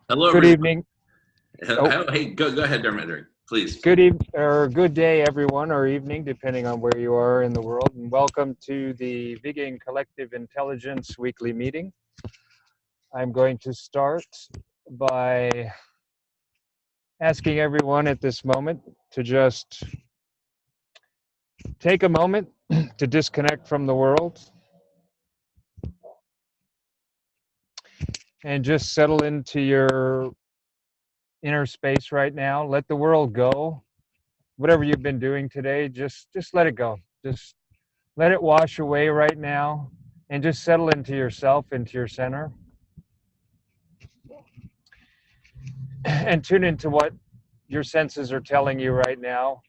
Hello, Good everyone. evening. Oh, Hey, go ahead, Dermot, please. good day, everyone, or evening, depending on where you are in the world. And welcome to the Vegan Collective Intelligence weekly meeting. I'm going to start by asking everyone at this moment to just take a moment to disconnect from the world and just settle into your inner space right now. Let the world go. Whatever you've been doing today, just let it go. Just let it wash away right now and just settle into yourself, into your center, and tune into what your senses are telling you right now.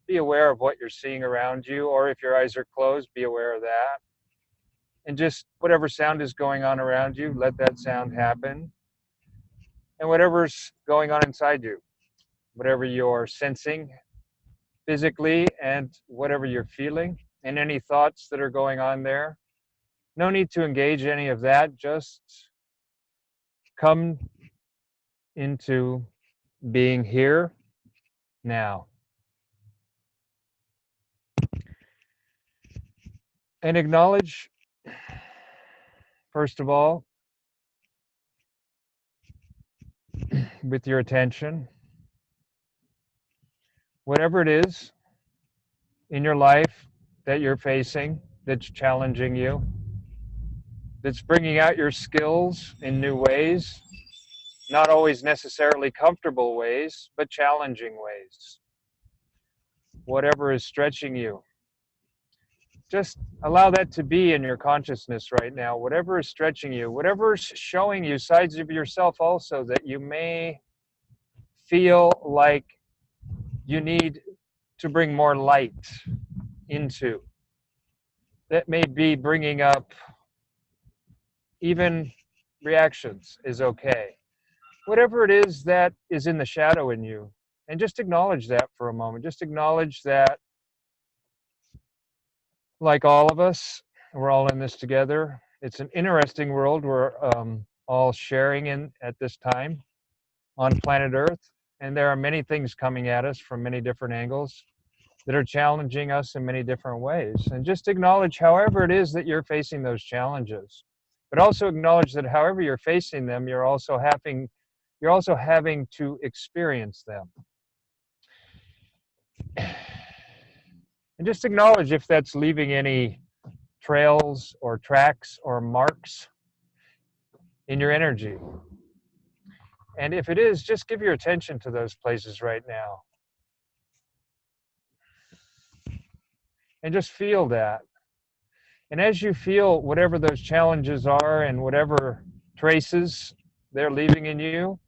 Be aware of what you're seeing around you, or if your eyes are closed, be aware of that. And just whatever sound is going on around you, let that sound happen. And whatever's going on inside you, whatever you're sensing physically and whatever you're feeling, and any thoughts that are going on there, no need to engage any of that. Just come into being here now. And acknowledge, first of all, with your attention, whatever it is in your life that you're facing that's challenging you, that's bringing out your skills in new ways, not always necessarily comfortable ways, but challenging ways. Whatever is stretching you, just allow that to be in your consciousness right now. Whatever is stretching you, whatever is showing you sides of yourself also that you may feel like you need to bring more light into. That may be bringing up even reactions is okay. Whatever it is that is in the shadow in you, and just acknowledge that for a moment. Just acknowledge that, like all of us, we're all in this together. It's an interesting world we're all sharing in at this time on planet Earth, and there are many things coming at us from many different angles that are challenging us in many different ways. And just acknowledge however it is that you're facing those challenges, but also acknowledge that however you're facing them, you're also having to experience them. And just acknowledge if that's leaving any trails or tracks or marks in your energy. And if it is, just give your attention to those places right now. And just feel that. And as you feel whatever those challenges are and whatever traces they're leaving in you,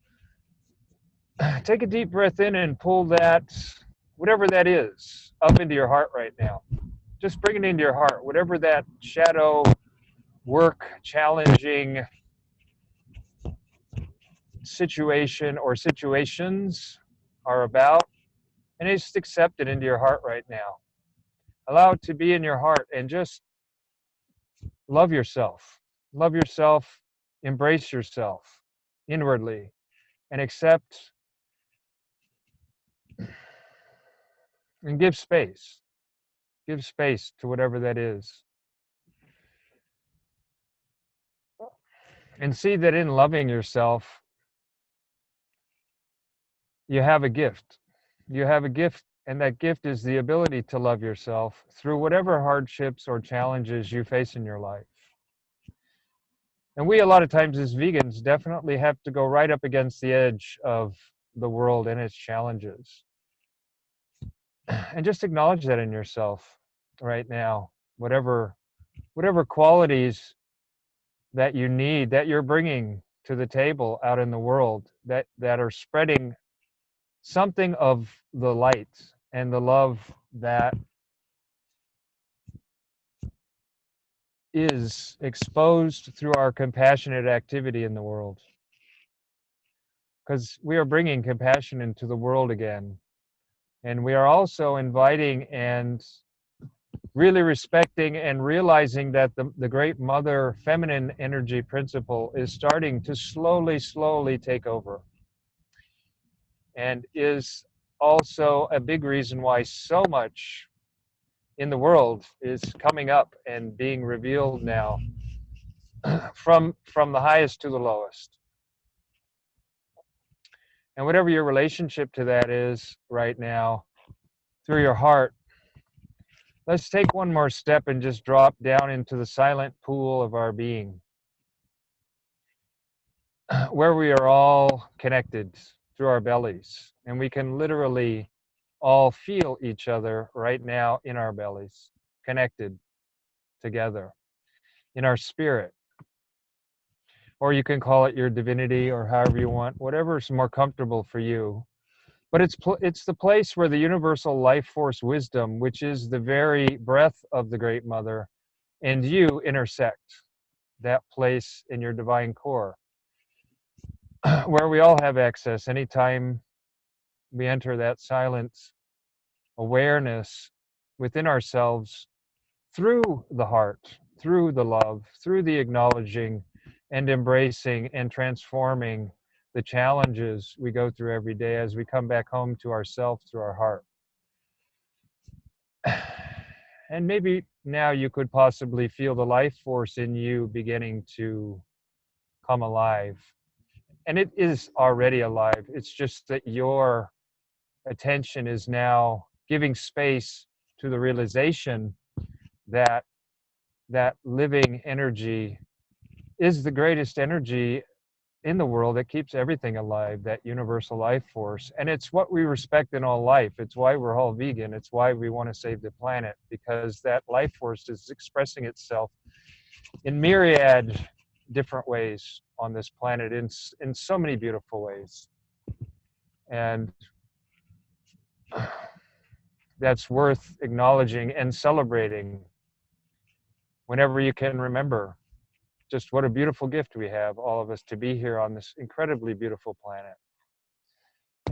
take a deep breath in and pull that, whatever that is, up into your heart right now. Just bring it into your heart, whatever that shadow work, challenging situation or situations are about, and just accept it into your heart right now. Allow it to be in your heart and just love yourself. Love yourself, embrace yourself inwardly, and accept and give space. Give space to whatever that is. And see that in loving yourself, you have a gift. You have a gift, and that gift is the ability to love yourself through whatever hardships or challenges you face in your life. And we, a lot of times as vegans, definitely have to go right up against the edge of the world and its challenges. And just acknowledge that in yourself right now, whatever qualities that you need, that you're bringing to the table out in the world, that are spreading something of the light and the love that is exposed through our compassionate activity in the world. Because we are bringing compassion into the world again. And we are also inviting and really respecting and realizing that the great mother feminine energy principle is starting to slowly take over, and is also a big reason why so much in the world is coming up and being revealed now, from the highest to the lowest. And whatever your relationship to that is right now, through your heart, let's take one more step and just drop down into the silent pool of our being, where we are all connected through our bellies. And we can literally all feel each other right now in our bellies, connected together in our spirit. Or you can call it your divinity, or however you want, whatever's more comfortable for you. But it's the place where the universal life force wisdom, which is the very breath of the Great Mother, and you intersect. That place in your divine core, where we all have access anytime we enter that silent awareness within ourselves, through the heart, through the love, through the acknowledging and embracing and transforming the challenges we go through every day as we come back home to ourselves through our heart. And maybe now you could possibly feel the life force in you beginning to come alive. And it is already alive. It's just that your attention is now giving space to the realization that that living energy is the greatest energy in the world that keeps everything alive, that universal life force. And it's what we respect in all life. It's why we're all vegan. It's why we want to save the planet, because that life force is expressing itself in myriad different ways on this planet, in so many beautiful ways. And that's worth acknowledging and celebrating whenever you can remember just what a beautiful gift we have, all of us, to be here on this incredibly beautiful planet,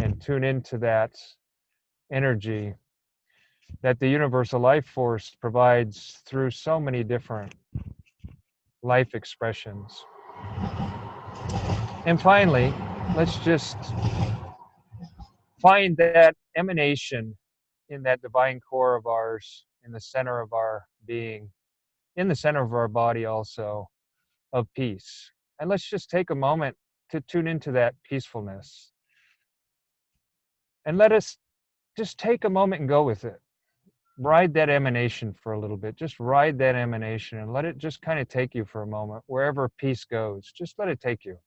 and tune into that energy that the universal life force provides through so many different life expressions. And finally, let's just find that emanation in that divine core of ours, in the center of our being, in the center of our body also, of peace. And let's just take a moment to tune into that peacefulness. And let us just take a moment and go with it. Ride that emanation for a little bit. Just ride that emanation and let it just kind of take you for a moment. Wherever peace goes, just let it take you.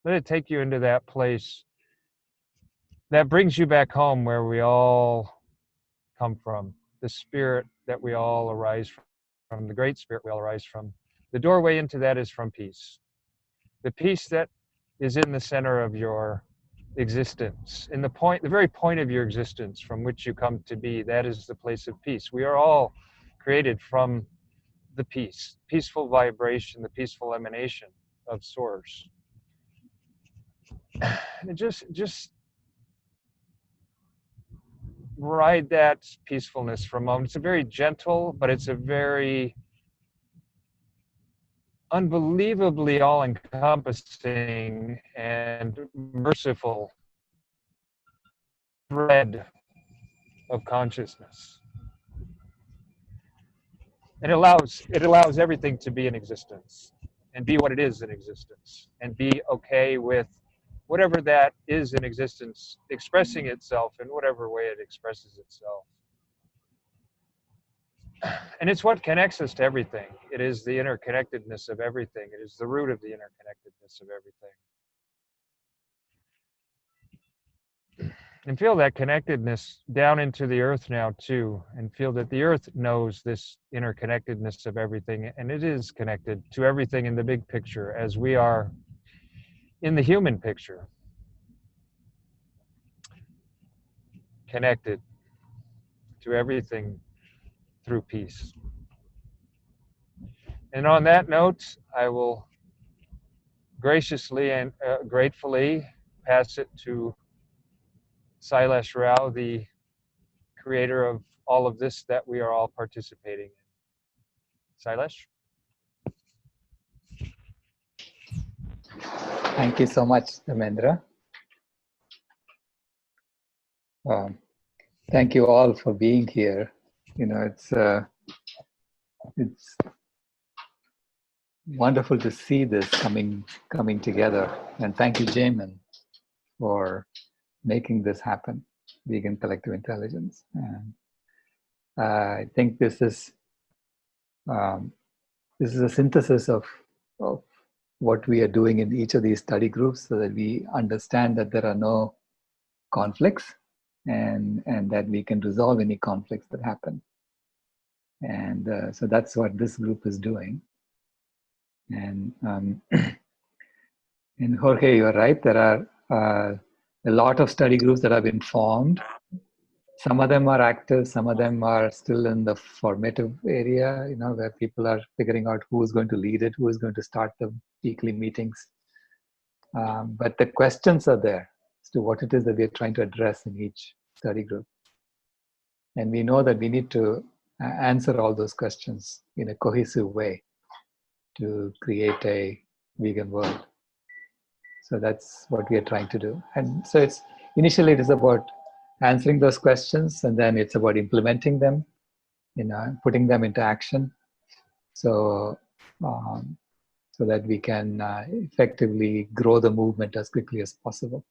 Let it take you into that place that brings you back home, where we all come from, the spirit that we all arise from, the great spirit we all arise from. The doorway into that is from peace. The peace that is in the center of your existence, in the very point of your existence from which you come to be. That is the place of peace. We are all created from the peaceful vibration, the peaceful emanation of source. And just ride that peacefulness for a moment. It's a very gentle, but it's a very unbelievably all-encompassing and merciful thread of consciousness. And it allows everything to be in existence and be what it is in existence, and be okay with whatever that is in existence expressing itself in whatever way it expresses itself. And it's what connects us to everything. It is the interconnectedness of everything. It is the root of the interconnectedness of everything. And feel that connectedness down into the earth now too, and feel that the earth knows this interconnectedness of everything, and it is connected to everything in the big picture as we are in the human picture, connected to everything through peace. And on that note, I will graciously and gratefully pass it to Sailesh Rao, the creator of all of this that we are all participating in. Sailesh? Thank you so much, Dharmendra. Thank you all for being here. You know, it's wonderful to see this coming together. And thank you, Jamin, for making this happen, Vegan Collective Intelligence. And I think this is a synthesis of what we are doing in each of these study groups, so that we understand that there are no conflicts, and that we can resolve any conflicts that happen. And so that's what this group is doing. And and Jorge, you're right. There are a lot of study groups that have been formed. Some of them are active. Some of them are still in the formative area, you know, where people are figuring out who is going to lead it, who is going to start the weekly meetings. But the questions are there as to what it is that we are trying to address in each study group. And we know that we need to answer all those questions in a cohesive way to create a vegan world. So that's what we are trying to do. And so initially it is about answering those questions, and then it's about implementing them, you know, putting them into action. So so that we can effectively grow the movement as quickly as possible.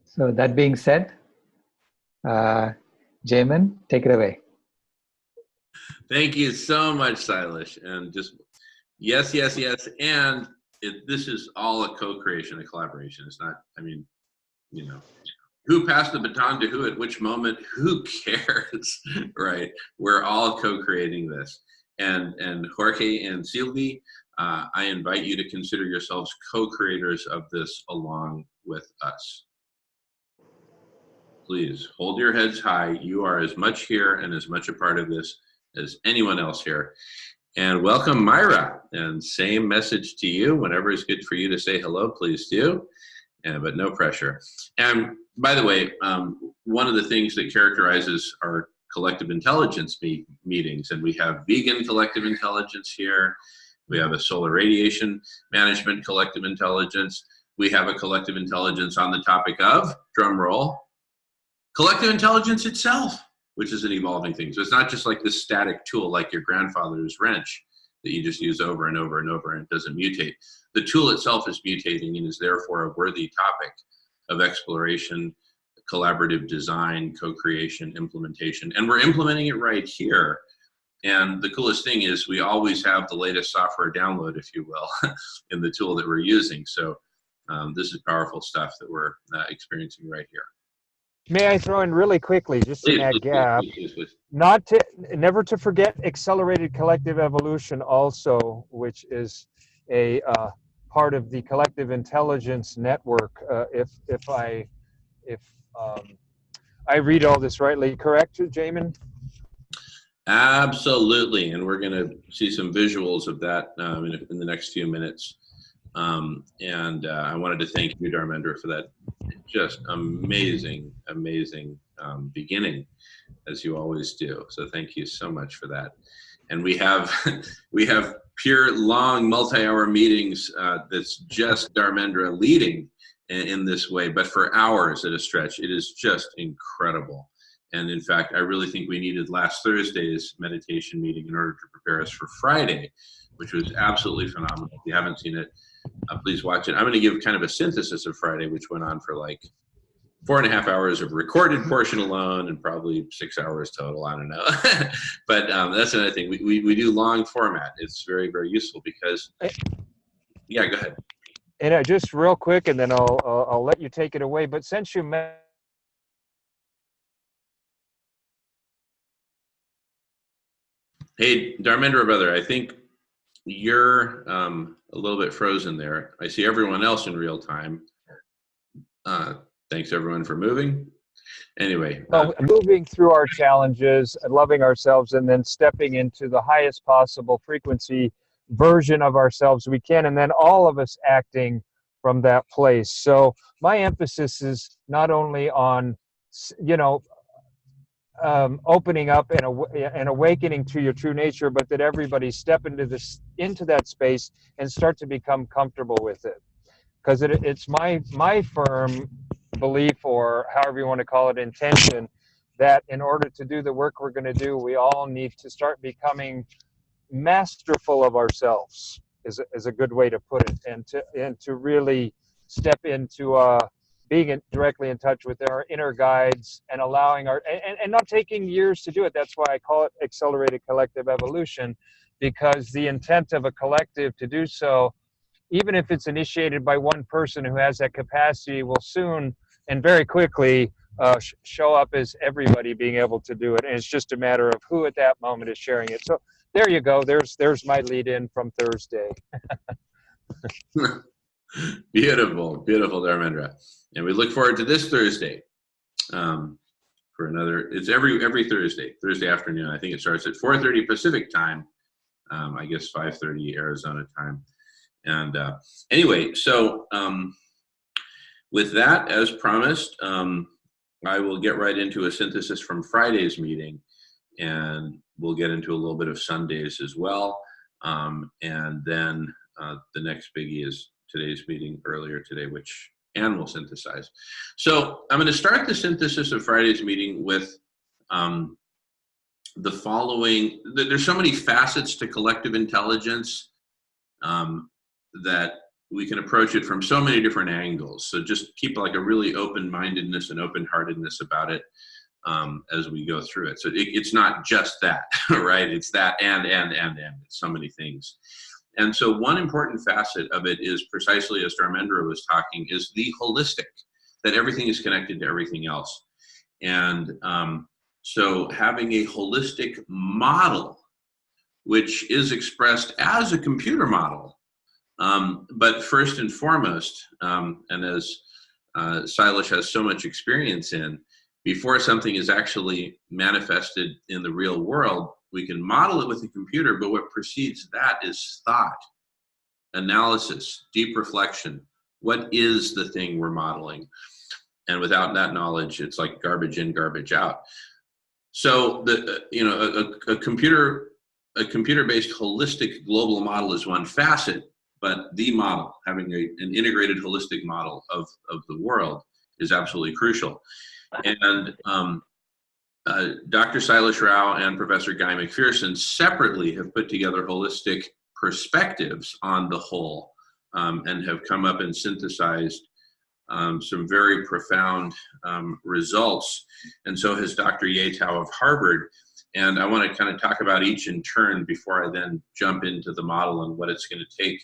So that being said, Jamin, take it away. Thank you so much, Sailesh. And just yes, yes, yes. And this is all a co-creation, a collaboration. It's not, I mean, you know, who passed the baton to who at which moment, who cares, right? We're all co-creating this. And Jorge and Sylvie, I invite you to consider yourselves co-creators of this along with us. Please hold your heads high. You are as much here and as much a part of this as anyone else here. And welcome, Myra. And same message to you. Whenever it's good for you to say hello, please do. But no pressure. And by the way, one of the things that characterizes our collective intelligence meetings, and we have vegan collective intelligence here, we have a solar radiation management collective intelligence, we have a collective intelligence on the topic of, drum roll, collective intelligence itself, which is an evolving thing. So it's not just like this static tool like your grandfather's wrench that you just use over and over and over and it doesn't mutate. The tool itself is mutating and is therefore a worthy topic of exploration, collaborative design, co-creation, implementation. And we're implementing it right here. And the coolest thing is we always have the latest software download, if you will, in the tool that we're using. So this is powerful stuff that we're experiencing right here. May I throw in really quickly, just in that gap, never to forget accelerated collective evolution also, which is a part of the collective intelligence network. If I read all this rightly, correct, Jamin? Absolutely, and we're going to see some visuals of that in the next few minutes. I wanted to thank you, Dharmendra, for that just amazing, amazing beginning, as you always do. So thank you so much for that. And we have pure long multi-hour meetings that's just Dharmendra leading in this way, but for hours at a stretch. It is just incredible. And in fact, I really think we needed last Thursday's meditation meeting in order to prepare us for Friday, which was absolutely phenomenal. If you haven't seen it, please watch it. I'm going to give kind of a synthesis of Friday, which went on for like 4.5 hours of recorded portion alone and probably 6 hours total. I don't know. But that's another thing. We do long format. It's very, very useful because, yeah, go ahead. And just real quick, and then I'll let you take it away. But since you met, hey, Dharmendra, brother, I think you're a little bit frozen there. I see everyone else in real time. Thanks everyone for moving. Anyway. Moving through our challenges, loving ourselves, and then stepping into the highest possible frequency version of ourselves we can, and then all of us acting from that place. So my emphasis is not only on you know, opening up and awakening to your true nature, but that everybody step into that space and start to become comfortable with it. Because it's my firm belief, or however you want to call it, intention, that in order to do the work we're going to do, we all need to start becoming masterful of ourselves, is a good way to put it, and to really step into being directly in touch with our inner guides, and allowing and not taking years to do it. That's why I call it accelerated collective evolution, because the intent of a collective to do so, even if it's initiated by one person who has that capacity, will soon and very quickly show up as everybody being able to do it. And it's just a matter of who at that moment is sharing it. So there you go. There's my lead in from Thursday. Beautiful, beautiful, Dharmendra. And we look forward to this Thursday for another. It's every Thursday afternoon. I think it starts at 4:30 Pacific time. I guess 5:30 Arizona time. And anyway, so with that, as promised, I will get right into a synthesis from Friday's meeting, and we'll get into a little bit of Sundays as well. And then the next biggie is today's meeting earlier today, which Anne will synthesize. So I'm going to start the synthesis of Friday's meeting with the following. There's so many facets to collective intelligence that we can approach it from so many different angles. So just keep like a really open-mindedness and open-heartedness about it as we go through it. So it's not just that, right? It's that and. It's so many things. And so one important facet of it is precisely as Dharmendra was talking, is the holistic, that everything is connected to everything else. And so having a holistic model, which is expressed as a computer model, but first and foremost, and as Silas has so much experience in, before something is actually manifested in the real world, we can model it with a computer, but what precedes that is thought, analysis, deep reflection. What is the thing we're modeling? And without that knowledge, it's like garbage in, garbage out. So a computer-based holistic global model is one facet, but the model, having an integrated holistic model of the world, is absolutely crucial. And Dr. Silas Rao and Professor Guy McPherson separately have put together holistic perspectives on the whole, and have come up and synthesized some very profound results. And so has Dr. Yatow of Harvard. And I want to kind of talk about each in turn before I then jump into the model and what it's going to take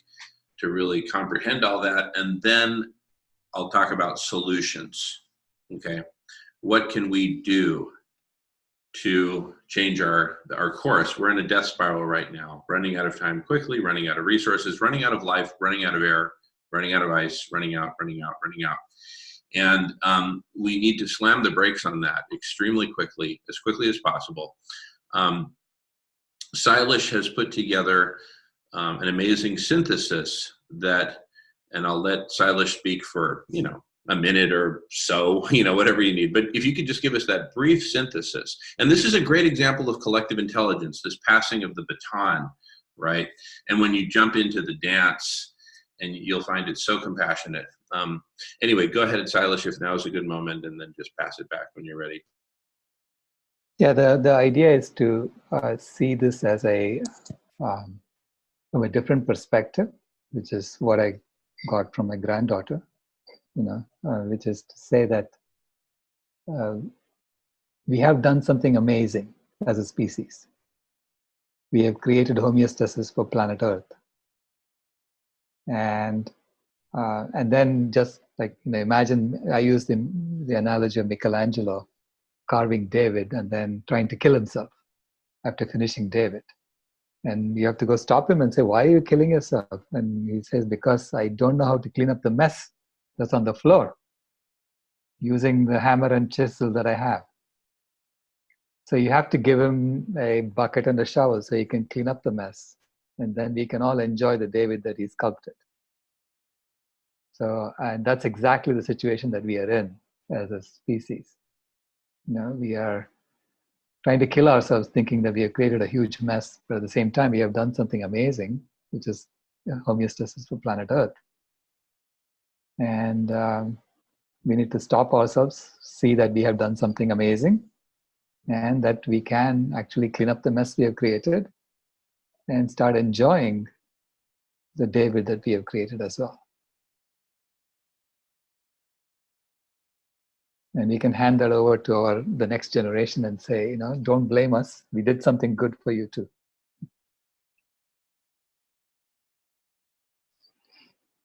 to really comprehend all that. And then I'll talk about solutions. Okay. What can we do to change our course? We're in a death spiral right now, running out of time quickly, running out of resources, running out of life, running out of air, running out of ice, running out. And we need to slam the brakes on that extremely quickly, as quickly as possible. Silas has put together an amazing synthesis that, and I'll let Silas speak for, a minute or so, whatever you need. But if you could just give us that brief synthesis. And this is a great example of collective intelligence, this passing of the baton, right? And when you jump into the dance, and you'll find it so compassionate. Anyway, go ahead, Silas, if now is a good moment, and then just pass it back when you're ready. Yeah, the idea is to see this as from a different perspective, which is what I got from my granddaughter, which is to say that we have done something amazing as a species. We have created homeostasis for planet Earth. And then just like, imagine, I use the analogy of Michelangelo carving David and then trying to kill himself after finishing David. And you have to go stop him and say, why are you killing yourself? And he says, because I don't know how to clean up the mess that's on the floor using the hammer and chisel that I have. So you have to give him a bucket and a shovel so he can clean up the mess. And then we can all enjoy the David that he sculpted. So, and that's exactly the situation that we are in as a species. We are trying to kill ourselves thinking that we have created a huge mess, but at the same time, we have done something amazing, which is homeostasis for planet Earth. And we need to stop ourselves, see that we have done something amazing, and that we can actually clean up the mess we have created and start enjoying the David that we have created as well. And we can hand that over to the next generation and say, don't blame us. We did something good for you too.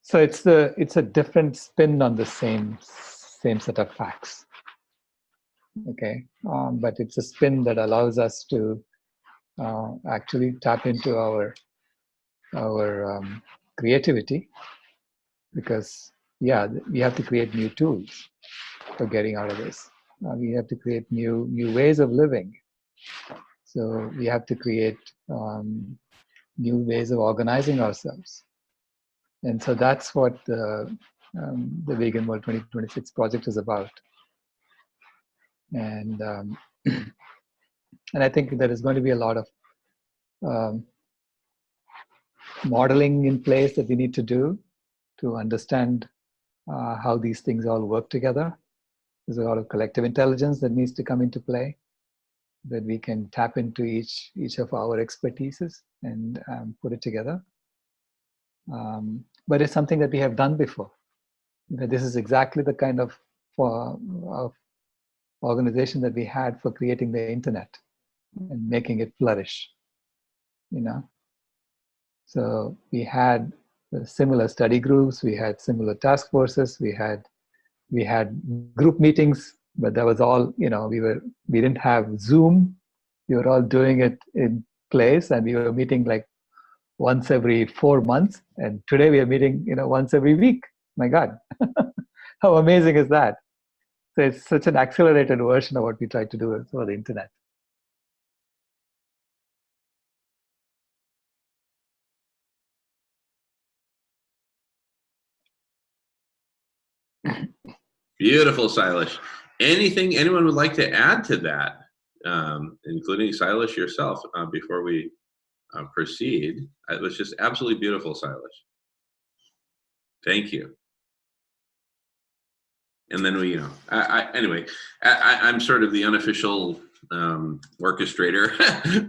So it's a different spin on the same set of facts. Okay, but it's a spin that allows us to actually tap into our creativity, because we have to create new tools for getting out of this. We have to create new ways of living. So we have to create new ways of organizing ourselves. And so that's what the Vegan World 2026 project is about. And and I think there is going to be a lot of modeling in place that we need to do to understand how these things all work together. There's a lot of collective intelligence that needs to come into play, that we can tap into each of our expertises and put it together. But it's something that we have done before. This is exactly the kind of organization that we had for creating the internet and making it flourish. So we had similar study groups, we had similar task forces, we had group meetings, but that was all, we didn't have Zoom. We were all doing it in place, and we were meeting like once every 4 months. And today we are meeting, once every week. My God, how amazing is that? So it's such an accelerated version of what we try to do for the internet. Beautiful, Silas. Anything anyone would like to add to that, including Silas yourself, before we proceed? It was just absolutely beautiful, Silas. Thank you. And then I'm sort of the unofficial orchestrator,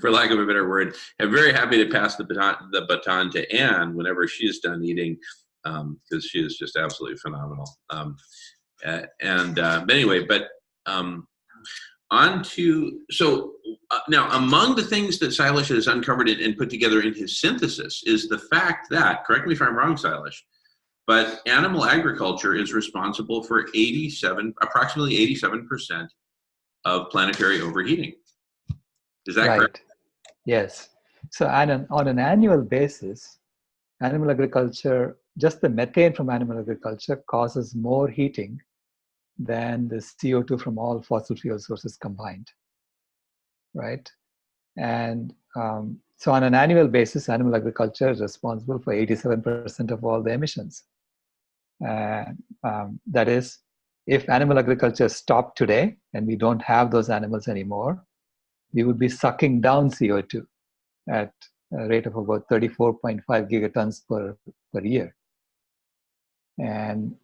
for lack of a better word. I'm very happy to pass the baton to Anne whenever she's done eating, because she is just absolutely phenomenal. Now, among the things that Silas has uncovered and put together in his synthesis is the fact that, correct me if I'm wrong, Silas, but animal agriculture is responsible for approximately 87% of planetary overheating. Is that correct? Yes. So on an annual basis, animal agriculture, just the methane from animal agriculture causes more heating than the CO2 from all fossil fuel sources combined, right? And so on an annual basis, animal agriculture is responsible for 87% of all the emissions. That is, if animal agriculture stopped today and we don't have those animals anymore, we would be sucking down CO2 at a rate of about 34.5 gigatons per year. And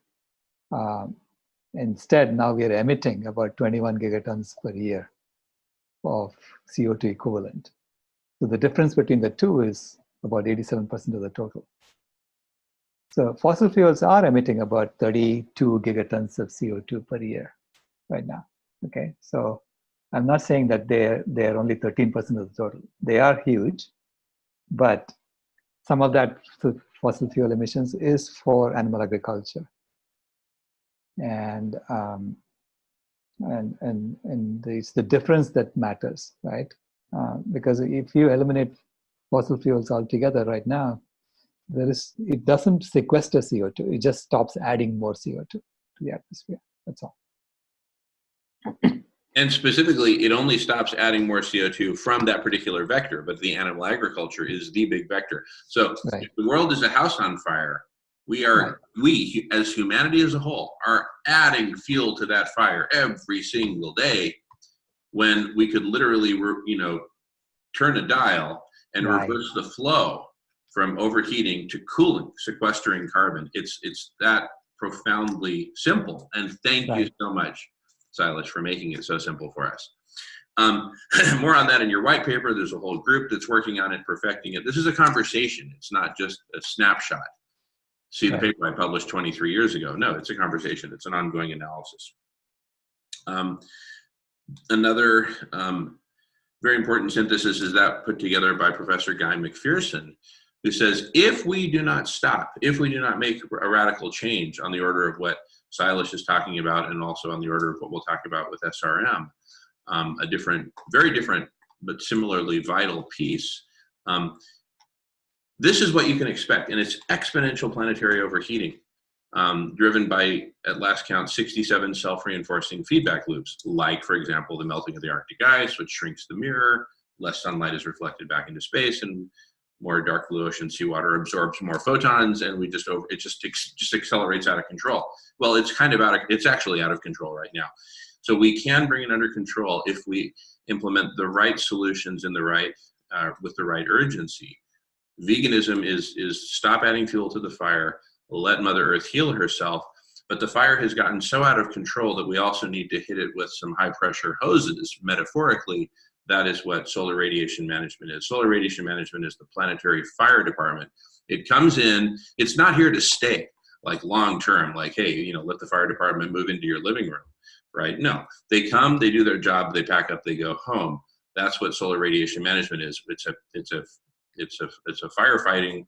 instead, now we are emitting about 21 gigatons per year of CO2 equivalent. So the difference between the two is about 87% of the total. So fossil fuels are emitting about 32 gigatons of CO2 per year right now. Okay, so I'm not saying that they're only 13% of the total. They are huge, but some of that fossil fuel emissions is for animal agriculture, and it's the difference that matters, right? Because if you eliminate fossil fuels altogether right now, it doesn't sequester CO2. It just stops adding more CO2 to the atmosphere. That's all. And specifically, it only stops adding more CO2 from that particular vector, but the animal agriculture is the big vector. So if the world is a house on fire, we as humanity as a whole are adding fuel to that fire every single day when we could literally, turn a dial and Right. reverse the flow from overheating to cooling, sequestering carbon. It's that profoundly simple. And thank you Right. so much, Silas, for making it so simple for us. More on that in your white paper. There's a whole group that's working on it, perfecting it. This is a conversation. It's not just a snapshot. See the Right. paper I published 23 years ago. No, it's a conversation. It's an ongoing analysis. Another very important synthesis is that put together by Professor Guy McPherson, who says, if we do not stop, if we do not make a radical change on the order of what Silas is talking about, and also on the order of what we'll talk about with SRM, a different, very different, but similarly vital piece, this is what you can expect, and it's exponential planetary overheating, driven by, at last count, 67 self-reinforcing feedback loops, like, for example, the melting of the Arctic ice, which shrinks the mirror, less sunlight is reflected back into space, and more dark blue ocean seawater absorbs more photons, and it just accelerates out of control. Well, it's actually out of control right now. So we can bring it under control if we implement the right solutions in the right, with the right urgency. Veganism is stop adding fuel to the fire, let Mother Earth heal herself, but the fire has gotten so out of control that we also need to hit it with some high pressure hoses, metaphorically. That is what solar radiation management is. Solar radiation management is the planetary fire department. It comes in, it's not here to stay, like long term, like, hey, let the fire department move into your living room, right? No, they come, they do their job, they pack up, they go home. That's what solar radiation management is. It's a firefighting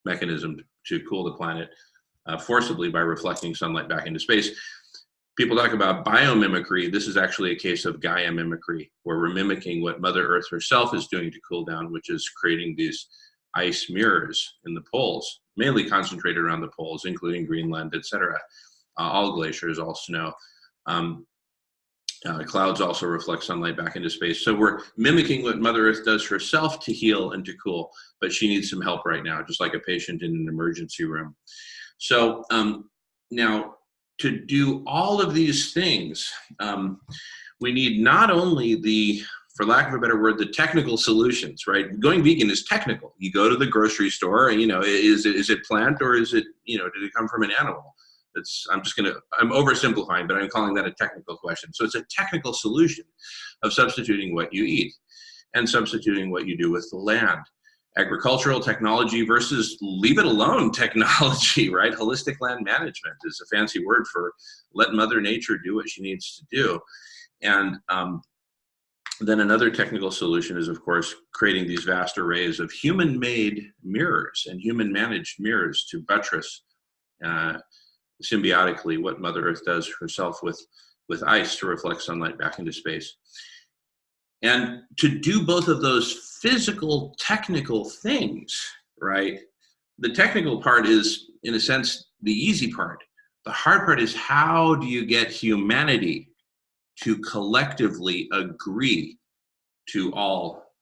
mechanism to cool the planet forcibly by reflecting sunlight back into space. People talk about biomimicry. This is actually a case of Gaia mimicry, where we're mimicking what Mother Earth herself is doing to cool down, which is creating these ice mirrors in the poles, mainly concentrated around the poles, including Greenland, etc. All glaciers, all snow. Clouds also reflect sunlight back into space. So we're mimicking what Mother Earth does herself to heal and to cool, but she needs some help right now, just like a patient in an emergency room. So now, to do all of these things, we need not only the, for lack of a better word, the technical solutions, right? Going vegan is technical. You go to the grocery store, is it plant or is it, did it come from an animal? I'm oversimplifying, but I'm calling that a technical question. So it's a technical solution of substituting what you eat and substituting what you do with the land. Agricultural technology versus leave it alone technology, right? Holistic land management is a fancy word for let Mother Nature do what she needs to do. And then another technical solution is, of course, creating these vast arrays of human-made mirrors and human-managed mirrors to buttress symbiotically what Mother Earth does herself with ice to reflect sunlight back into space. And to do both of those physical, technical things, right? The technical part is, in a sense, the easy part. The hard part is, how do you get humanity to collectively agree to all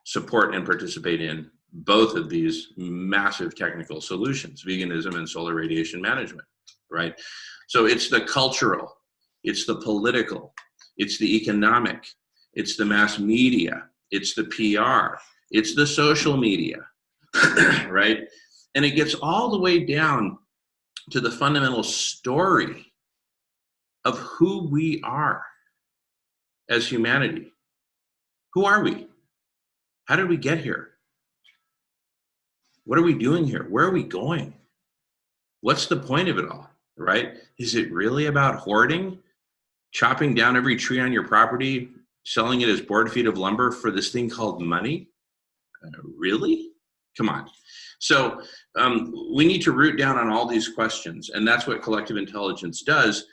support and participate in both of these massive technical solutions, veganism and solar radiation management, right? So it's the cultural, it's the political, it's the economic, it's the mass media, it's the PR, it's the social media, right? And it gets all the way down to the fundamental story of who we are as humanity. Who are we? How did we get here? What are we doing here? Where are we going? What's the point of it all, right? Is it really about hoarding, chopping down every tree on your property, selling it as board feet of lumber for this thing called money? Really? Come on. So we need to root down on all these questions, and that's what collective intelligence does.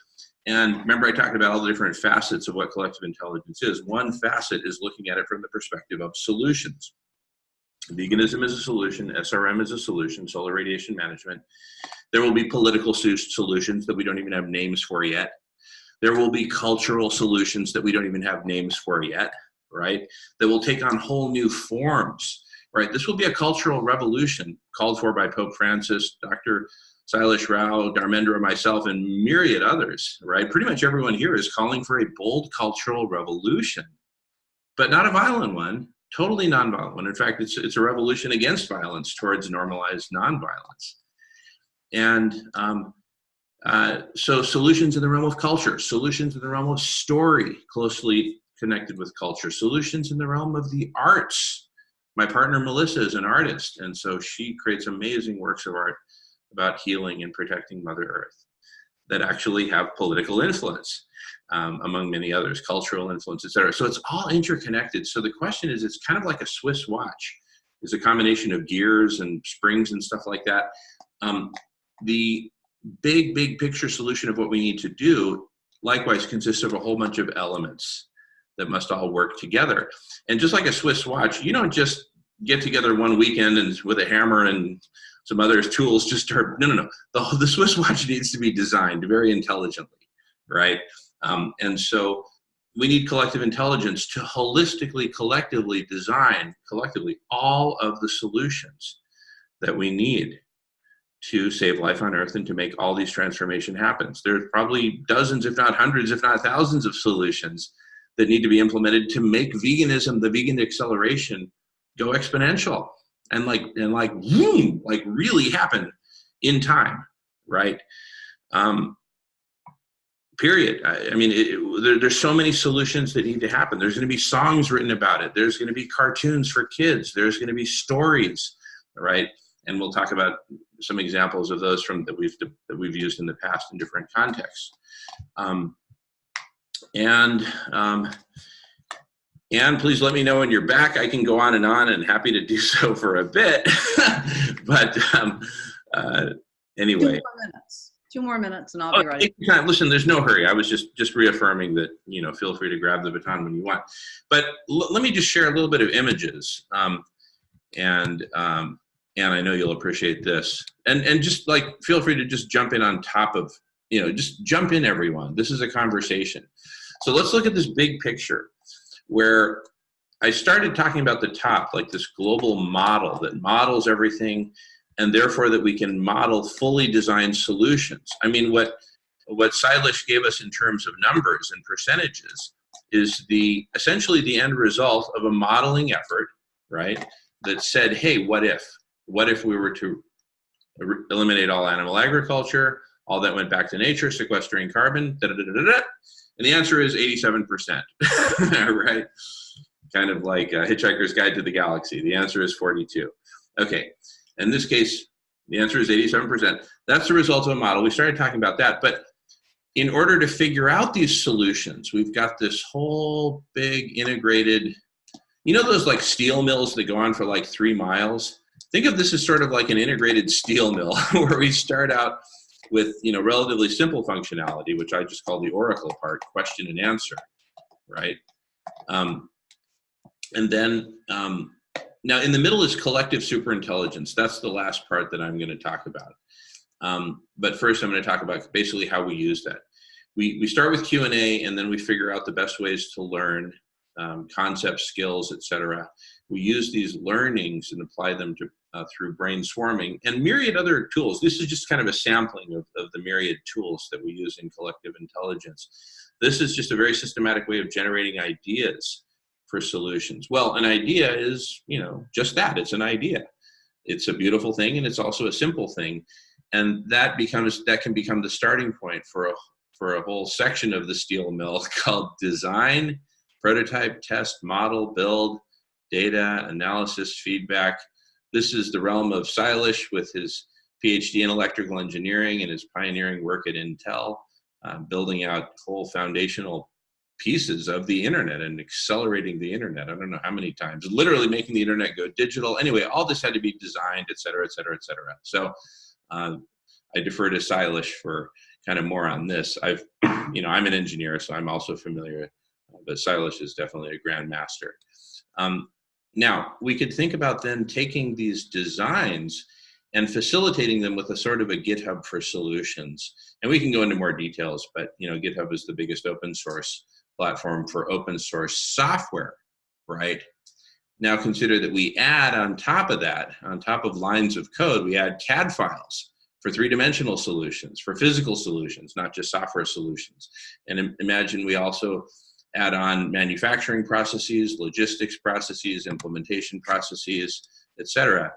And remember, I talked about all the different facets of what collective intelligence is. One facet is looking at it from the perspective of solutions. Veganism is a solution, SRM is a solution, solar radiation management. There will be political solutions that we don't even have names for yet. There will be cultural solutions that we don't even have names for yet, right? That will take on whole new forms. right? This will be a cultural revolution called for by Pope Francis, Dr. Sailesh Rao, Dharmendra, myself, and myriad others, right? Pretty much everyone here is calling for a bold cultural revolution, but not a violent one, totally nonviolent one. In fact, it's a revolution against violence towards normalized nonviolence. And so solutions in the realm of culture, solutions in the realm of story, closely connected with culture, solutions in the realm of the arts. My partner, Melissa, is an artist, and so she creates amazing works of art about healing and protecting Mother Earth that actually have political influence, among many others, cultural influence, et cetera. So it's all interconnected. So the question is, it's kind of like a Swiss watch. It's a combination of gears and springs and stuff like that. The big picture solution of what we need to do, likewise, consists of a whole bunch of elements that must all work together. And just like a Swiss watch, you don't just get together one weekend and with a hammer and some other tools just start, no. The Swiss watch needs to be designed very intelligently, right? And so we need collective intelligence to holistically, collectively design, all of the solutions that we need to save life on Earth and to make all these transformation happen. There's probably dozens, if not hundreds, if not thousands of solutions that need to be implemented to make veganism, the vegan acceleration, go exponential and really happen in time, right? Period. I mean, there's so many solutions that need to happen. There's going to be songs written about it. There's going to be cartoons for kids. There's going to be stories, right? And we'll talk about some examples of those that we've used in the past in different contexts. And please let me know when you're back. I can go on and happy to do so for a bit. But anyway. 2 more minutes and I'll be ready. Take your time. Listen, there's no hurry. I was just reaffirming that, feel free to grab the baton when you want. But let me just share a little bit of images. And I know you'll appreciate this. And just feel free to just jump in on top of, just jump in, everyone. This is a conversation. So let's look at this big picture where I started talking about the top, like this global model that models everything, and therefore that we can model fully designed solutions. I mean, what Sailesh gave us in terms of numbers and percentages is essentially the end result of a modeling effort, right? That said, hey, what if? What if we were to eliminate all animal agriculture, all that went back to nature, sequestering carbon, And the answer is 87%, right? Kind of like Hitchhiker's Guide to the Galaxy. The answer is 42. Okay, in this case, the answer is 87%. That's the result of a model. We started talking about that, but in order to figure out these solutions, we've got this whole big integrated, those like steel mills that go on for like 3 miles? Think of this as sort of like an integrated steel mill where we start out with, relatively simple functionality, which I just call the Oracle part, question and answer, right? And then, now in the middle is collective superintelligence. That's the last part that I'm going to talk about. But first I'm going to talk about basically how we use that. We start with Q&A, and then we figure out the best ways to learn concepts, skills, etc. We use these learnings and apply them to through brainstorming and myriad other tools. This is just kind of a sampling of the myriad tools that we use in collective intelligence. This is just a very systematic way of generating ideas for solutions. Well, an idea is, just that. It's an idea. It's a beautiful thing, and it's also a simple thing. And that can become the starting point for a whole section of the steel mill called design, prototype, test, model, build, data, analysis, feedback. This is the realm of Sailesh with his PhD in electrical engineering and his pioneering work at Intel, building out whole foundational pieces of the internet and accelerating the internet. I don't know how many times, literally making the internet go digital. Anyway, all this had to be designed, et cetera, et cetera, et cetera. So I defer to Sailesh for kind of more on this. I'm an engineer, so I'm also familiar, but Sailesh is definitely a grandmaster. Now, we could think about then taking these designs and facilitating them with a sort of a GitHub for solutions. And we can go into more details, but GitHub is the biggest open source platform for open source software, right? now consider that we add on top of that, on top of lines of code, we add CAD files for three-dimensional solutions, for physical solutions, not just software solutions. And imagine we also add on manufacturing processes, logistics processes, implementation processes, etc.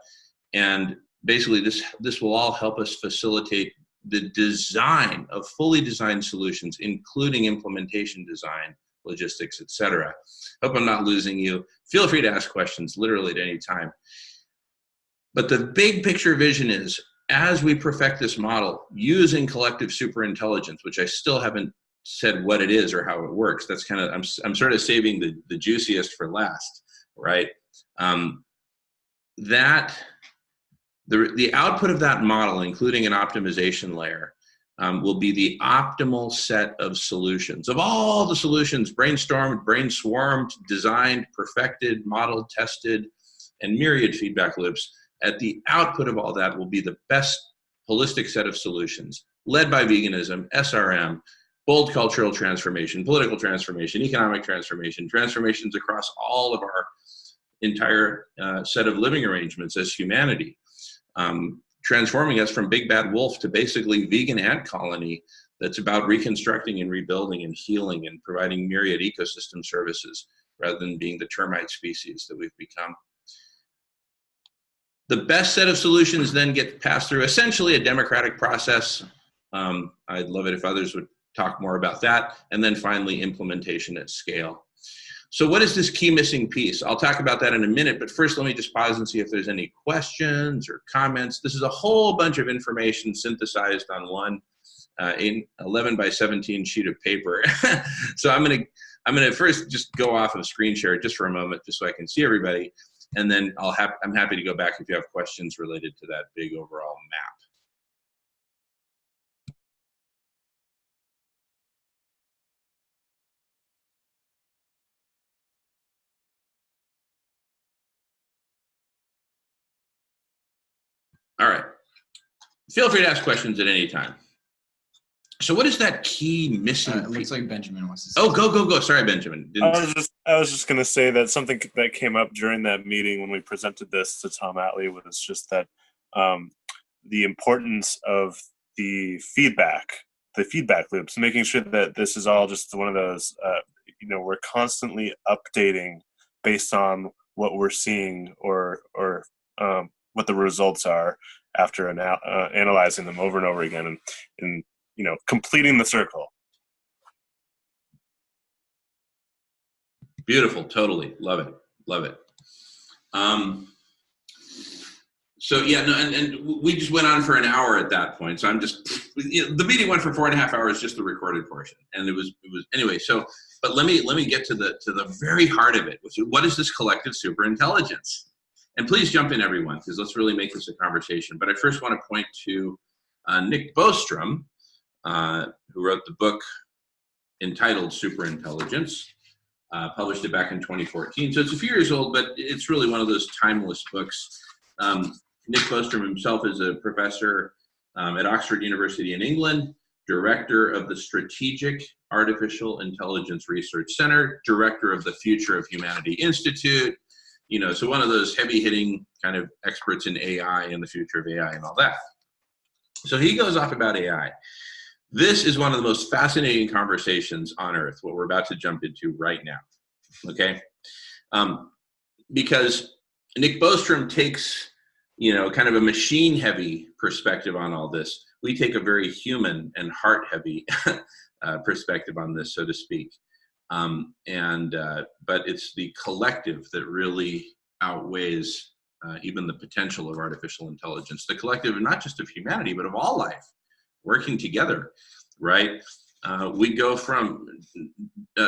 And basically this will all help us facilitate the design of fully designed solutions, including implementation design, logistics, etc. Hope I'm not losing you. Feel free to ask questions literally at any time. But the big picture vision is, as we perfect this model using collective superintelligence, which I still haven't said what it is or how it works. That's kind of, I'm sort of saving the juiciest for last, right? The output of that model, including an optimization layer, will be the optimal set of solutions. Of all the solutions brainstormed, brainswarmed, designed, perfected, modeled, tested, and myriad feedback loops, at the output of all that will be the best holistic set of solutions, led by veganism, SRM, bold cultural transformation, political transformation, economic transformation, transformations across all of our entire set of living arrangements as humanity, transforming us from big bad wolf to basically vegan ant colony that's about reconstructing and rebuilding and healing and providing myriad ecosystem services rather than being the termite species that we've become. The best set of solutions then get passed through essentially a democratic process. I'd love it if others would talk more about that. And then finally, implementation at scale. So what is this key missing piece? I'll talk about that in a minute, but first let me just pause and see if there's any questions or comments. This is a whole bunch of information synthesized on one 11 by 17 sheet of paper. So I'm gonna first just go off of screen share just for a moment, just so I can see everybody. And then I'm happy to go back if you have questions related to that big overall map. All right. Feel free to ask questions at any time. So what is that key missing? It looks like Benjamin wants to say. Oh, go. Sorry, Benjamin. I was just going to say that something that came up during that meeting when we presented this to Tom Atlee was just that the importance of the feedback loops, making sure that this is all just one of those, we're constantly updating based on what we're seeing or what the results are after analyzing them over and over again and completing the circle. Beautiful, totally, love it. So yeah, no, and we just went on for an hour at that point. So I'm just, the meeting went for 4.5 hours, just the recorded portion, and it was anyway. So, but let me get to the very heart of it, which is, what is this collective superintelligence? And please jump in, everyone, because let's really make this a conversation. But I first want to point to Nick Bostrom, who wrote the book entitled Superintelligence, published it back in 2014. So it's a few years old, but it's really one of those timeless books. Nick Bostrom himself is a professor at Oxford University in England, director of the Strategic Artificial Intelligence Research Center, director of the Future of Humanity Institute, so one of those heavy-hitting kind of experts in AI and the future of AI and all that. So he goes off about AI. This is one of the most fascinating conversations on earth, what we're about to jump into right now, okay? Because Nick Bostrom takes, kind of a machine-heavy perspective on all this. We take a very human and heart-heavy perspective on this, so to speak. But it's the collective that really outweighs even the potential of artificial intelligence. The collective, not just of humanity, but of all life, working together, right? We go from,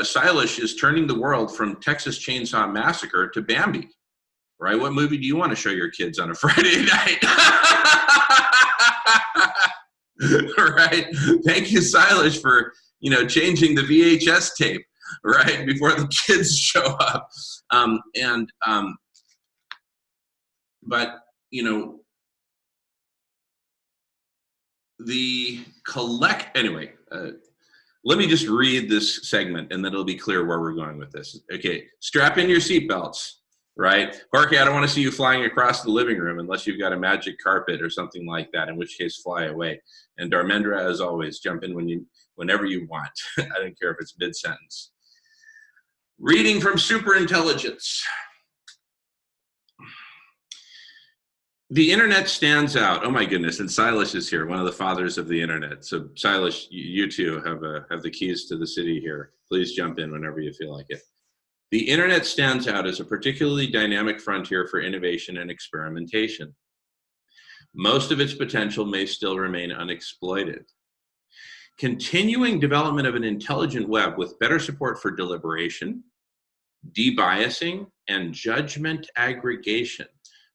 Silas is turning the world from Texas Chainsaw Massacre to Bambi, right? What movie do you want to show your kids on a Friday night? Right? Thank you, Silas, for, changing the VHS tape, right, before the kids show up. But, anyway, let me just read this segment and then it'll be clear where we're going with this. Okay, strap in your seatbelts. right? Corky, I don't want to see you flying across the living room unless you've got a magic carpet or something like that, in which case fly away. And Dharmendra, as always, jump in whenever you want. I don't care if it's mid-sentence. Reading from Superintelligence. The internet stands out. Oh my goodness! And Silas is here, one of the fathers of the internet. So Silas, you too have the keys to the city here. Please jump in whenever you feel like it. The internet stands out as a particularly dynamic frontier for innovation and experimentation. Most of its potential may still remain unexploited. Continuing development of an intelligent web with better support for deliberation, debiasing, and judgment aggregation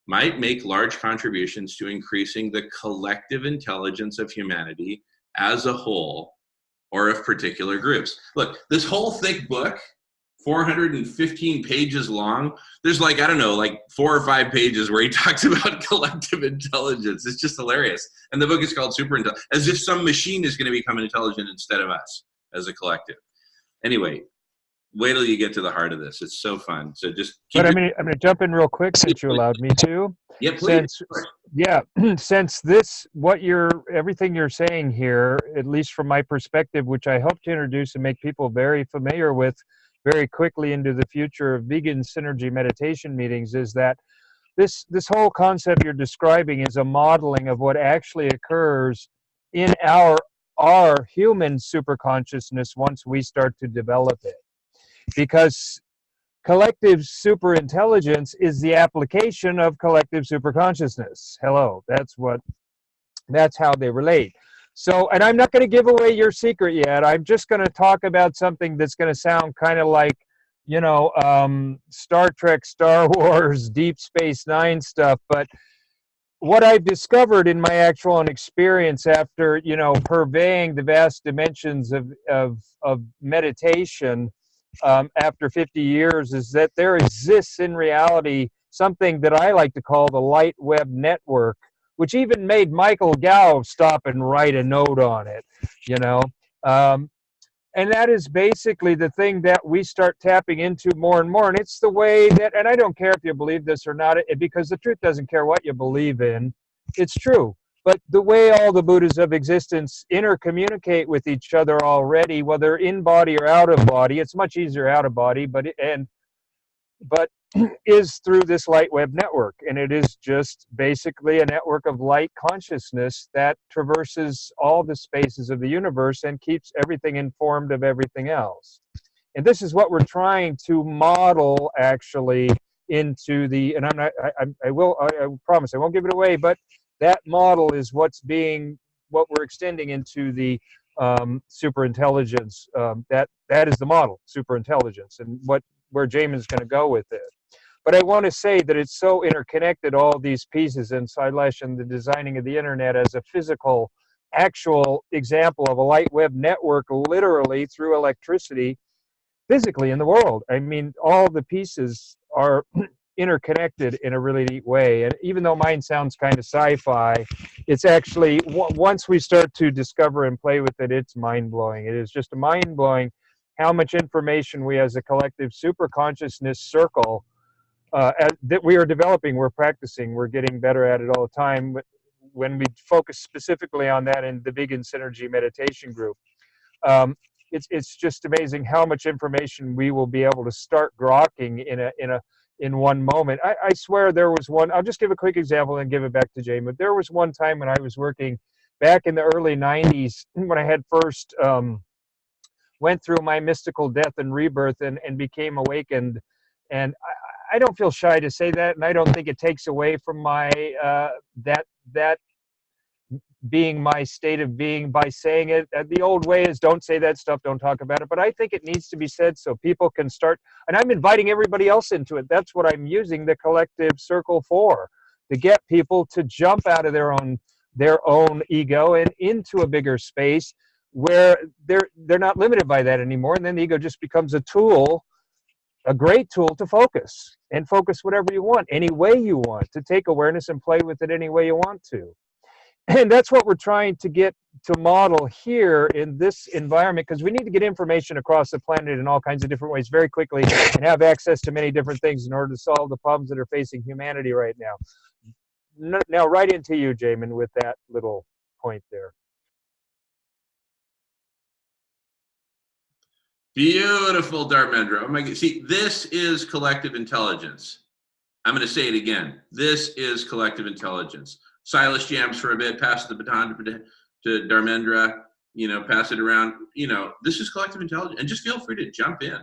might make large contributions to increasing the collective intelligence of humanity as a whole or of particular groups. Look, this whole thick book, 415 pages long, there's like, I don't know, like 4 or 5 pages where he talks about collective intelligence. It's just hilarious. And the book is called Superintelligence, as if some machine is going to become intelligent instead of us as a collective. Anyway, wait till you get to the heart of this. It's so fun. So just keep. But I'm going to jump in real quick since you allowed me to. Yeah, please. Since everything you're saying here, at least from my perspective, which I hope to introduce and make people very familiar with very quickly into the future of vegan synergy meditation meetings, is that this whole concept you're describing is a modeling of what actually occurs in our human superconsciousness once we start to develop it. Because collective superintelligence is the application of collective superconsciousness. Hello, that's how they relate. So, and I'm not going to give away your secret yet. I'm just going to talk about something that's going to sound kind of like, Star Trek, Star Wars, Deep Space Nine stuff. But what I've discovered in my actual own experience after, purveying the vast dimensions of meditation, after 50 years, is that there exists in reality something that I like to call the light web network, which even made Michael Gao stop and write a note on it, and that is basically the thing that we start tapping into more and more. And it's the way that, and I don't care if you believe this or not, because the truth doesn't care what you believe in. It's true. But the way all the Buddhas of existence intercommunicate with each other already, whether in body or out of body, it's much easier out of body, but is through this light web network. And it is just basically a network of light consciousness that traverses all the spaces of the universe and keeps everything informed of everything else. And this is what we're trying to model actually into the, and I promise I won't give it away, but that model is what we're extending into the superintelligence. That is the model, superintelligence, and where Jamin's going to go with it. But I want to say that it's so interconnected, all these pieces, and Silas and the designing of the internet as a physical, actual example of a light web network, literally through electricity, physically in the world. I mean, all the pieces are interconnected in a really neat way. And even though mine sounds kind of sci-fi, it's actually, once we start to discover and play with it, it's mind-blowing. It is just mind-blowing how much information we as a collective superconsciousness circle that we are developing, we're practicing, we're getting better at it all the time. When we focus specifically on that in the Vegan Synergy Meditation Group, it's just amazing how much information we will be able to start grokking in one moment. I swear there was one, I'll just give a quick example and give it back to Jamin. There was one time when I was working back in the early 90s when I had first went through my mystical death and rebirth and became awakened. And I don't feel shy to say that, and I don't think it takes away from my that being my state of being by saying it. The old way is don't say that stuff, don't talk about it, but I think it needs to be said so people can start, and I'm inviting everybody else into it. That's what I'm using the collective circle for, to get people to jump out of their own ego and into a bigger space where they're not limited by that anymore, and then the ego just becomes a tool, a great tool to focus whatever you want, any way you want, to take awareness and play with it any way you want to. And that's what we're trying to get to model here in this environment, because we need to get information across the planet in all kinds of different ways very quickly and have access to many different things in order to solve the problems that are facing humanity right now. Now, right into you, Jamin, with that little point there. Beautiful, Dharmendra. Oh my God. See, this is collective intelligence. I'm going to say it again. This is collective intelligence. Silas jams for a bit, pass the baton to Dharmendra, pass it around. This is collective intelligence. And just feel free to jump in.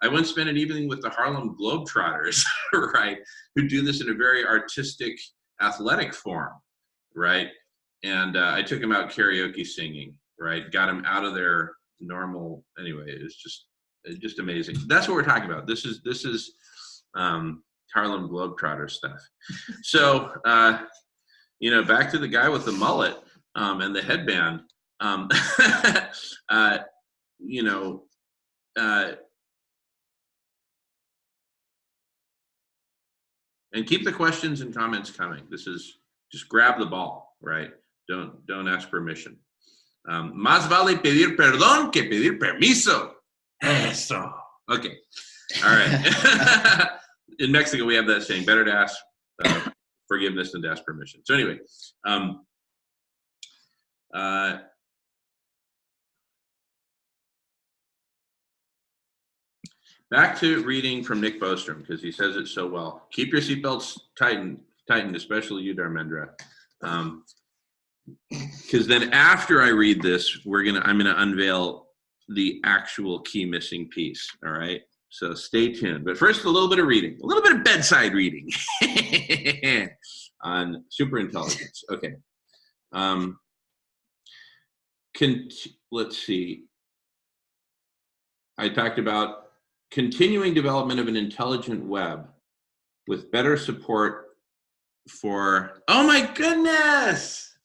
I once spent an evening with the Harlem Globetrotters, right, who do this in a very artistic, athletic form, right? And I took them out karaoke singing, right? Got them out of their normal, anyway, it's just amazing. That's what we're talking about. This is Harlem Globetrotter stuff. So, back to the guy with the mullet and the headband. And keep the questions and comments coming. This is just grab the ball, right? Don't ask permission. Más vale pedir perdón que pedir permiso. Eso. Okay. All right. In Mexico, we have that saying, better to ask forgiveness than to ask permission. So anyway, back to reading from Nick Bostrom, because he says it so well. Keep your seatbelts tightened, especially you, Dharmendra. Because then after I read this, I'm gonna unveil the actual key missing piece. All right. So stay tuned. But first, a little bit of reading, a little bit of bedside reading on superintelligence. Okay. Let's see. I talked about continuing development of an intelligent web with better support for, oh my goodness!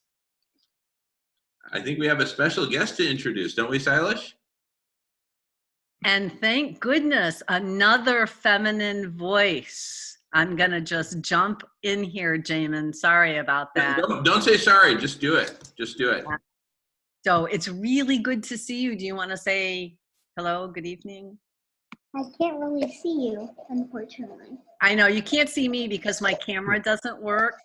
I think we have a special guest to introduce, don't we, Silas? And thank goodness, another feminine voice. I'm going to just jump in here, Jamin. Sorry about that. Don't say sorry. Just do it. Just do it. So it's really good to see you. Do you want to say hello, good evening? I can't really see you, unfortunately. I know you can't see me because my camera doesn't work.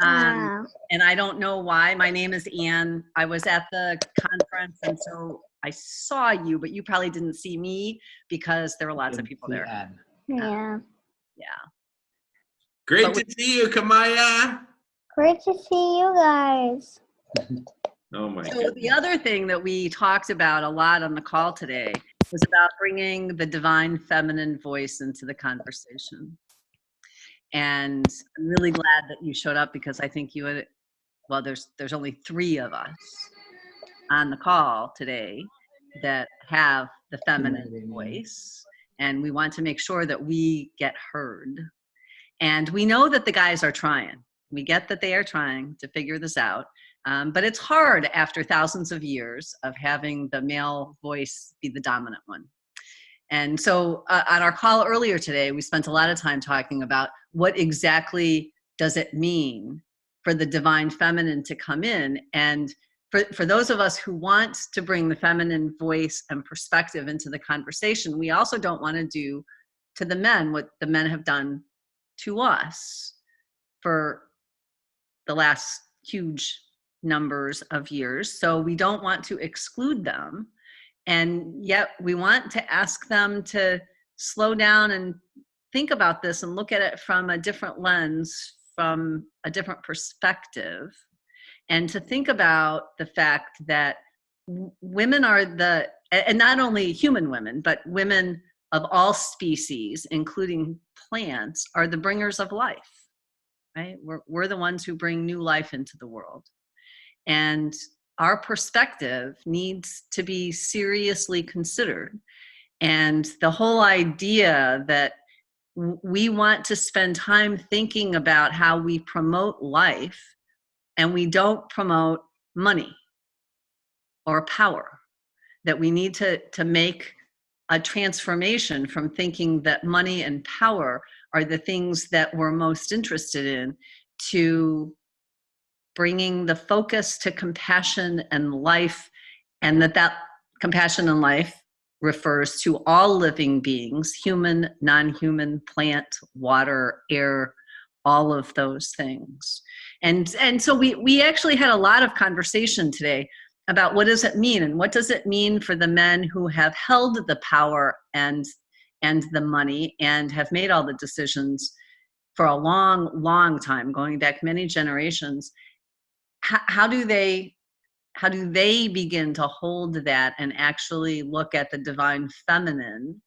And I don't know why. My name is Anne. I was at the conference, and so I saw you, but you probably didn't see me because there were lots of people there. Yeah. Yeah. Great to see you, Kamaya. Great to see you guys. Oh my So goodness. the other thing that we talked about a lot on the call today was about bringing the divine feminine voice into the conversation. And I'm really glad that you showed up, because I think you would, well, there's only 3 of us on the call today that have the feminine voice, and we want to make sure that we get heard. And we know that the guys are trying. We get that they are trying to figure this out, but it's hard after thousands of years of having the male voice be the dominant one. And so on our call earlier today, we spent a lot of time talking about what exactly does it mean for the divine feminine to come in. And for those of us who want to bring the feminine voice and perspective into the conversation, we also don't want to do to the men what the men have done to us for the last huge numbers of years. So we don't want to exclude them. And yet we want to ask them to slow down and think about this and look at it from a different lens, from a different perspective, and to think about the fact that women are and not only human women, but women of all species, including plants, are the bringers of life, right? We're the ones who bring new life into the world. And our perspective needs to be seriously considered. And the whole idea that we want to spend time thinking about how we promote life, and we don't promote money or power, that we need to make a transformation from thinking that money and power are the things that we're most interested in, to bringing the focus to compassion and life, and that compassion and life refers to all living beings, human, non-human, plant, water, air, all of those things. And so we actually had a lot of conversation today about what does it mean, and what does it mean for the men who have held the power and the money and have made all the decisions for a long time, going back many generations. How do they begin to hold that and actually look at the divine feminine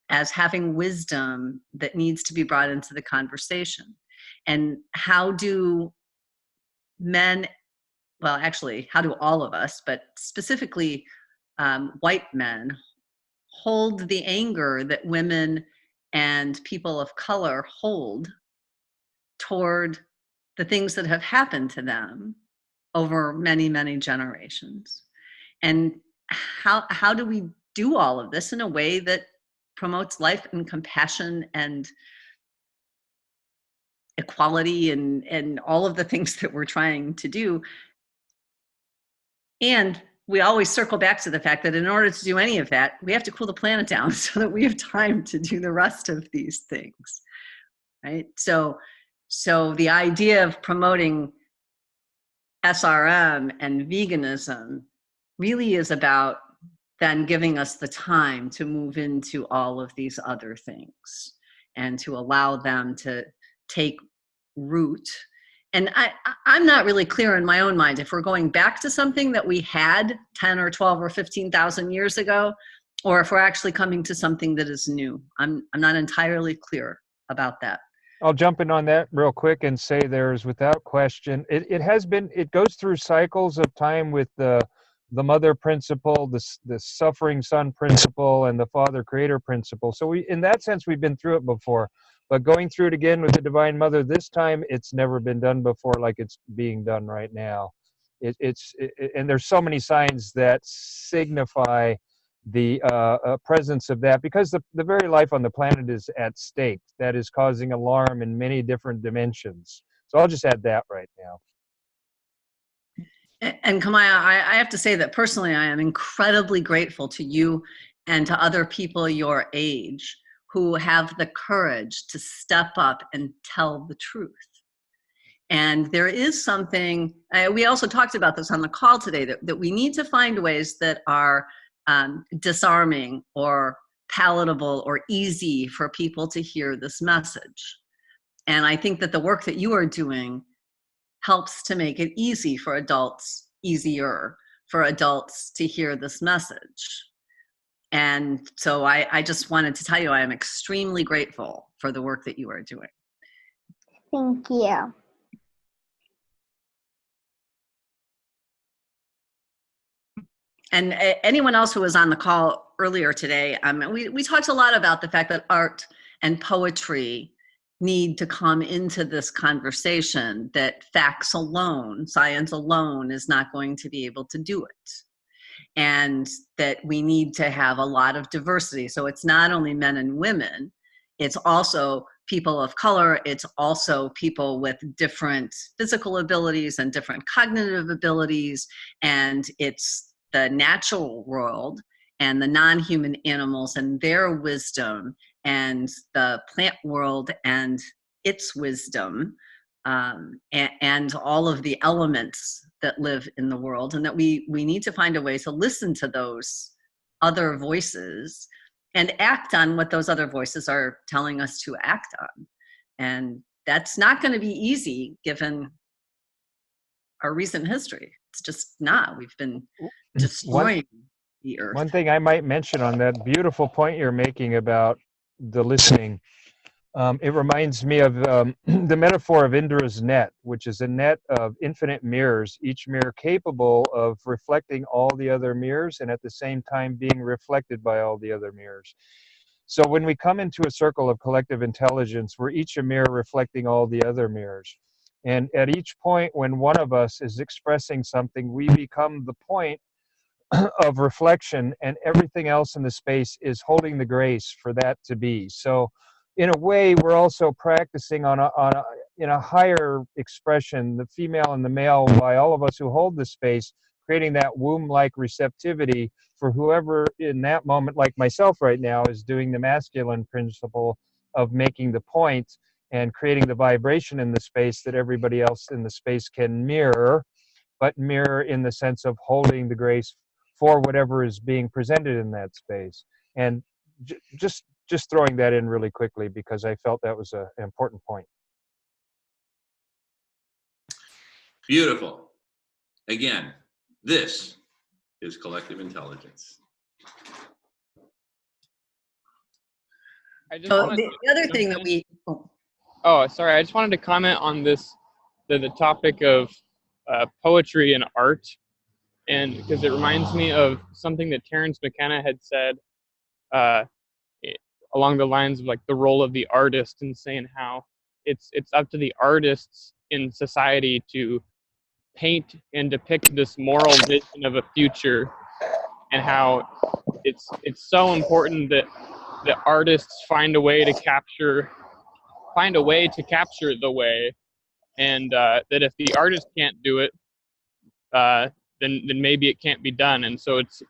as having wisdom that needs to be brought into the conversation? And how do men, well, actually, how do all of us, but specifically white men, hold the anger that women and people of color hold toward the things that have happened to them over many generations? And how do we do all of this in a way that promotes life and compassion and equality and all of the things that we're trying to do? And we always circle back to the fact that in order to do any of that, we have to cool the planet down so that we have time to do the rest of these things, right? So the idea of promoting SRM and veganism really is about then giving us the time to move into all of these other things and to allow them to take root. And I'm not really clear in my own mind if we're going back to something that we had 10 or 12 or 15,000 years ago, or if we're actually coming to something that is new. I'm not entirely clear about that. I'll jump in on that real quick and say there's without question, it goes through cycles of time with the mother principle, the suffering son principle, and the father creator principle. So in that sense, we've been through it before. But going through it again with the Divine Mother this time, it's never been done before like it's being done right now. And there's so many signs that signify the presence of that, because the very life on the planet is at stake. That is causing alarm in many different dimensions. So I'll just add that right now. And Kamaya, I have to say that personally, I am incredibly grateful to you and to other people your age who have the courage to step up and tell the truth. And there is something, we also talked about this on the call today, that we need to find ways that are disarming or palatable or easy for people to hear this message. And I think that the work that you are doing helps to make it easier for adults to hear this message. And so I just wanted to tell you I am extremely grateful for the work that you are doing. Thank you. And anyone else who was on the call earlier today, we talked a lot about the fact that art and poetry need to come into this conversation, that facts alone, science alone is not going to be able to do it. And that we need to have a lot of diversity. So it's not only men and women, it's also people of color, it's also people with different physical abilities and different cognitive abilities, and it's the natural world and the non-human animals and their wisdom, and the plant world and its wisdom, and all of the elements that live in the world, and that we need to find a way to listen to those other voices and act on what those other voices are telling us to act on. And that's not going to be easy given our recent history. It's just not. We've been destroying the earth. One thing I might mention on that beautiful point you're making about the listening, it reminds me of the metaphor of Indra's net, which is a net of infinite mirrors, each mirror capable of reflecting all the other mirrors and at the same time being reflected by all the other mirrors. So when we come into a circle of collective intelligence, we're each a mirror reflecting all the other mirrors. And at each point when one of us is expressing something, we become the point of reflection, and everything else in the space is holding the grace for that to be. So in a way, we're also practicing on in a higher expression, the female and the male, by all of us who hold the space, creating that womb-like receptivity for whoever in that moment, like myself right now, is doing the masculine principle of making the point and creating the vibration in the space that everybody else in the space can mirror, but mirror in the sense of holding the grace for whatever is being presented in that space. And just throwing that in really quickly because I felt that was an important point. Beautiful. Again, this is collective intelligence. I just So wanted the other thing that we, Oh, sorry. I just wanted to comment on this, the topic of poetry and art, and because it reminds me of something that Terence McKenna had said along the lines of like the role of the artist, and saying how it's up to the artists in society to paint and depict this moral vision of a future, and how it's so important that the artists find a way to capture the way, and that if the artist can't do it, then maybe it can't be done. And so it's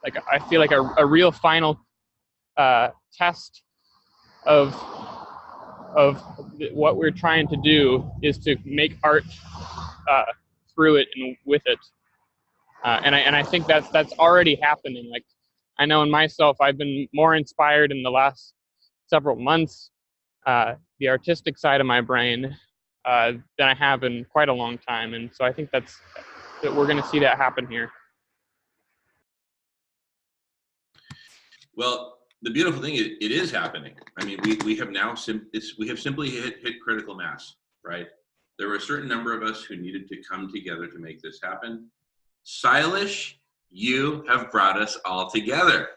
like, I feel like a real final test of what we're trying to do is to make art through it and with it. And I think that's already happening. Like, I know in myself, I've been more inspired in the last several months, the artistic side of my brain, than I have in quite a long time. And so I think that we're going to see that happen here. Well, the beautiful thing is it is happening. I mean, we have now we have simply hit critical mass, right? There were a certain number of us who needed to come together to make this happen. Silas, you have brought us all together.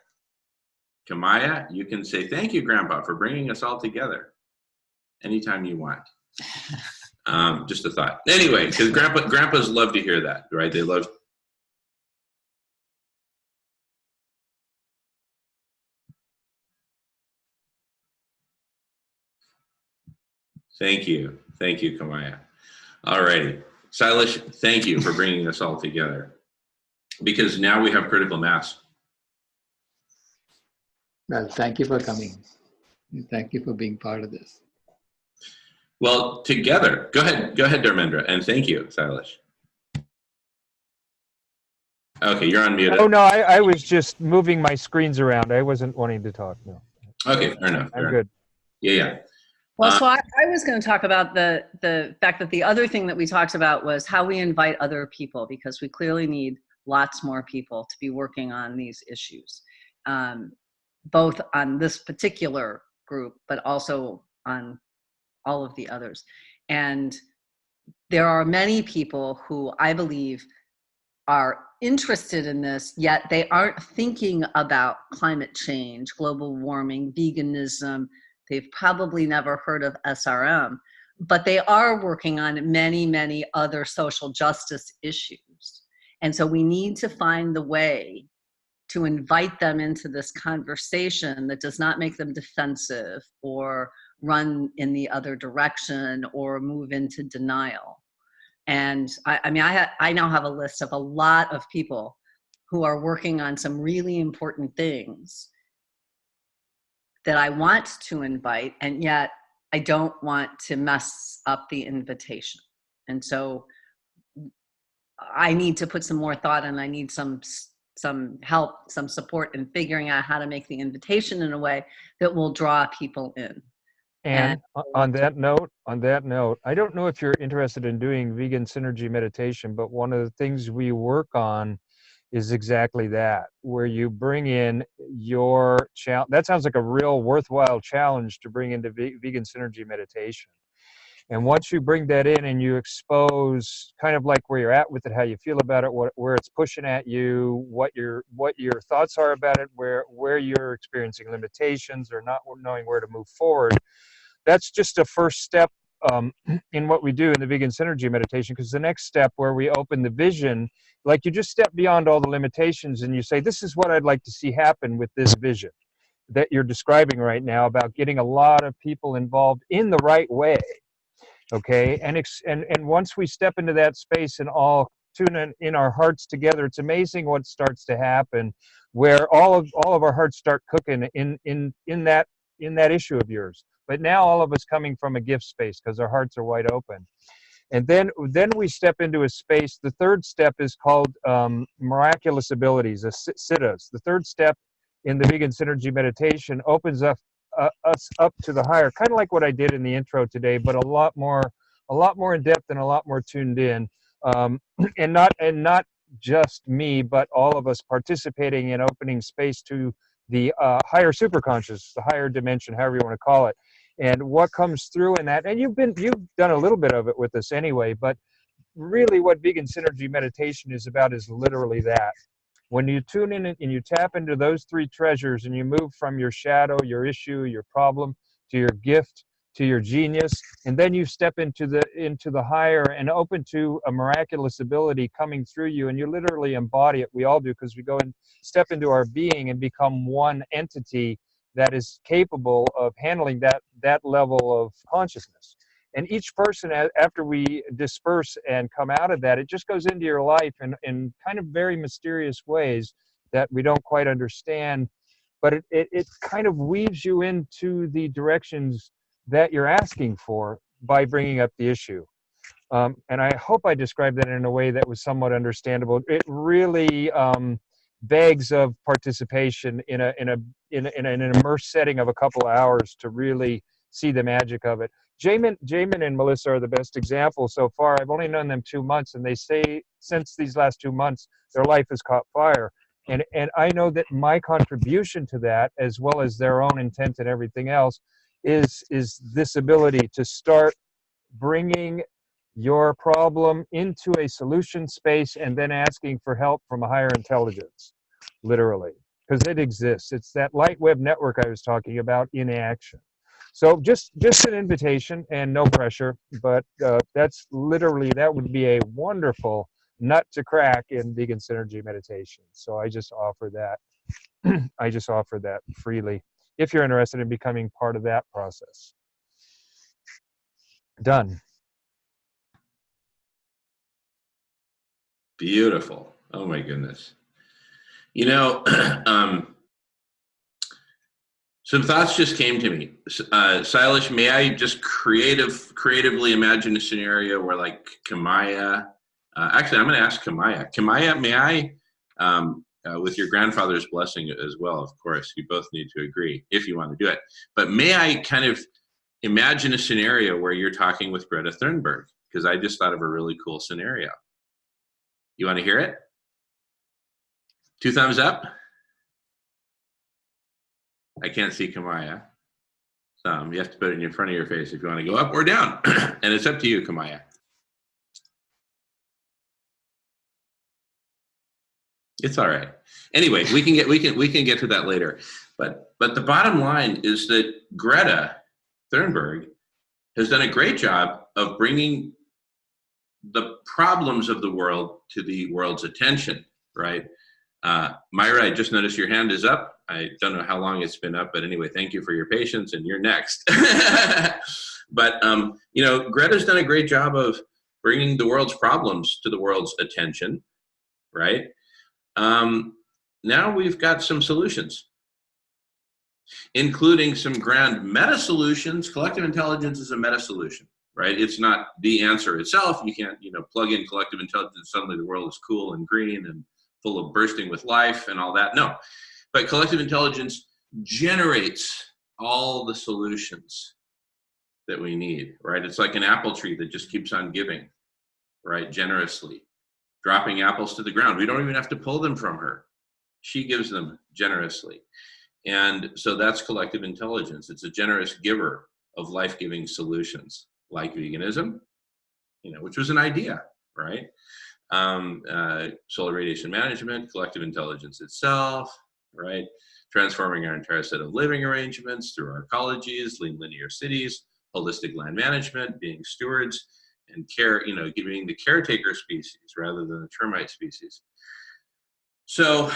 Kamaya, you can say thank you, Grandpa, for bringing us all together anytime you want. Just a thought. Anyway, because grandpas love to hear that, right? They love. Thank you, Kamaya. All righty, Silas, thank you for bringing us all together, because now we have critical mass. Well, thank you for coming. Thank you for being part of this. Well, together, go ahead, Dharmendra, and thank you, Silas. Okay, you're on mute. Oh no, I was just moving my screens around. I wasn't wanting to talk. No. Okay, fair enough. I'm good. Yeah. well, so I was going to talk about the fact that the other thing that we talked about was how we invite other people, because we clearly need lots more people to be working on these issues, both on this particular group, but also on all of the others. And there are many people who I believe are interested in this, yet they aren't thinking about climate change, global warming, veganism. They've probably never heard of SRM, but they are working on many, many other social justice issues. And so we need to find the way to invite them into this conversation that does not make them defensive or run in the other direction or move into denial. And I mean, I now have a list of a lot of people who are working on some really important things that I want to invite, and yet I don't want to mess up the invitation. And so I need to put some more thought, and I need some help, some support in figuring out how to make the invitation in a way that will draw people in. And on that note, I don't know if you're interested in doing vegan synergy meditation, but one of the things we work on is exactly that, where you bring in your challenge. That sounds like a real worthwhile challenge to bring into vegan synergy meditation. And once you bring that in and you expose kind of like where you're at with it, how you feel about it, where it's pushing at you, what your thoughts are about it, where you're experiencing limitations or not knowing where to move forward, that's just a first step in what we do in the vegan synergy meditation. Because the next step, where we open the vision, like you just step beyond all the limitations and you say, this is what I'd like to see happen with this vision that you're describing right now, about getting a lot of people involved in the right way. Okay, and once we step into that space and all tune in our hearts together, it's amazing what starts to happen, where all of our hearts start cooking in that issue of yours. But now all of us coming from a gift space because our hearts are wide open. And then we step into a space. The third step is called miraculous abilities, siddhas. The third step in the vegan synergy meditation opens up us up to the higher, kind of like what I did in the intro today, but a lot more in depth and a lot more tuned in, and not just me, but all of us participating in opening space to the higher superconscious, the higher dimension, however you want to call it. And what comes through in that, and you've done a little bit of it with us anyway, but really what vegan synergy meditation is about is literally that. When you tune in and you tap into those three treasures and you move from your shadow, your issue, your problem, to your gift, to your genius, and then you step into the higher and open to a miraculous ability coming through you, and you literally embody it. We all do, because we go and step into our being and become one entity that is capable of handling that level of consciousness. And each person, after we disperse and come out of that, it just goes into your life in kind of very mysterious ways that we don't quite understand. But it kind of weaves you into the directions that you're asking for by bringing up the issue. And I hope I described that in a way that was somewhat understandable. It really begs of participation in an immersed setting of a couple of hours to really see the magic of it. Jamin and Melissa are the best examples so far. I've only known them 2 months, and they say since these last 2 months, their life has caught fire. And I know that my contribution to that, as well as their own intent and everything else, is this ability to start bringing your problem into a solution space and then asking for help from a higher intelligence, literally, because it exists. It's that light web network I was talking about in action. So just an invitation and no pressure, but that's literally, that would be a wonderful nut to crack in vegan synergy meditation. So I just offer that. I just offer that freely if you're interested in becoming part of that process. Done. Beautiful. Oh my goodness. You know, some thoughts just came to me. Silas, may I just creatively imagine a scenario where, like, Kamaya, actually, I'm going to ask Kamaya. Kamaya, may I, with your grandfather's blessing as well, of course, you both need to agree if you want to do it, but may I kind of imagine a scenario where you're talking with Greta Thunberg? Because I just thought of a really cool scenario. You want to hear it? 2 thumbs up. I can't see Kamaya. You have to put it in front of your face if you want to go up or down, and it's up to you, Kamaya. It's all right. Anyway, we can get to that later. But the bottom line is that Greta Thunberg has done a great job of bringing the problems of the world to the world's attention, right? Myra, I just noticed your hand is up. I don't know how long it's been up, but anyway, thank you for your patience, and you're next. But, you know, Greta's done a great job of bringing the world's problems to the world's attention, right? Now we've got some solutions, including some grand meta solutions. Collective intelligence is a meta solution, right? It's not the answer itself. You can't, you know, plug in collective intelligence, suddenly the world is cool and green and full of bursting with life and all that. No, but collective intelligence generates all the solutions that we need, right? It's like an apple tree that just keeps on giving, right? Generously, dropping apples to the ground. We don't even have to pull them from her. She gives them generously. And so that's collective intelligence. It's a generous giver of life-giving solutions, like veganism, you know, which was an idea, right? Solar radiation management, collective intelligence itself, right? Transforming our entire set of living arrangements through our ecologies, lean linear cities, holistic land management, being stewards, and care, you know, giving the caretaker species rather than the termite species. So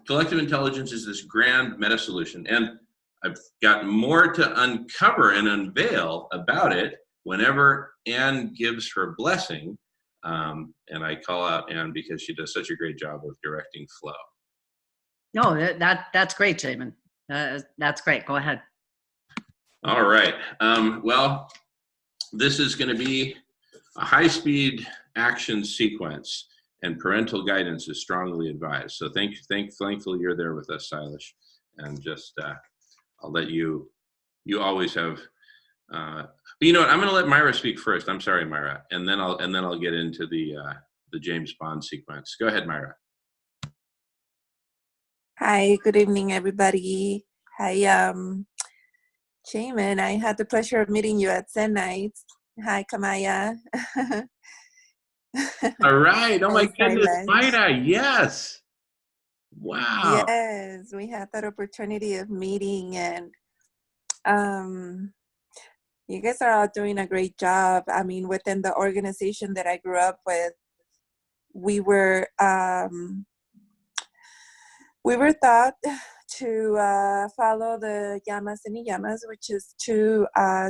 collective intelligence is this grand meta solution, and I've got more to uncover and unveil about it whenever Anne gives her blessing, and I call out Anne because she does such a great job of directing flow. No, that's great, Jamin. That's great. Go ahead. All right. Well, this is going to be a high-speed action sequence, and parental guidance is strongly advised. So thankfully you're there with us, Silas, and just I'll let you. You always have. But you know what? I'm going to let Myra speak first. I'm sorry, Myra, and then I'll get into the James Bond sequence. Go ahead, Myra. Hi, good evening, everybody. Hi, Jamin. I had the pleasure of meeting you at Zen Nights. Hi, Kamaya. All right. Oh my Hi, goodness, Silas. Myra. Yes. Wow. Yes, we had that opportunity of meeting, and you guys are all doing a great job. I mean, within the organization that I grew up with, we were taught to follow the yamas and niyamas, which is to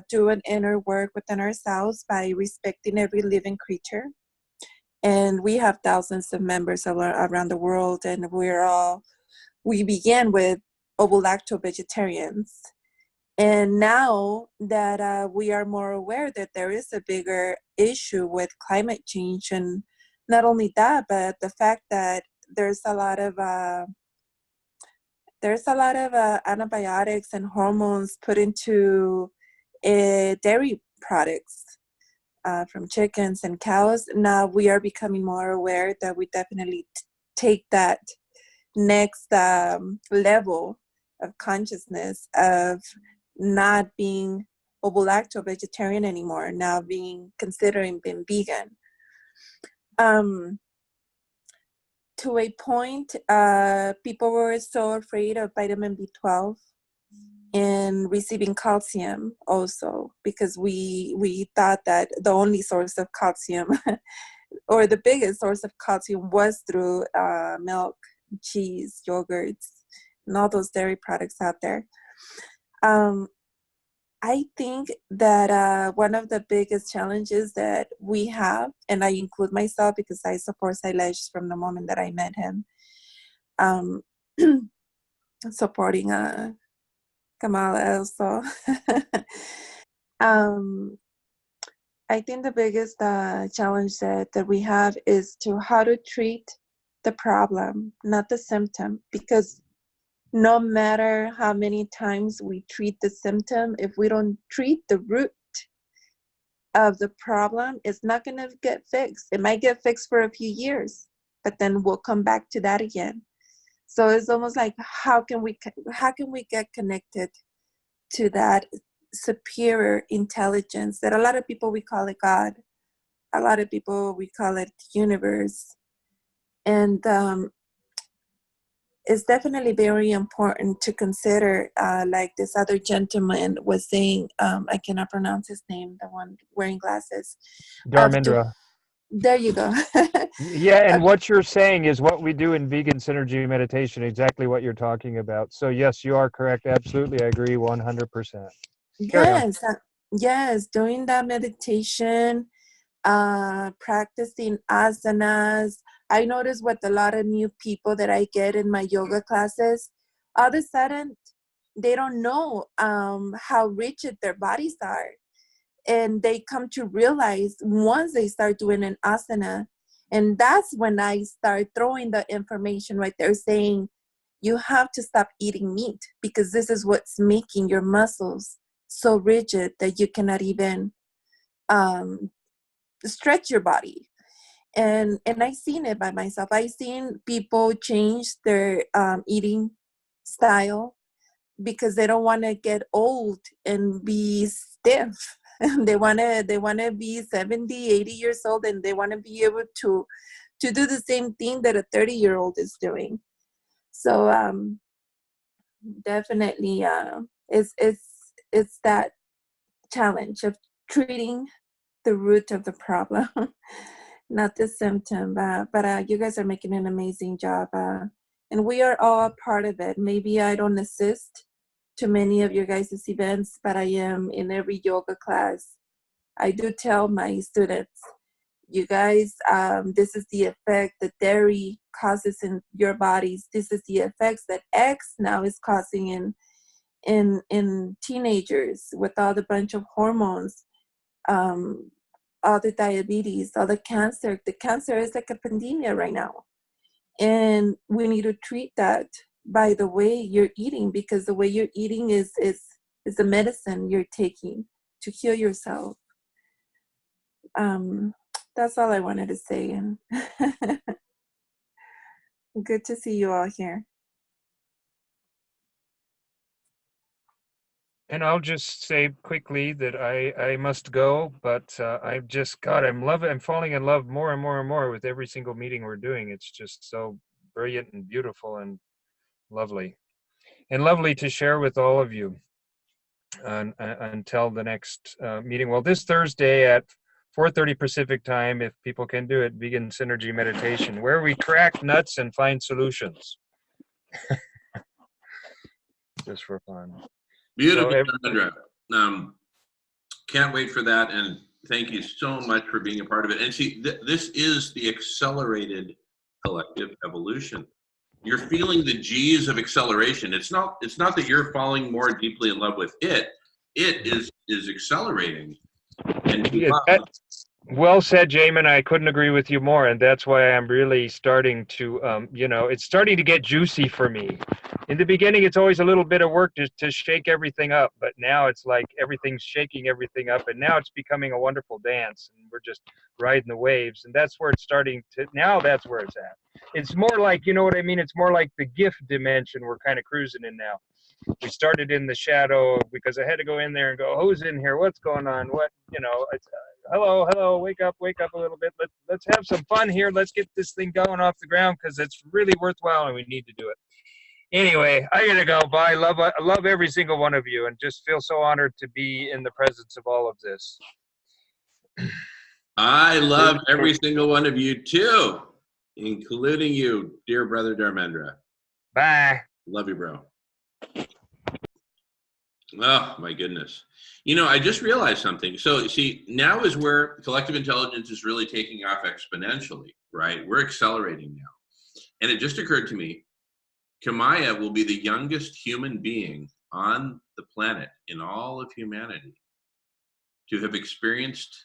do an inner work within ourselves by respecting every living creature. And we have thousands of members around the world, and we began with ovo-lacto vegetarians. And now that we are more aware that there is a bigger issue with climate change, and not only that, but the fact that there's a lot of antibiotics and hormones put into dairy products from chickens and cows. Now we are becoming more aware that we definitely take that next level of consciousness of not being ovo-lacto vegetarian anymore, now considering being vegan. To a point, people were so afraid of vitamin B12 and receiving calcium also, because we thought that the only source of calcium or the biggest source of calcium was through milk, cheese, yogurts, and all those dairy products out there. I think that one of the biggest challenges that we have, and I include myself because I support Silas from the moment that I met him, supporting Kamala also. I think the biggest challenge that we have is to how to treat the problem, not the symptom, because no matter how many times we treat the symptom, if we don't treat the root of the problem, it's not going to get fixed. It might get fixed for a few years, but then we'll come back to that again. So it's almost like how can we get connected to that superior intelligence that a lot of people, we call it God, a lot of people we call it universe, and it's definitely very important to consider, like this other gentleman was saying, I cannot pronounce his name, the one wearing glasses. Dharmendra. There you go. Yeah, and what you're saying is what we do in vegan synergy meditation, exactly what you're talking about. So yes, you are correct. Absolutely, I agree 100%. Yes, doing that meditation, practicing asanas. I notice with a lot of new people that I get in my yoga classes, all of a sudden they don't know how rigid their bodies are. And they come to realize once they start doing an asana, and that's when I start throwing the information right there saying, you have to stop eating meat because this is what's making your muscles so rigid that you cannot even stretch your body. And I seen it by myself. I seen people change their eating style because they don't want to get old and be stiff. they want to be 70, 80 years old, and they want to be able to do the same thing that a 30-year-old is doing. So definitely it's that challenge of treating the root of the problem, not the symptom. But you guys are making an amazing job, and we are all a part of it. Maybe I don't assist to many of your guys' events, but I am in every yoga class I do tell my students, you guys, this is the effect that dairy causes in your bodies. This is the effects that X now is causing in teenagers with all the bunch of hormones, all the diabetes, all the cancer. The cancer is like a pandemic right now. And we need to treat that by the way you're eating, because the way you're eating is the medicine you're taking to heal yourself. That's all I wanted to say. And good to see you all here. And I'll just say quickly that I must go, but I've just, God, I'm falling in love more and more and more with every single meeting we're doing. It's just so brilliant and beautiful and lovely. And lovely to share with all of you until the next meeting. Well, this Thursday at 4:30 Pacific time, if people can do it, Vegan Synergy Meditation, where we crack nuts and find solutions. Just for fun. Beautiful, So Sandra. Can't wait for that, and thank you so much for being a part of it. And see, this is the accelerated collective evolution. You're feeling the G's of acceleration. It's not that you're falling more deeply in love with it. It is accelerating. And well said, Jamin. I couldn't agree with you more, and that's why I'm really starting to, it's starting to get juicy for me. In the beginning, it's always a little bit of work to shake everything up, but now it's like everything's shaking everything up, and now it's becoming a wonderful dance, and we're just riding the waves, and that's where it's starting to, now that's where it's at. It's more like, you know what I mean? It's more like the gift dimension we're kind of cruising in now. We started in the shadow because I had to go in there and go, who's in here? What's going on? What, it's, hello, wake up a little bit. Let's have some fun here. Let's get this thing going off the ground because it's really worthwhile and we need to do it. Anyway, I gotta go. Bye. I love every single one of you and just feel so honored to be in the presence of all of this. I love every single one of you too, including you, dear brother Dharmendra. Bye. Love you, bro. Oh my goodness. I just realized something. So see, now is where collective intelligence is really taking off exponentially, right? We're accelerating now. And it just occurred to me, Kimaya will be the youngest human being on the planet in all of humanity to have experienced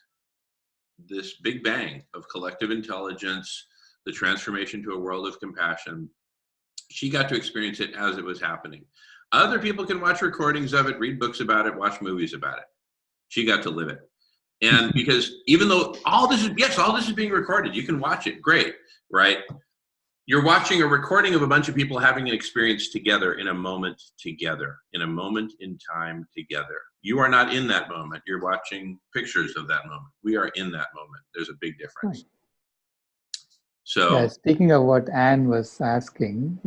this big bang of collective intelligence, the transformation to a world of compassion. She got to experience it as it was happening. Other people can watch recordings of it, read books about it, watch movies about it. She got to live it. And because even though all this is being recorded, you can watch it, great, right? You're watching a recording of a bunch of people having an experience together in a moment together, in a moment in time together. You are not in that moment. You're watching pictures of that moment. We are in that moment. There's a big difference. Right. So, yeah, speaking of what Anne was asking,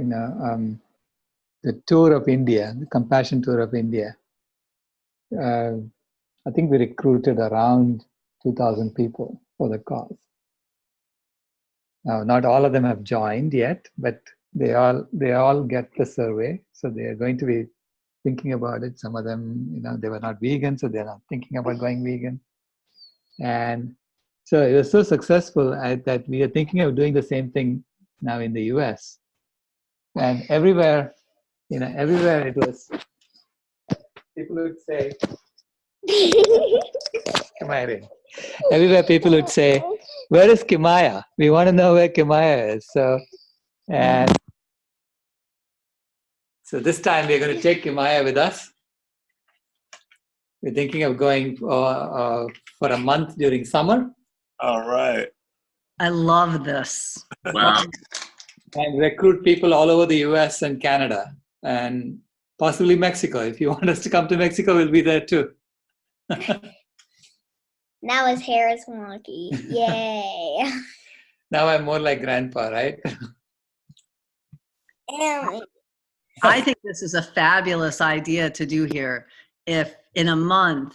the tour of India, the Compassion Tour of India, I think we recruited around 2,000 people for the cause. Now, not all of them have joined yet, but they all get the survey, so they are going to be thinking about it. Some of them, they were not vegan, so they're not thinking about going vegan. And so it was so successful that we are thinking of doing the same thing now in the US. And everywhere it was, people would say, Kimaya. Everywhere people would say, where is Kimaya? We want to know where Kimaya is. So this time we're going to take Kimaya with us. We're thinking of going for a month during summer. All right. I love this. wow. And recruit people all over the US and Canada and possibly Mexico. If you want us to come to Mexico, we'll be there too. Now his hair is wonky. Yay. Now I'm more like grandpa, right? I think this is a fabulous idea to do here. If in a month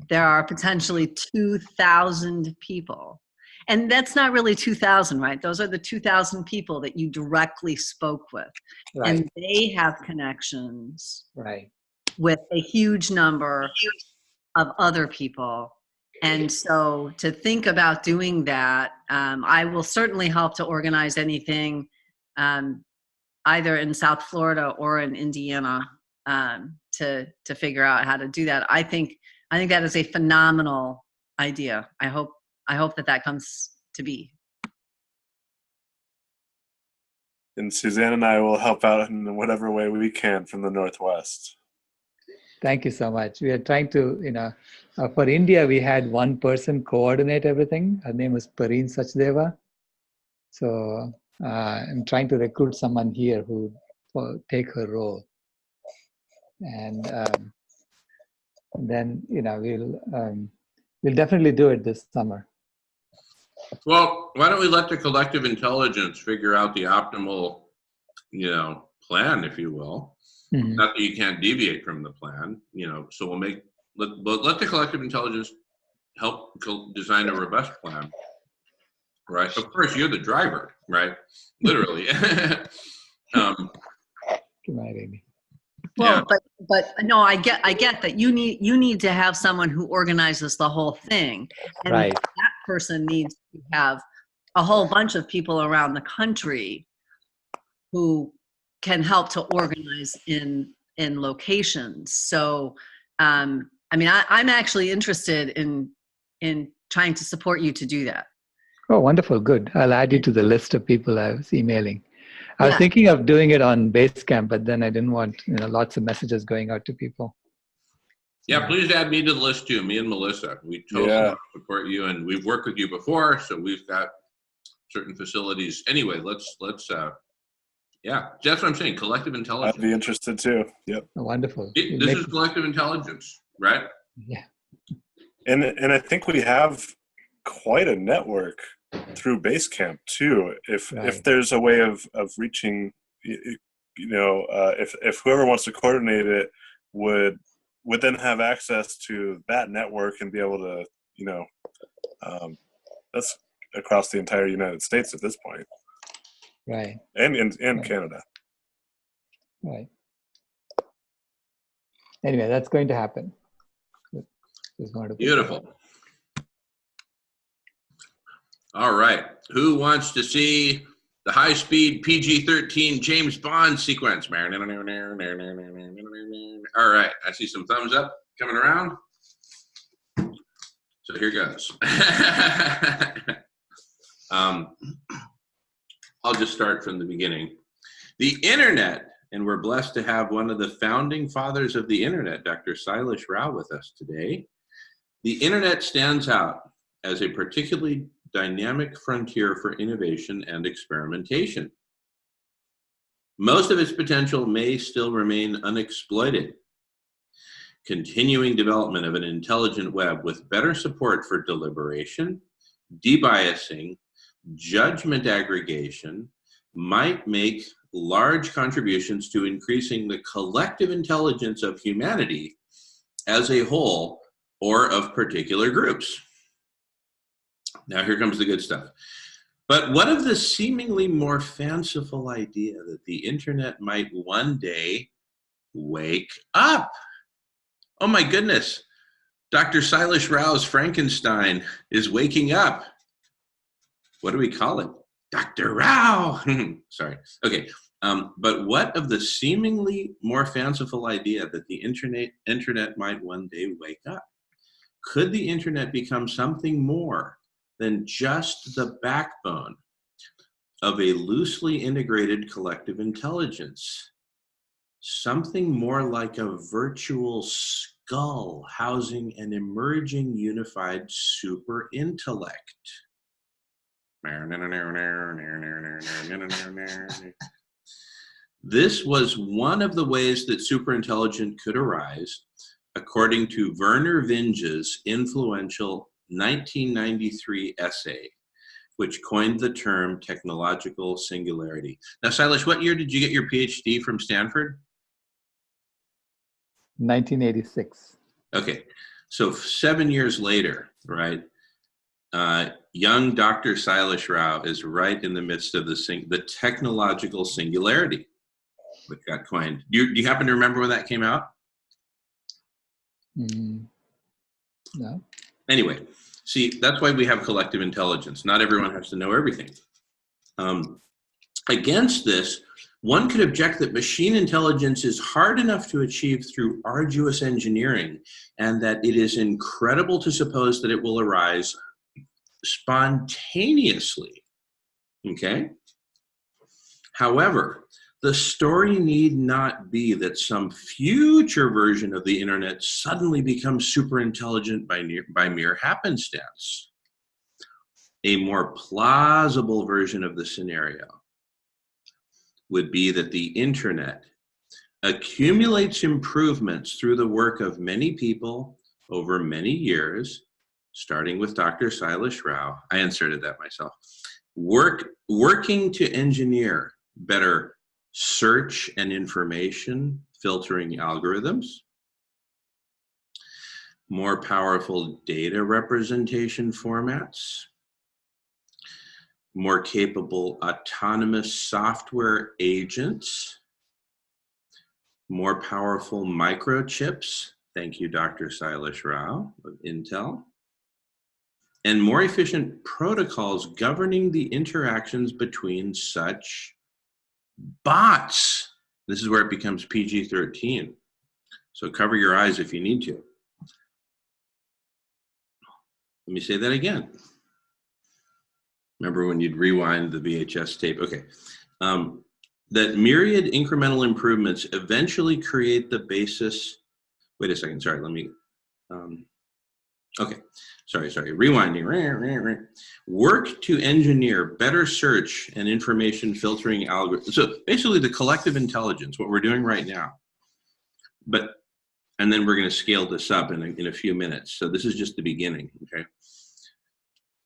there are potentially 2,000 people, and that's not really 2,000, right? Those are the 2,000 people that you directly spoke with. Right. And they have connections Right. with a huge number of other people. And so to think about doing that, I will certainly help to organize anything either in South Florida or in Indiana to figure out how to do that. I think that is a phenomenal idea. I hope that comes to be. And Suzanne and I will help out in whatever way we can from the Northwest. Thank you so much. We are trying to, for India, we had one person coordinate everything. Her name was Pareen Sachdeva. So I'm trying to recruit someone here who will take her role. And then, we'll definitely do it this summer. Well, why don't we let the collective intelligence figure out the optimal, plan, if you will. Mm-hmm. Not that you can't deviate from the plan, so let the collective intelligence help design a robust plan, right? Of course, you're the driver, right? Literally. Well, but no, I get that you need to have someone who organizes the whole thing, and right. that person needs to have a whole bunch of people around the country who can help to organize in locations. So, I'm actually interested in trying to support you to do that. Oh, wonderful. Good. I'll add you to the list of people I was emailing. I was thinking of doing it on Basecamp, but then I didn't want lots of messages going out to people. Yeah, please add me to the list too, me and Melissa. We totally support you, and we've worked with you before, so we've got certain facilities. Anyway, let's that's what I'm saying, collective intelligence. I'd be interested too. Yep. Oh, wonderful. This is collective intelligence, right? Yeah. And I think we have quite a network through Basecamp too. If there's a way of reaching, if whoever wants to coordinate it would then have access to that network and be able to, that's across the entire United States at this point. Right. And right. Canada. Right. Anyway, that's going to happen. Beautiful. All right. Who wants to see the high-speed PG-13 James Bond sequence? All right. I see some thumbs up coming around. So here goes. I'll just start from the beginning. The Internet, and we're blessed to have one of the founding fathers of the Internet, Dr. Sailesh Rao, with us today. The Internet stands out as a particularly dynamic frontier for innovation and experimentation. Most of its potential may still remain unexploited. Continuing development of an intelligent web with better support for deliberation, debiasing, judgment aggregation might make large contributions to increasing the collective intelligence of humanity as a whole or of particular groups. Now here comes the good stuff. But what of the seemingly more fanciful idea that the Internet might one day wake up? Oh my goodness, Dr. Sailesh Rao's Frankenstein is waking up. What do we call it? Dr. Rao. Sorry. Okay. But what of the seemingly more fanciful idea that the internet might one day wake up? Could the Internet become something more than just the backbone of a loosely integrated collective intelligence? Something more like a virtual skull housing an emerging unified super intellect. This was one of the ways that superintelligence could arise, according to Vernor Vinge's influential 1993 essay, which coined the term technological singularity. Now, Sailesh, what year did you get your PhD from Stanford? 1986. Okay, so 7 years later, right? Young Dr. Sailesh Rao is right in the midst of the technological singularity, which got coined. Do you happen to remember when that came out? No. Anyway, see, that's why we have collective intelligence. Not everyone has to know everything. Against this, one could object that machine intelligence is hard enough to achieve through arduous engineering, and that it is incredible to suppose that it will arise spontaneously. Okay? However, the story need not be that some future version of the internet suddenly becomes super intelligent by mere happenstance. A more plausible version of the scenario would be that the internet accumulates improvements through the work of many people over many years, starting with Dr. Sailesh Rao. I inserted that myself. Working to engineer better search and information filtering algorithms, more powerful data representation formats, more capable autonomous software agents, more powerful microchips, thank you Dr. Sailesh Rao of Intel, and more efficient protocols governing the interactions between such bots. This is where it becomes PG-13. So cover your eyes if you need to. Let me say that again. Remember when you'd rewind the VHS tape? Okay. That myriad incremental improvements eventually create the basis. Wait a second, sorry, let me, okay, sorry, rewinding. Work to engineer better search and information filtering algorithms. So basically the collective intelligence, what we're doing right now. And then we're gonna scale this up in a few minutes. So this is just the beginning, okay?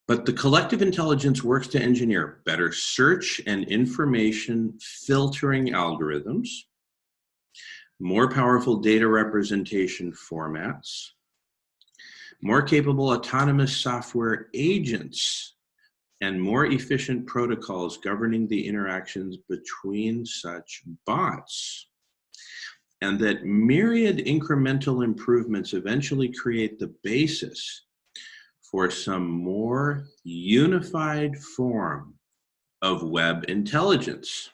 But the collective intelligence works to engineer better search and information filtering algorithms, more powerful data representation formats, more capable autonomous software agents, and more efficient protocols governing the interactions between such bots. And that myriad incremental improvements eventually create the basis for some more unified form of web intelligence.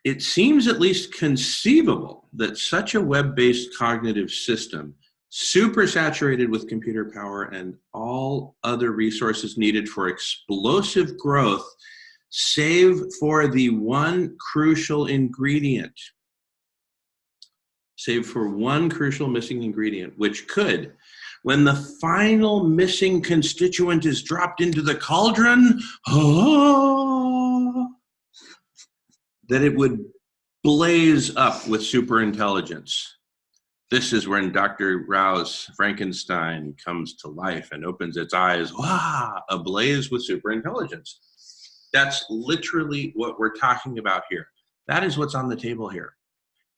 It seems at least conceivable that such a web-based cognitive system, super saturated with computer power and all other resources needed for explosive growth, save for the one crucial ingredient, missing ingredient, which could, when the final missing constituent is dropped into the cauldron, that it would blaze up with superintelligence. This is when Dr. Rao's Frankenstein comes to life and opens its eyes, ablaze with superintelligence. That's literally what we're talking about here. That is what's on the table here.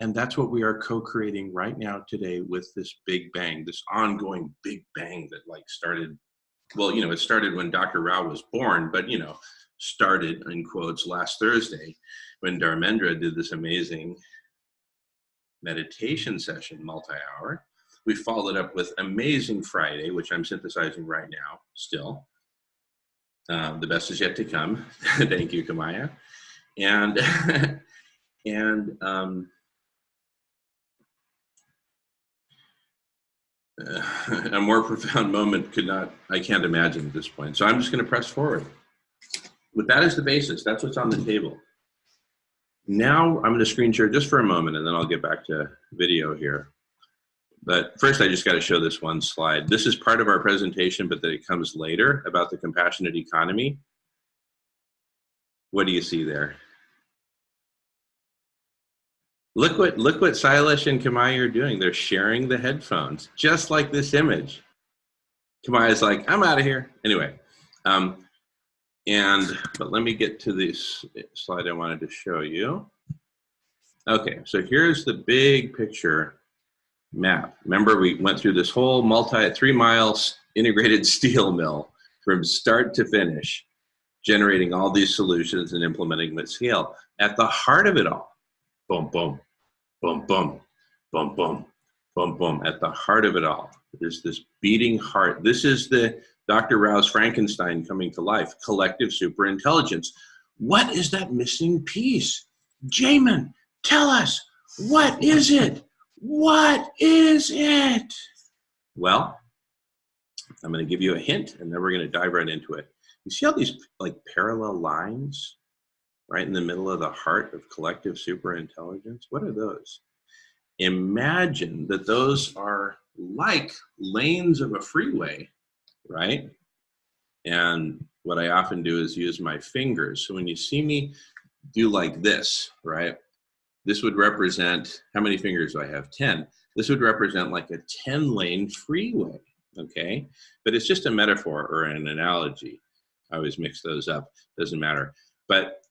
And that's what we are co-creating right now today with this Big Bang, this ongoing Big Bang that started, well, it started when Dr. Rao was born, but, started in quotes last Thursday when Dharmendra did this amazing meditation session, multi-hour. We followed up with Amazing Friday, which I'm synthesizing right now still. The best is yet to come. Thank you, Kamaya. A more profound moment I can't imagine at this point. So I'm just going to press forward. But that is the basis. That's what's on the table. Now I'm going to screen share just for a moment, and then I'll get back to video here. But first, I just got to show this one slide. This is part of our presentation, but then it comes later about the compassionate economy. What do you see there? Look what Sailesh and Kamaya are doing. They're sharing the headphones, just like this image. Kamaya's like, I'm out of here. Anyway, but let me get to this slide I wanted to show you. Okay, so here's the big picture map. Remember, we went through this whole 3-mile integrated steel mill from start to finish, generating all these solutions and implementing them at scale. At the heart of it all, boom, boom, boom, boom, boom, boom, Boom, boom, at the heart of it all. There's this beating heart. This is the Dr. Rao's Frankenstein coming to life, collective superintelligence. What is that missing piece? Jamin, tell us, what is it? What is it? Well, I'm going to give you a hint, and then we're going to dive right into it. You see all these like parallel lines right in the middle of the heart of collective superintelligence? What are those? Imagine that those are like lanes of a freeway, right? And what I often do is use my fingers. So when you see me do like this, right? This would represent, how many fingers do I have? 10. This would represent like a 10-lane freeway, okay? But it's just a metaphor or an analogy. I always mix those up, doesn't matter. But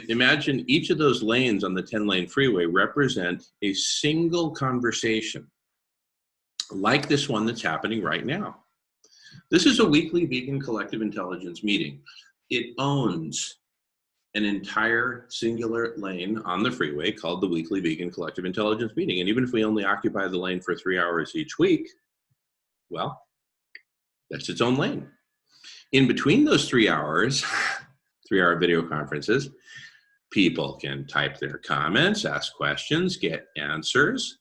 imagine each of those lanes on the 10-lane freeway represent a single conversation, like this one that's happening right now. This is a weekly Vegan Collective Intelligence meeting. It owns an entire singular lane on the freeway called the weekly Vegan Collective Intelligence meeting. And even if we only occupy the lane for 3 hours each week, well, that's its own lane. In between those 3 hours, 3-hour video conferences, people can type their comments, ask questions, get answers.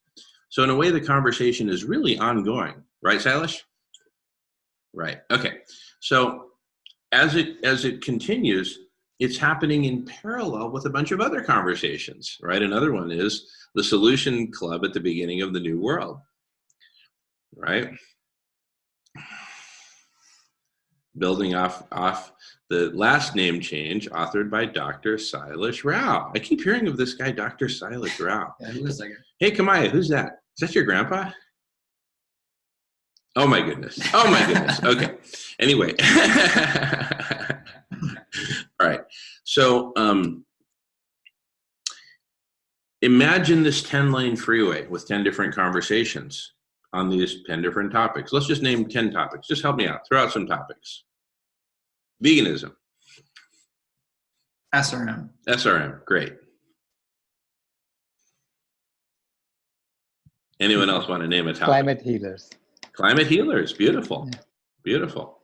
So in a way, the conversation is really ongoing. Right, Silas? Right, okay. So as it continues, it's happening in parallel with a bunch of other conversations, right? Another one is the Solution Club at the beginning of the New World, right? Building off the last name change authored by Dr. Silas Rao. I keep hearing of this guy, Dr. Silas Rao. Yeah, wait a second. Hey, Kamaya, who's that? Is that your grandpa? Oh my goodness. Oh my goodness. Okay. Anyway. All right. So imagine this 10-lane freeway with 10 different conversations on these 10 different topics. Let's just name 10 topics. Just help me out. Throw out some topics. Veganism. SRM. SRM. Great. Anyone else want to name a topic? Climate healers. Climate healers. Beautiful. Yeah. Beautiful.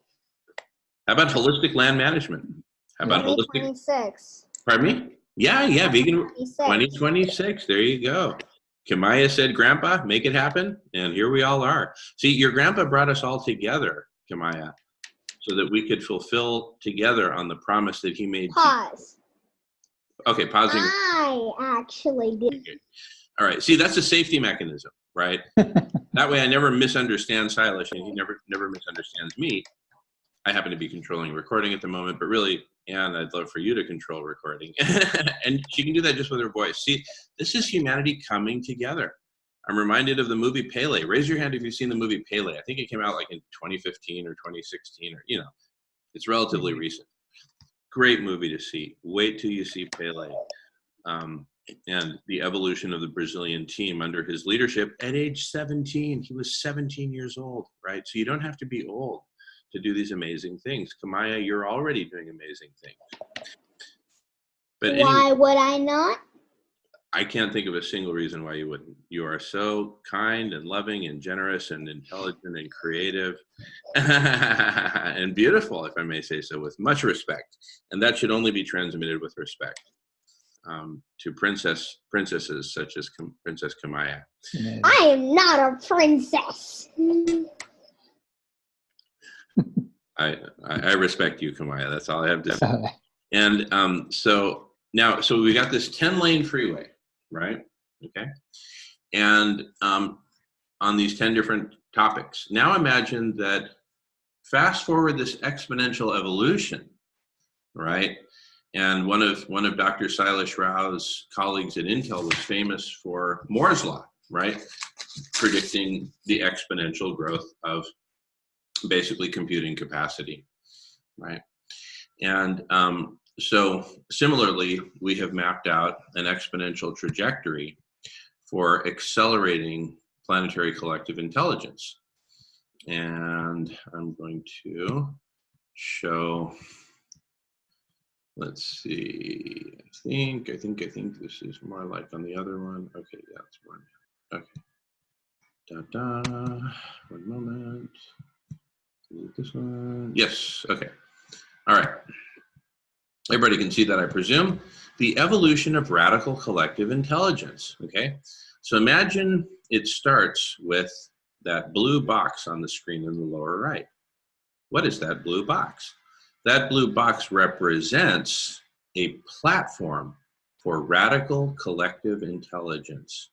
How about holistic land management? How about holistic? 2026. Pardon me? Yeah, vegan 2026. 2026. There you go. Kamaya said, Grandpa, make it happen. And here we all are. See, your grandpa brought us all together, Kamaya, so that we could fulfill together on the promise that he made. Pause. Okay, pausing. I actually did. Okay. All right. See, that's a safety mechanism, right? That way I never misunderstand Silas and he never misunderstands me. I happen to be controlling recording at the moment, but really, Anne, I'd love for you to control recording. And she can do that just with her voice. See, this is humanity coming together. I'm reminded of the movie Pele. Raise your hand if you've seen the movie Pele. I think it came out like in 2015 or 2016 or, it's relatively recent. Great movie to see. Wait till you see Pele. And the evolution of the Brazilian team under his leadership at age 17. He was 17 years old, right? So you don't have to be old to do these amazing things. Kamaya, you're already doing amazing things. But Why anyway, would I not? I can't think of a single reason why you wouldn't. You are so kind and loving and generous and intelligent and creative and beautiful, if I may say so, with much respect. And that should only be transmitted with respect to princesses such as Princess Kamaya. Yeah. I am not a princess. I respect you, Kamaya. That's all I have to say. And so we got this 10-lane freeway, right? Okay. And on these 10 different topics. Now imagine that, fast forward this exponential evolution, right? And one of Dr. Silas Rao's colleagues at Intel was famous for Moore's Law, right? Predicting the exponential growth of basically computing capacity, right? And so similarly, we have mapped out an exponential trajectory for accelerating planetary collective intelligence. And I'm going to show, let's see, I think this is more like on the other one. Okay, yeah, it's more, okay. One moment. This one. Yes. Okay. All right. Everybody can see that, I presume. The evolution of radical collective intelligence. Okay. So imagine it starts with that blue box on the screen in the lower right. What is that blue box? That blue box represents a platform for radical collective intelligence.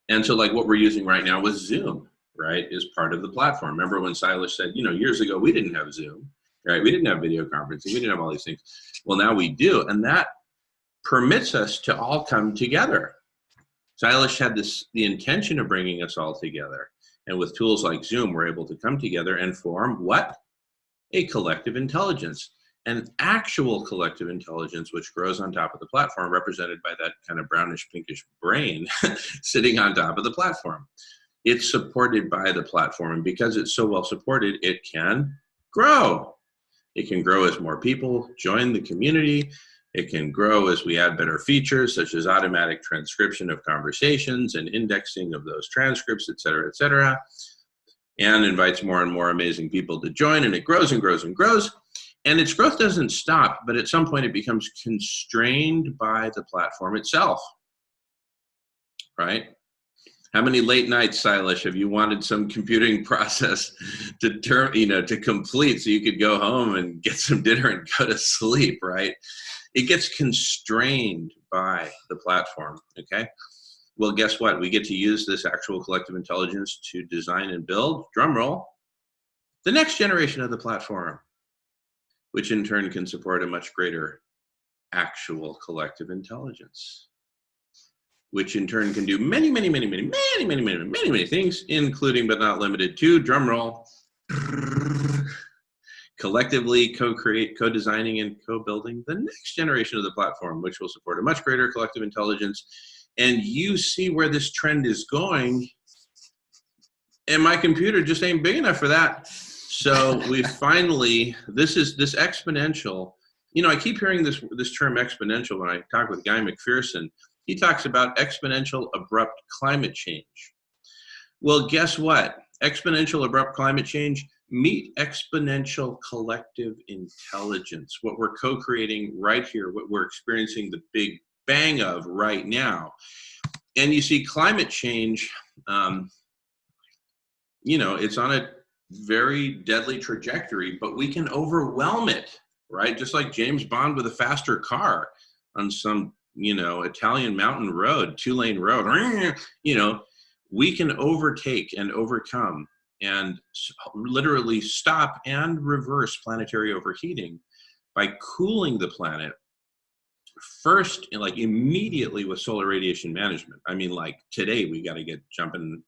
And so like what we're using right now with Zoom, right, is part of the platform. Remember when Silas said, you know, years ago, we didn't have Zoom, right? We didn't have video conferencing. We didn't have all these things. Well, now we do. And that permits us to all come together. Silas had the intention of bringing us all together. And with tools like Zoom, we're able to come together and form what? A collective intelligence. An actual collective intelligence, which grows on top of the platform, represented by that kind of brownish pinkish brain sitting on top of the platform. It's supported by the platform, and because it's so well supported, it can grow. It can grow as more people join the community. It can grow as we add better features, such as automatic transcription of conversations and indexing of those transcripts, et cetera, and invites more and more amazing people to join, and it grows and grows and grows. And its growth doesn't stop, but at some point it becomes constrained by the platform itself, right? How many late nights, Silas, have you wanted some computing process to complete so you could go home and get some dinner and go to sleep, right? It gets constrained by the platform, okay? Well, guess what? We get to use this actual collective intelligence to design and build, drum roll, the next generation of the platform, which in turn can support a much greater actual collective intelligence, which in turn can do many things, including but not limited to, drum roll, collectively co-create, co-designing, and co-building the next generation of the platform, which will support a much greater collective intelligence. And you see where this trend is going, and my computer just ain't big enough for that. So we finally, this exponential, you know, I keep hearing this term exponential when I talk with Guy McPherson. He talks about exponential abrupt climate change. Well, guess what? Exponential abrupt climate change, meet exponential collective intelligence, what we're co-creating right here, what we're experiencing the big bang of right now. And you see climate change, you know, it's on a very deadly trajectory, but we can overwhelm it, right? Just like James Bond with a faster car on some, you know, Italian mountain road, 2-lane road, you know, we can overtake and overcome and literally stop and reverse planetary overheating by cooling the planet first, like immediately with solar radiation management. I mean, like today we got to get jumping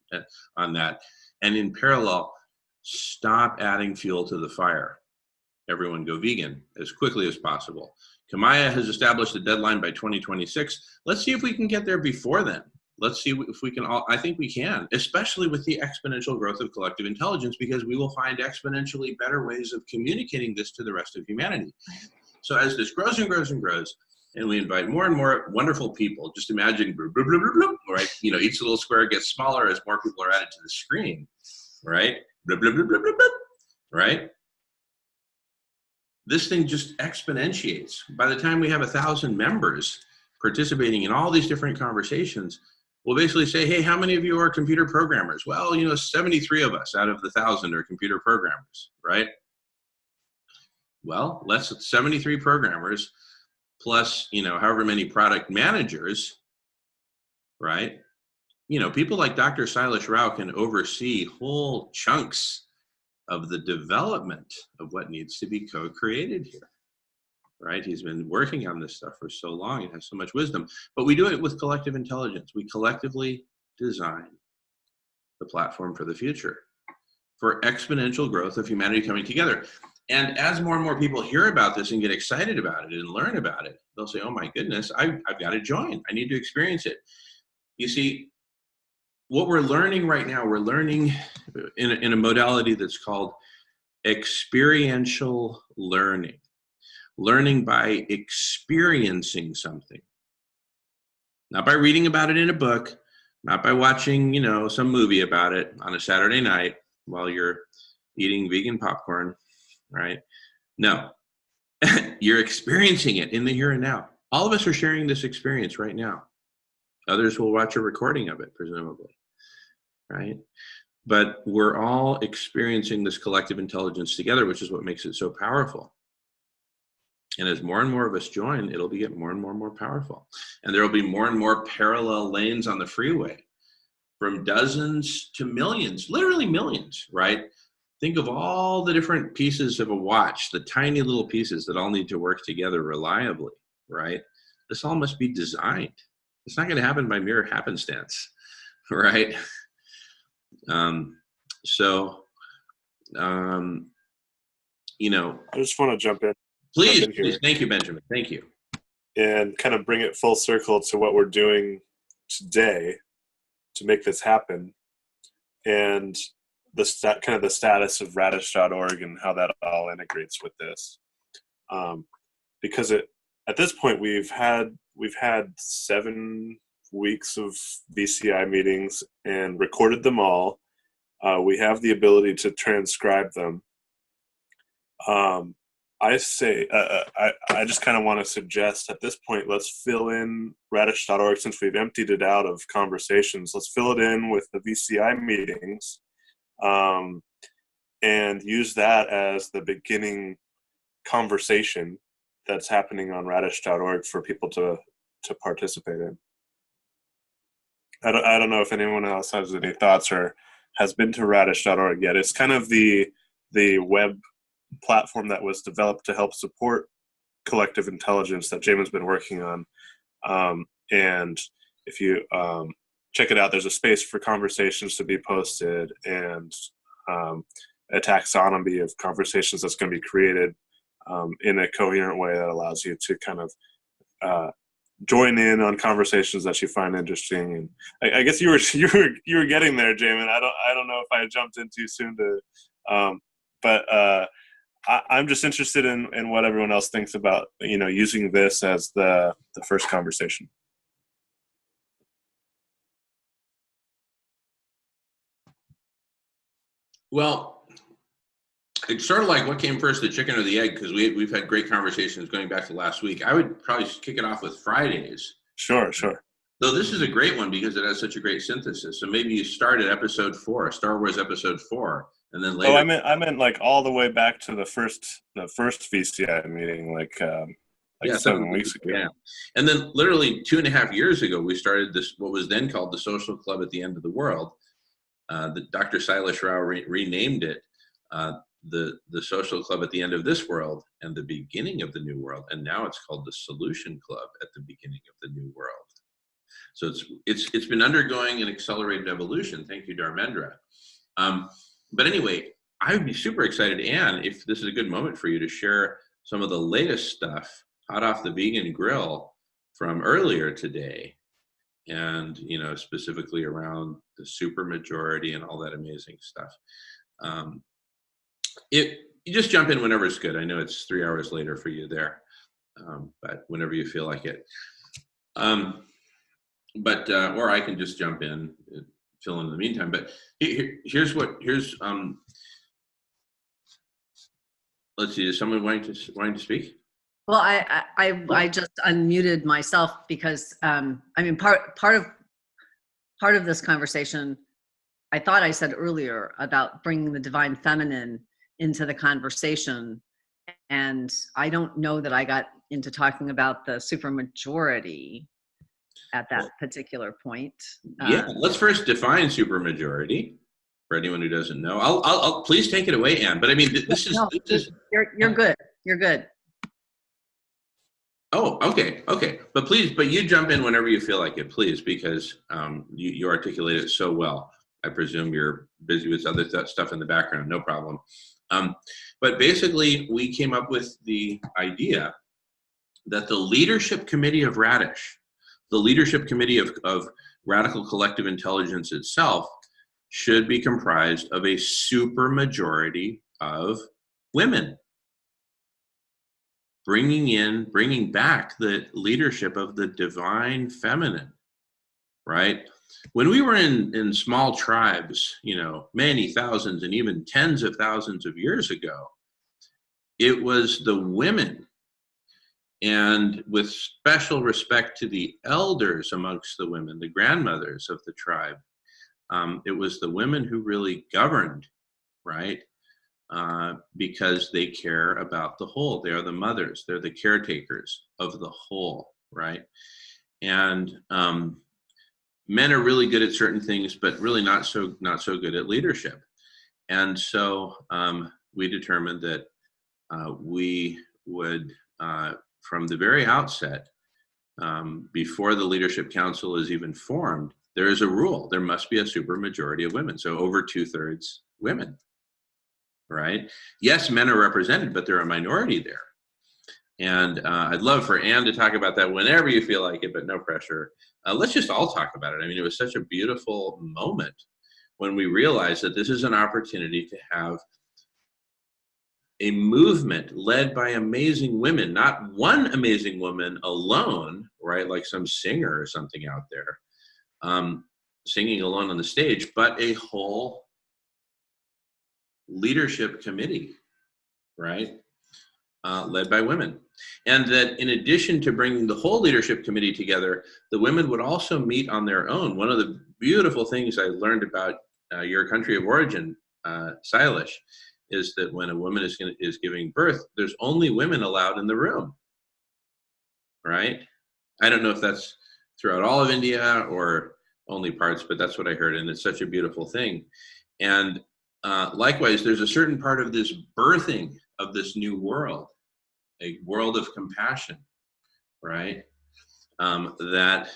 on that. And in parallel, stop adding fuel to the fire. Everyone go vegan as quickly as possible. Kamaya has established a deadline by 2026. Let's see if we can get there before then. Let's see if we can all, I think we can, especially with the exponential growth of collective intelligence, because we will find exponentially better ways of communicating this to the rest of humanity. So as this grows and grows and grows, and we invite more and more wonderful people, just imagine, blah, blah, blah, blah, blah, right? You know, each little square gets smaller as more people are added to the screen, right? Blah, blah, blah, blah, blah, blah, right? This thing just exponentiates. By the time we have 1,000 members participating in all these different conversations, we'll basically say, hey, how many of you are computer programmers? Well, you know, 73 of us out of the 1,000 are computer programmers, right? Well, let's 73 programmers plus, you know, however many product managers, right? You know, people like Dr. Silas Rao can oversee whole chunks of the development of what needs to be co-created here, right? He's been working on this stuff for so long and has so much wisdom, but we do it with collective intelligence. We collectively design the platform for the future, for exponential growth of humanity coming together. And as more and more people hear about this and get excited about it and learn about it, they'll say, oh my goodness, I've got to join. I need to experience it. You see, what we're learning right now, we're learning in a modality that's called experiential learning. Learning by experiencing something. Not by reading about it in a book, Not by watching, some movie about it on a Saturday night while you're eating vegan popcorn, right? No, you're experiencing it in the here and now. All of us are sharing this experience right now. Others will watch a recording of it, presumably, right? But we're all experiencing this collective intelligence together, which is what makes it so powerful. And as more and more of us join, it'll get more and more powerful. And there will be more and more parallel lanes on the freeway, from dozens to millions, literally millions, right? Think of all the different pieces of a watch, the tiny little pieces that all need to work together reliably, right? This all must be designed. It's not going to happen by mere happenstance, right? I just want to jump in. Please. Thank you, Benjamin. Thank you. And kind of bring it full circle to what we're doing today to make this happen, and the status of radish.org and how that all integrates with this. Because at this point we've had 7 weeks of VCI meetings and recorded them all. We have the ability to transcribe them. I say, I just kind of want to suggest at this point, let's fill in radish.org, since we've emptied it out of conversations. Let's fill it in with the VCI meetings, and use that as the beginning conversation that's happening on radish.org for people to participate in. I don't know if anyone else has any thoughts or has been to radish.org yet. It's kind of the web platform that was developed to help support collective intelligence that Jamin's been working on. And if you check it out, there's a space for conversations to be posted, and a taxonomy of conversations that's going to be created in a coherent way that allows you to kind of join in on conversations that you find interesting. And I guess you were getting there, Jamin. I don't know if I jumped in too soon but I'm just interested in what everyone else thinks about, using this as the first conversation. Well, it's sort of like what came first, the chicken or the egg, because we've had great conversations going back to last week. I would probably kick it off with Fridays. Sure. Though this is a great one because it has such a great synthesis. So maybe you start at episode 4, Star Wars episode 4. And then later. Oh, I meant like all the way back to the first VCI meeting, like 7 weeks ago. Yeah, and then literally 2.5 years ago, we started this, what was then called the Social Club at the End of the World. Dr. Silas Rao renamed it the Social Club at the End of This World and the Beginning of the New World, and now it's called the Solution Club at the Beginning of the New World. So it's been undergoing an accelerated evolution. Thank you, Dharmendra. But anyway, I would be super excited, Anne, if this is a good moment for you to share some of the latest stuff hot off the vegan grill from earlier today, and specifically around the supermajority and all that amazing stuff. You just jump in whenever it's good. I know it's 3 hours later for you there, but whenever you feel like it. Or I can just jump in. Fill in the meantime, but here's let's see, is someone wanting to speak? Well, I just unmuted myself because part of this conversation, I thought I said earlier about bringing the divine feminine into the conversation, and I don't know that I got into talking about the supermajority at that particular point. Yeah, let's first define supermajority for anyone who doesn't know. I'll please take it away, Anne. But I mean, this is you're good. You're good. Oh, okay. But you jump in whenever you feel like it, please, because you articulate it so well. I presume you're busy with other stuff in the background. No problem. But basically, we came up with the idea that the leadership committee of Radish, the leadership committee of Radical Collective Intelligence itself, should be comprised of a supermajority of women, bringing back the leadership of the divine feminine, right? when we were in small tribes, you know, many thousands and even tens of thousands of years ago, it was the women, and with special respect to the elders amongst the women, the grandmothers of the tribe, it was the women who really governed, right? Because they care about the whole. They are the mothers. They're the caretakers of the whole, right? And men are really good at certain things, but really not so good at leadership. And so we determined that we would, from the very outset, before the Leadership Council is even formed, there is a rule. There must be a supermajority of women, so over 2/3 women, right? Yes, men are represented, but they're a minority there. And I'd love for Anne to talk about that whenever you feel like it, but no pressure. Let's just all talk about it. I mean, it was such a beautiful moment when we realized that this is an opportunity to have a movement led by amazing women, not one amazing woman alone, right? Like some singer or something out there singing alone on the stage, but a whole leadership committee, right? Led by women. And that in addition to bringing the whole leadership committee together, the women would also meet on their own. One of the beautiful things I learned about your country of origin, Salish, is that when a woman is giving birth, there's only women allowed in the room, right? I don't know if that's throughout all of India or only parts, but that's what I heard, and it's such a beautiful thing. And likewise, there's a certain part of this birthing of this new world, a world of compassion, right? That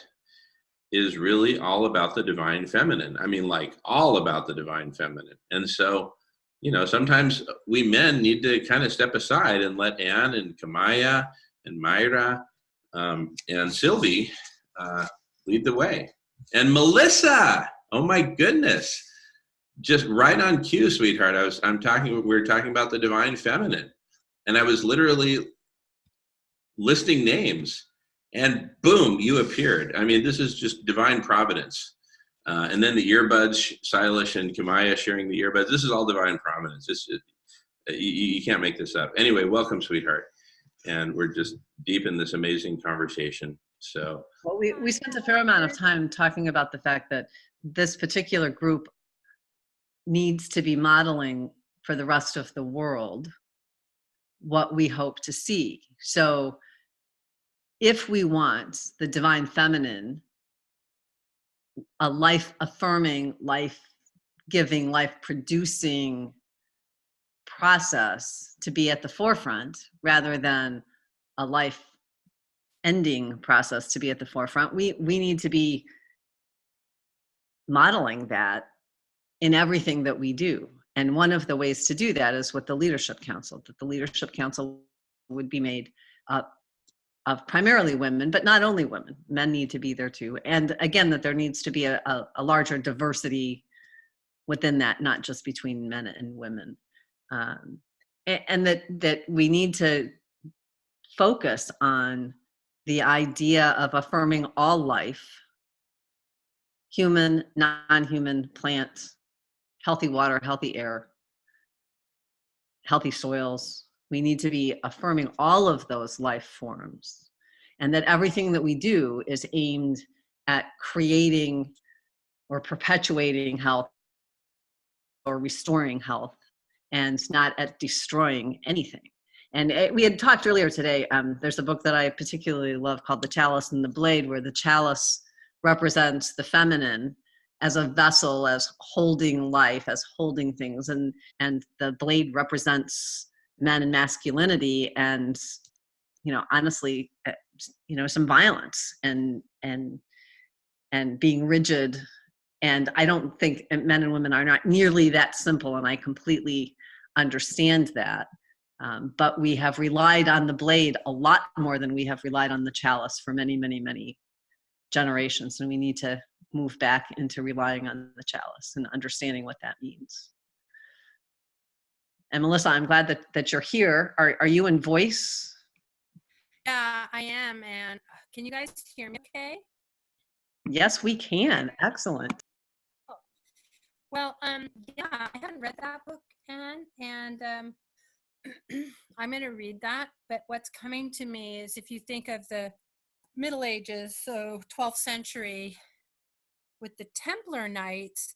is really all about the divine feminine. I mean, like all about the divine feminine. And so, you know, sometimes we men need to kind of step aside and let Anne and Kamaya and Myra and Sylvie lead the way. And Melissa, oh my goodness, just right on cue, sweetheart. we were talking about the divine feminine, and I was literally listing names, and boom, you appeared. I mean, this is just divine providence. And then the earbuds, Silas and Kamaya sharing the earbuds. This is all divine providence. You can't make this up. Anyway, welcome, sweetheart. And we're just deep in this amazing conversation. So, well, we spent a fair amount of time talking about the fact that this particular group needs to be modeling for the rest of the world what we hope to see. So if we want the divine feminine, a life-affirming, life-giving, life-producing process to be at the forefront rather than a life-ending process to be at the forefront, we need to be modeling that in everything that we do. And one of the ways to do that is with the Leadership Council, that the Leadership Council would be made up of primarily women, but not only women. Men need to be there too. And again, that there needs to be a larger diversity within that, not just between men and women. And that we need to focus on the idea of affirming all life, human, non-human, plant, healthy water, healthy air, healthy soils. We need to be affirming all of those life forms, and that everything that we do is aimed at creating or perpetuating health or restoring health, and not at destroying anything. And we had talked earlier today, there's a book that I particularly love called The Chalice and the Blade, where the chalice represents the feminine as a vessel, as holding life, as holding things, and the blade represents men and masculinity, and honestly, some violence and being rigid. And I don't think men and women are not nearly that simple, and I completely understand that. But we have relied on the blade a lot more than we have relied on the chalice for many, many, many generations, and we need to move back into relying on the chalice and understanding what that means. And Melissa, I'm glad that you're here. Are you in voice? Yeah, I am. And can you guys hear me okay? Yes, we can. Excellent. Well, yeah, I hadn't read that book, Anne, and I'm going to read that. But what's coming to me is if you think of the Middle Ages, so 12th century, with the Templar Knights,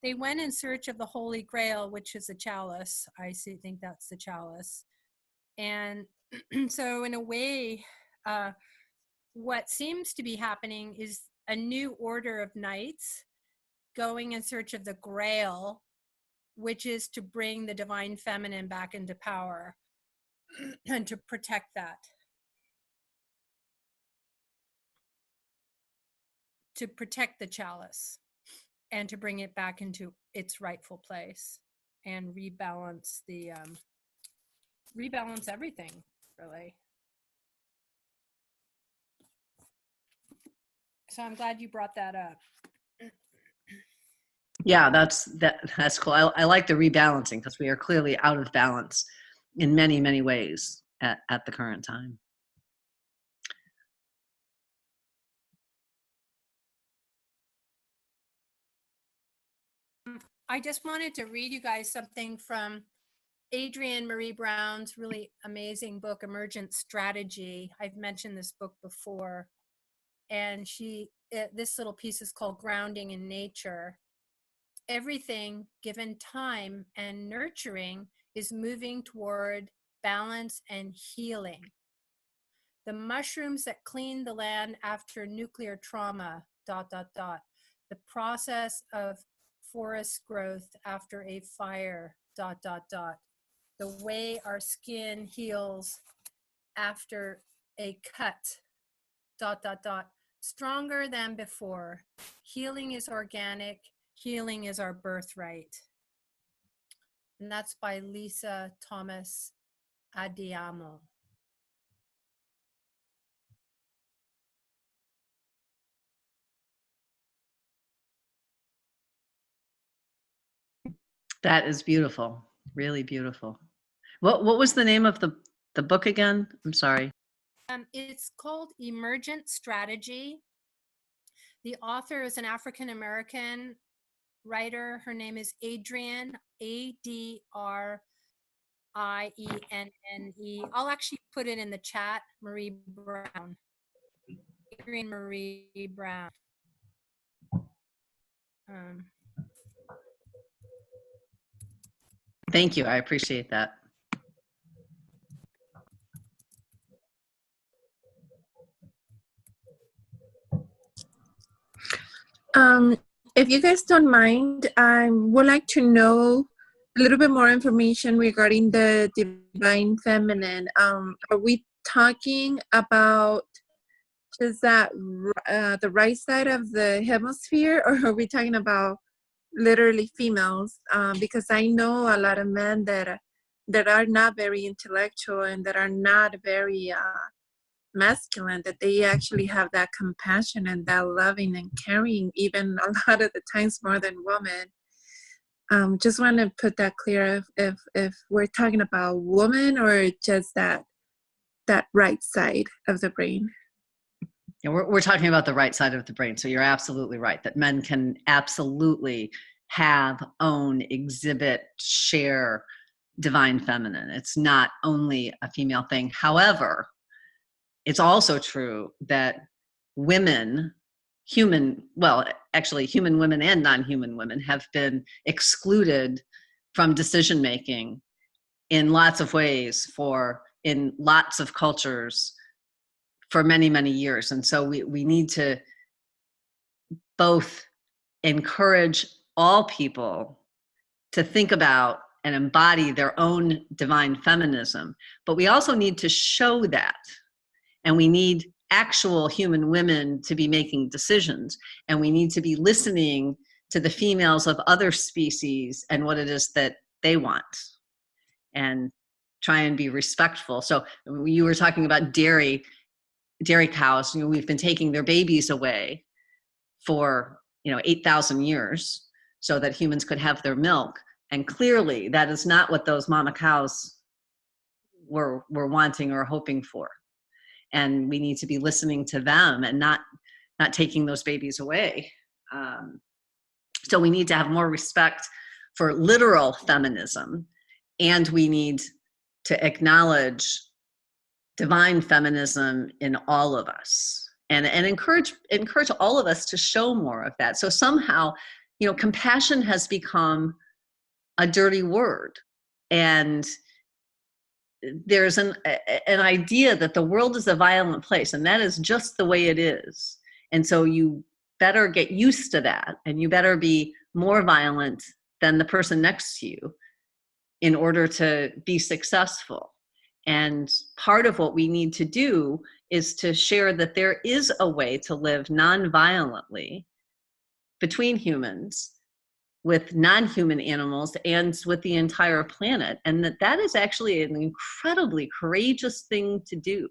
they went in search of the Holy Grail, which is a chalice. I think that's the chalice. And so in a way, what seems to be happening is a new order of knights going in search of the Grail, which is to bring the divine feminine back into power and to protect that. To protect the chalice and to bring it back into its rightful place and rebalance the rebalance everything, really. So I'm glad you brought that up. Yeah, that's cool. I like the rebalancing because we are clearly out of balance in many, many ways at the current time. I just wanted to read you guys something from Adrienne Marie Brown's really amazing book, Emergent Strategy. I've mentioned this book before. And this little piece is called Grounding in Nature. Everything, given time and nurturing, is moving toward balance and healing. The mushrooms that clean the land after nuclear trauma, ... The process of forest growth after a fire, ... The way our skin heals after a cut, ... Stronger than before. Healing is organic. Healing is our birthright. And that's by Lisa Thomas Adeyemo. That is beautiful. Really beautiful. What was the name of the book again? I'm sorry. It's called Emergent Strategy. The author is an African-American writer. Her name is Adrienne, Adrienne. I'll actually put it in the chat, Marie Brown. Adrienne Marie Brown. Thank you. I appreciate that. If you guys don't mind, I would like to know a little bit more information regarding the divine feminine. Are we talking about just that the right side of the hemisphere, or are we talking about literally females? Because I know a lot of men that are not very intellectual and that are not very masculine, that they actually have that compassion and that loving and caring, even a lot of the times more than women. Just want to put that clear if we're talking about woman or just that right side of the brain. Yeah, we're talking about the right side of the brain. So you're absolutely right that men can absolutely have, own, exhibit, share divine feminine. It's not only a female thing. However, it's also true that women, human women and non-human women have been excluded from decision making in lots of ways in lots of cultures for many, many years. And so we need to both encourage all people to think about and embody their own divine feminism, but we also need to show that. And we need actual human women to be making decisions. And we need to be listening to the females of other species and what it is that they want. And try and be respectful. So you were talking about dairy cows. We've been taking their babies away for 8,000 years so that humans could have their milk. And clearly that is not what those mama cows were wanting or hoping for. And we need to be listening to them and not not taking those babies away. So we need to have more respect for literal feminism, and we need to acknowledge divine feminism in all of us, and encourage all of us to show more of that. So somehow, compassion has become a dirty word, and there's an idea that the world is a violent place, and that is just the way it is. And so you better get used to that, and you better be more violent than the person next to you in order to be successful. And part of what we need to do is to share that there is a way to live non-violently between humans, with non-human animals, and with the entire planet. And that is actually an incredibly courageous thing to do.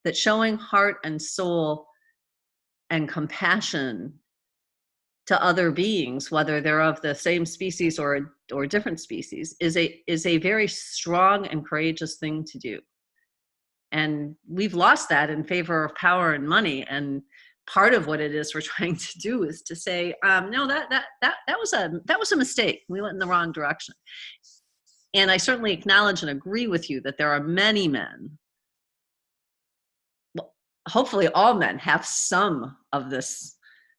That showing heart and soul and compassion to other beings, whether they're of the same species or different species, is a very strong and courageous thing to do. And we've lost that in favor of power and money. And part of what it is we're trying to do is to say, no, that was a mistake. We went in the wrong direction. And I certainly acknowledge and agree with you that there are many men, well, hopefully all men have some of this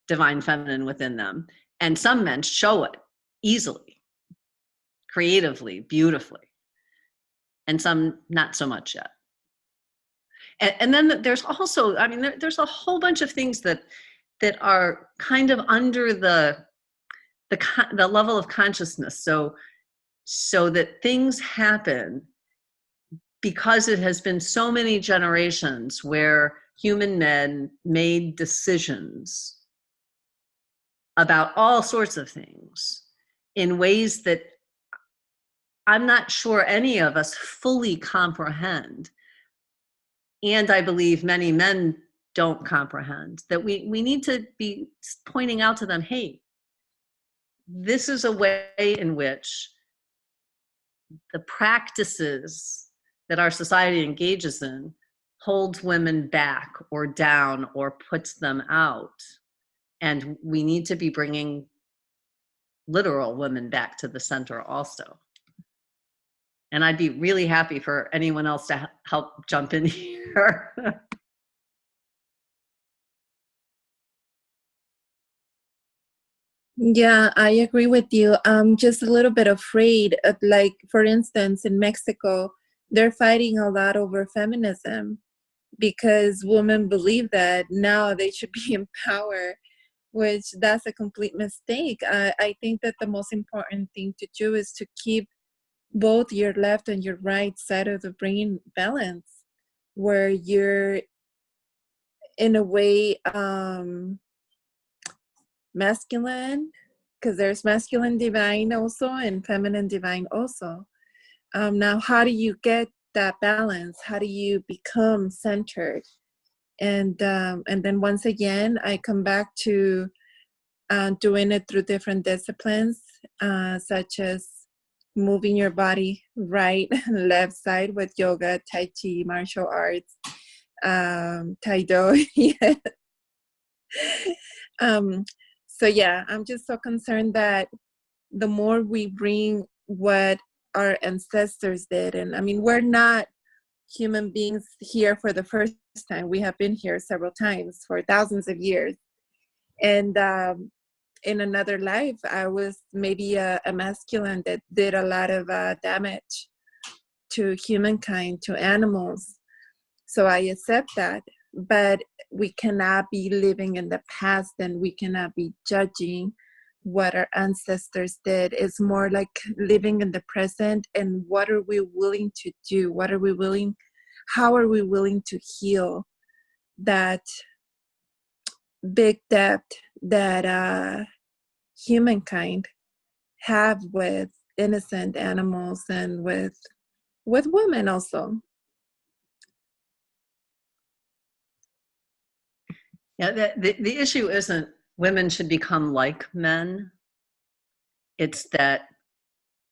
divine feminine within them, and some men show it easily, creatively, beautifully, and some not so much yet. And then there's also, there's a whole bunch of things that are kind of under the level of consciousness, so that things happen because it has been so many generations where human men made decisions about all sorts of things in ways that I'm not sure any of us fully comprehend. And I believe many men don't comprehend, that we need to be pointing out to them, hey, this is a way in which the practices that our society engages in holds women back or down or puts them out. And we need to be bringing literal women back to the center also. And I'd be really happy for anyone else to help jump in here. Yeah, I agree with you. I'm just a little bit afraid of, like, for instance, in Mexico, they're fighting a lot over feminism because women believe that now they should be in power, which that's a complete mistake. I think that the most important thing to do is to keep both your left and your right side of the brain balance, where you're in a way masculine, because there's masculine divine also and feminine divine also. Now, how do you get that balance? How do you become centered? And then once again, I come back to doing it through different disciplines, such as moving your body right and left side with yoga, Tai Chi, martial arts, Taido. Yeah. So yeah, I'm just so concerned that the more we bring what our ancestors did, and I mean, we're not human beings here for the first time. We have been here several times for thousands of years. And in another life, I was maybe a masculine that did a lot of damage to humankind, to animals. So I accept that. But we cannot be living in the past, and we cannot be judging what our ancestors did. It's more like living in the present, and what are we willing to do? How are we willing to heal that big debt that humankind have with innocent animals and with women also? Yeah, the issue isn't women should become like men. It's that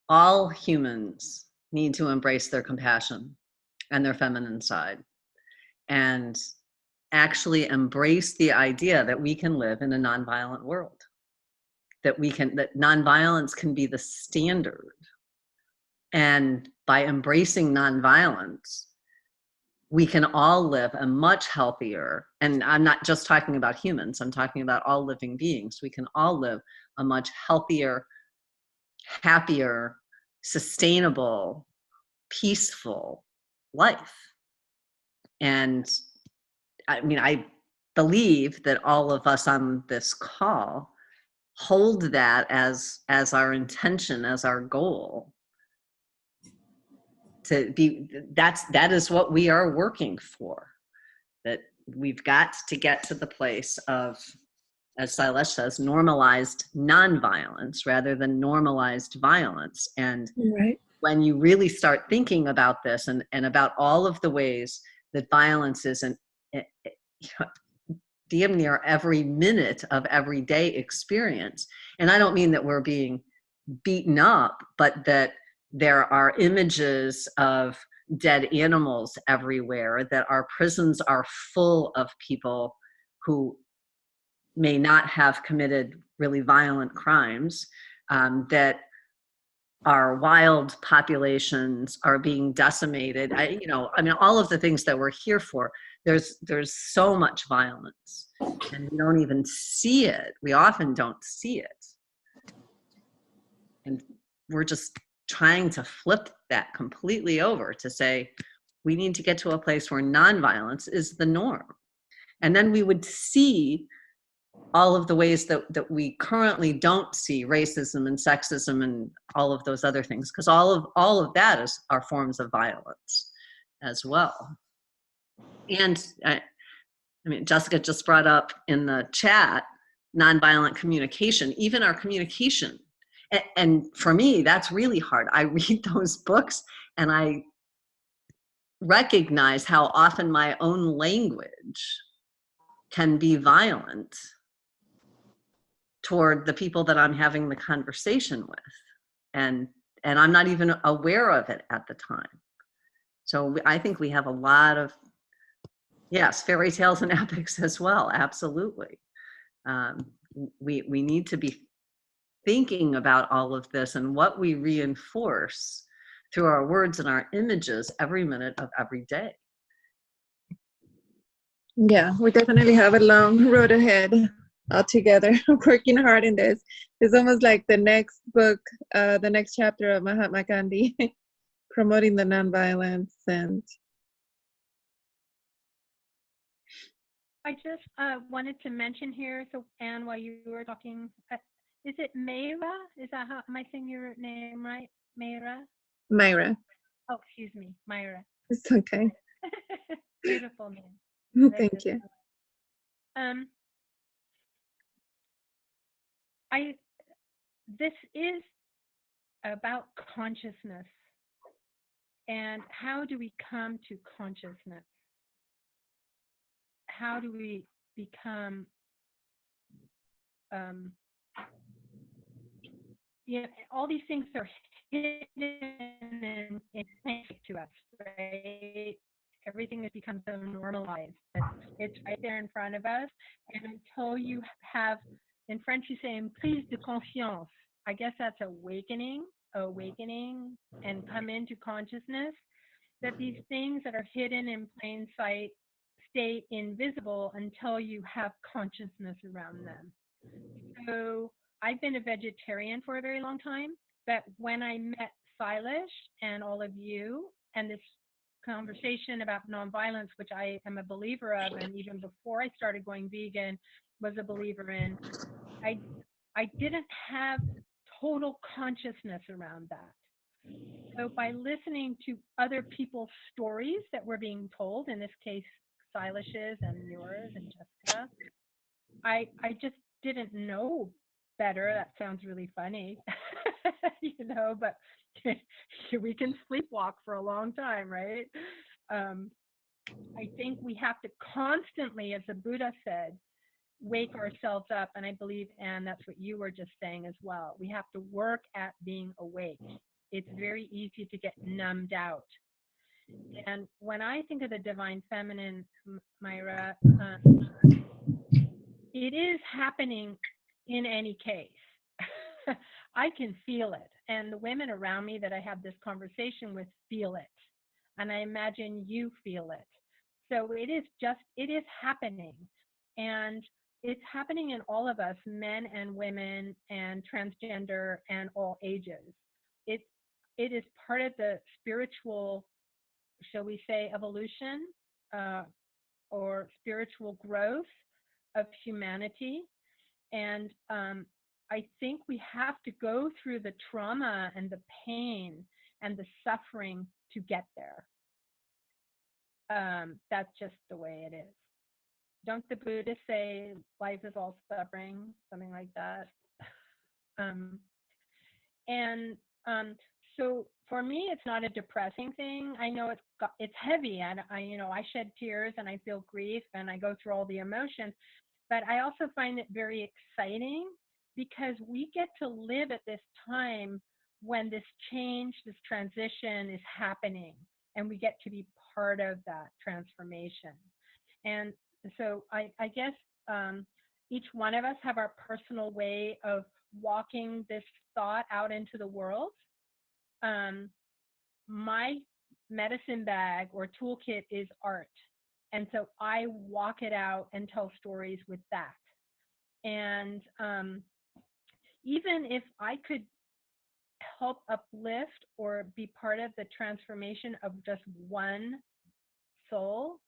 all humans need to embrace their compassion and their feminine side. And actually embrace the idea that we can live in a nonviolent world, that nonviolence can be the standard. And by embracing nonviolence, we can all live a much healthier, and I'm not just talking about humans, I'm talking about all living beings. We can all live a much healthier, happier, sustainable, peaceful life. And I mean, I believe that all of us on this call hold that as our intention, as our goal. That is what we are working for. That we've got to get to the place of, as Sailesh says, normalized nonviolence rather than normalized violence. And Right. when you really start thinking about this and about all of the ways that violence is damn near every minute of everyday experience, and I don't mean that we're being beaten up, but that there are images of dead animals everywhere, that our prisons are full of people who may not have committed really violent crimes, that our wild populations are being decimated. I mean, all of the things that we're here for, there's so much violence and we don't even see it. We often don't see it. And we're just trying to flip that completely over to say, we need to get to a place where nonviolence is the norm. And then we would see all of the ways that we currently don't see racism and sexism and all of those other things, because all of that are forms of violence as well. And I mean, Jessica just brought up in the chat, nonviolent communication, even our communication. And for me, that's really hard. I read those books and I recognize how often my own language can be violent toward the people that I'm having the conversation with. And I'm not even aware of it at the time. So I think we have a lot of, yes, fairy tales and epics as well, absolutely. We need to be thinking about all of this and what we reinforce through our words and our images every minute of every day. Yeah, we definitely have a long road ahead altogether, working hard in this. It's almost like the next book, the next chapter of Mahatma Gandhi, promoting the nonviolence. And I just wanted to mention here, so Anne, while you were talking, is it Mayra? Is that how, am I saying your name right? Mayra? Myra. Oh, excuse me, Myra. It's okay. Beautiful name. Thank you. This is about consciousness. And how do we come to consciousness? How do we become, all these things are hidden in plain sight to us, right? Everything has become so normalized. It's right there in front of us. And until you have, in French you say, prise de conscience. I guess that's awakening and come into consciousness, that these things that are hidden in plain sight stay invisible until you have consciousness around them. So I've been a vegetarian for a very long time, but when I met Sailesh and all of you, and this conversation about nonviolence, which I am a believer of, and even before I started going vegan, was a believer in, I didn't have total consciousness around that. So by listening to other people's stories that were being told, in this case, Sailesh's and yours and Jessica, I just didn't know better. That sounds really funny, but we can sleepwalk for a long time, right? I think we have to constantly, as the Buddha said, wake ourselves up. And I believe, Anne, that's what you were just saying as well. We have to work at being awake. It's very easy to get numbed out. And when I think of the divine feminine, Myra, it is happening in any case. I can feel it. And the women around me that I have this conversation with feel it. And I imagine you feel it. So it is happening. And it's happening in all of us, men and women and transgender and all ages. It is part of the spiritual, shall we say, evolution or spiritual growth of humanity. And I think we have to go through the trauma and the pain and the suffering to get there. That's just the way it is. Don't the Buddhists say life is all suffering, something like that? So for me, it's not a depressing thing. I know it's heavy, and I shed tears and I feel grief and I go through all the emotions. But I also find it very exciting because we get to live at this time when this change, this transition is happening, and we get to be part of that transformation. And so I guess each one of us have our personal way of walking this thought out into the world. My medicine bag or toolkit is art. And so I walk it out and tell stories with that. And even if I could help uplift or be part of the transformation of just one soul,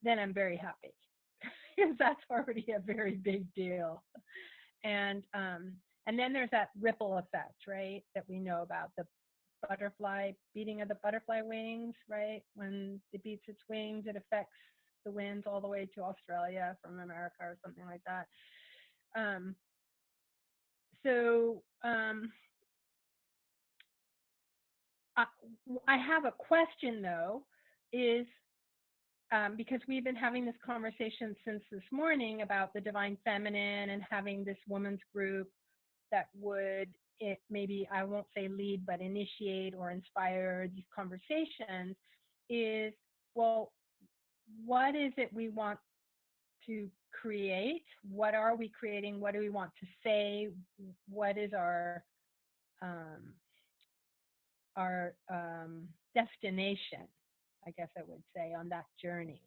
then I'm very happy. Because that's already a very big deal. And then there's that ripple effect, right, that we know about, the butterfly, beating of the butterfly wings, right? When it beats its wings, it affects the winds all the way to Australia from America or something like that. I have a question, though, is because we've been having this conversation since this morning about the divine feminine and having this women's group that would maybe, I won't say lead, but initiate or inspire these conversations, is, well, what is it we want to create? What are we creating? What do we want to say? What is our destination, I guess I would say, on that journey?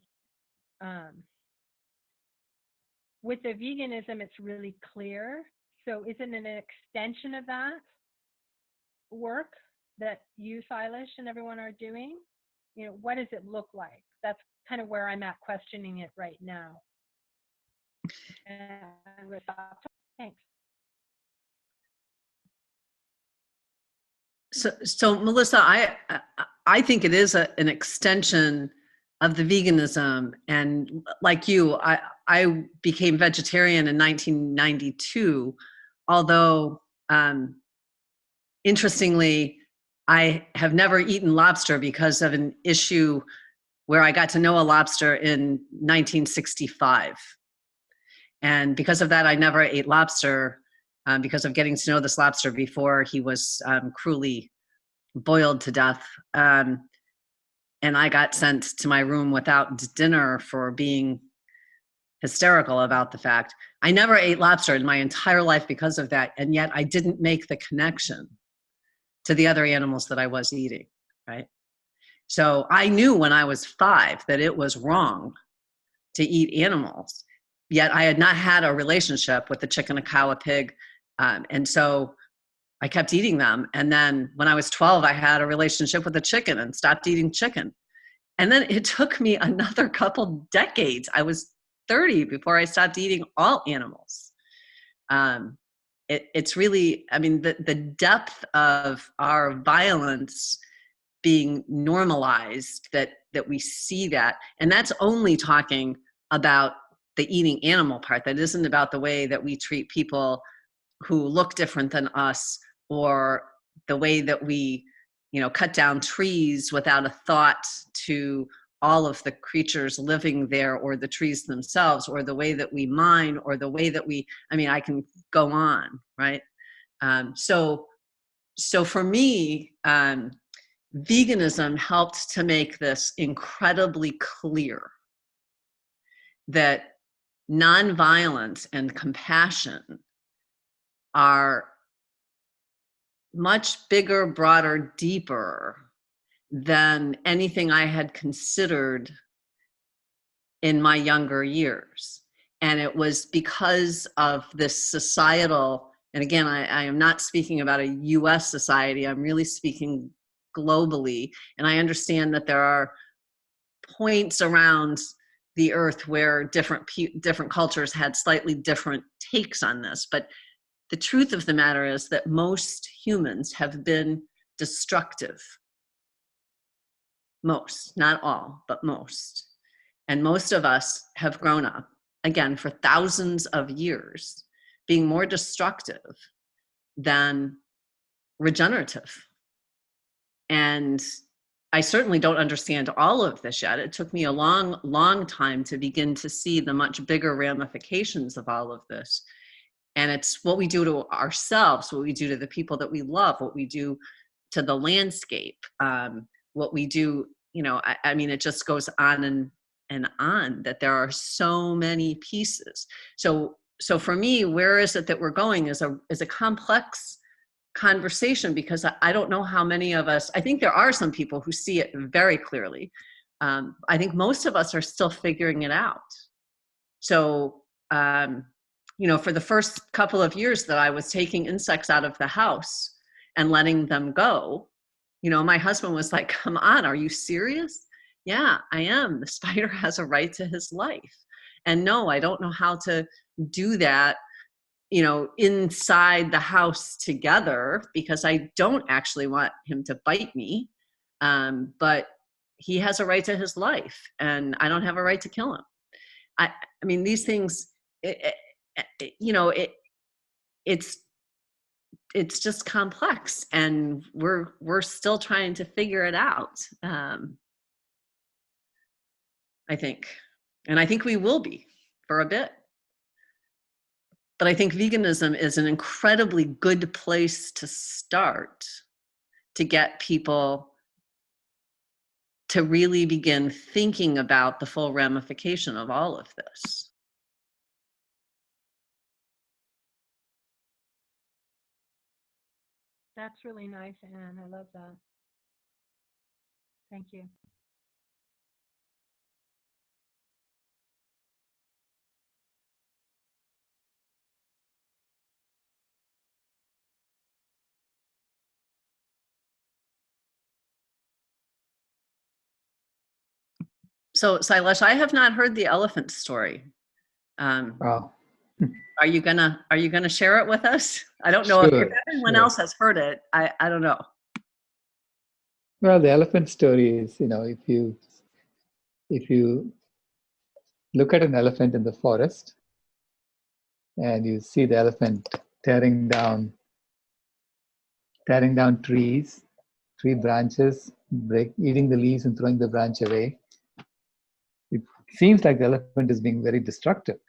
With the veganism, it's really clear. So is it an extension of that work that you, Silas, and everyone are doing? What does it look like? That's kind of where I'm at questioning it right now. And with that, thanks. So Melissa, I think it is an extension of the veganism. And like you, I became vegetarian in 1992, although interestingly, I have never eaten lobster because of an issue where I got to know a lobster in 1965. And because of that, I never ate lobster because of getting to know this lobster before he was cruelly boiled to death. And I got sent to my room without dinner for being hysterical about the fact. I never ate lobster in my entire life because of that. And yet I didn't make the connection to the other animals that I was eating, right? So I knew when I was 5 that it was wrong to eat animals. Yet I had not had a relationship with a chicken, a cow, a pig. And so I kept eating them. And then when I was 12, I had a relationship with a chicken and stopped eating chicken. And then it took me another couple decades. I was 30 before I stopped eating all animals. It's really, I mean, the depth of our violence being normalized, that we see that. And that's only talking about the eating animal part. That isn't about the way that we treat people who look different than us, or the way that we, cut down trees without a thought to all of the creatures living there, or the trees themselves, or the way that we mine, or the way that I can go on, right? So for me, veganism helped to make this incredibly clear that nonviolence and compassion are much bigger, broader, deeper than anything I had considered in my younger years. And it was because of this societal, and again, I am not speaking about a US society, I'm really speaking globally. And I understand that there are points around the earth where different cultures had slightly different takes on this. But the truth of the matter is that most humans have been destructive. Most, not all, but most. And most of us have grown up, again, for thousands of years, being more destructive than regenerative. And I certainly don't understand all of this yet. It took me a long, long time to begin to see the much bigger ramifications of all of this. And it's what we do to ourselves, what we do to the people that we love, what we do to the landscape, what we do, you know, I mean, it just goes on and on, that there are so many pieces. So for me, where is it that we're going is a complex conversation, because I don't know how many of us, I think there are some people who see it very clearly. I think most of us are still figuring it out. So, you know, for the first couple of years that I was taking insects out of the house and letting them go, you know, my husband was like, come on, are you serious? Yeah, I am. The spider has a right to his life. And no, I don't know how to do that, you know, inside the house together, because I don't actually want him to bite me. But he has a right to his life, and I don't have a right to kill him. I mean, these things, you know, it's just complex, and we're still trying to figure it out. I think, and I think we will be for a bit. But I think veganism is an incredibly good place to start to get people to really begin thinking about the full ramification of all of this. That's really nice, Anne. I love that. Thank you. So Sailesh, I have not heard the elephant story. Wow. Are you gonna share it with us? I don't know Sure, if anyone sure. else has heard it. I don't know. Well, the elephant story is, you know, if you look at an elephant in the forest and you see the elephant tearing down trees, tree branches, eating the leaves and throwing the branch away, it seems like the elephant is being very destructive.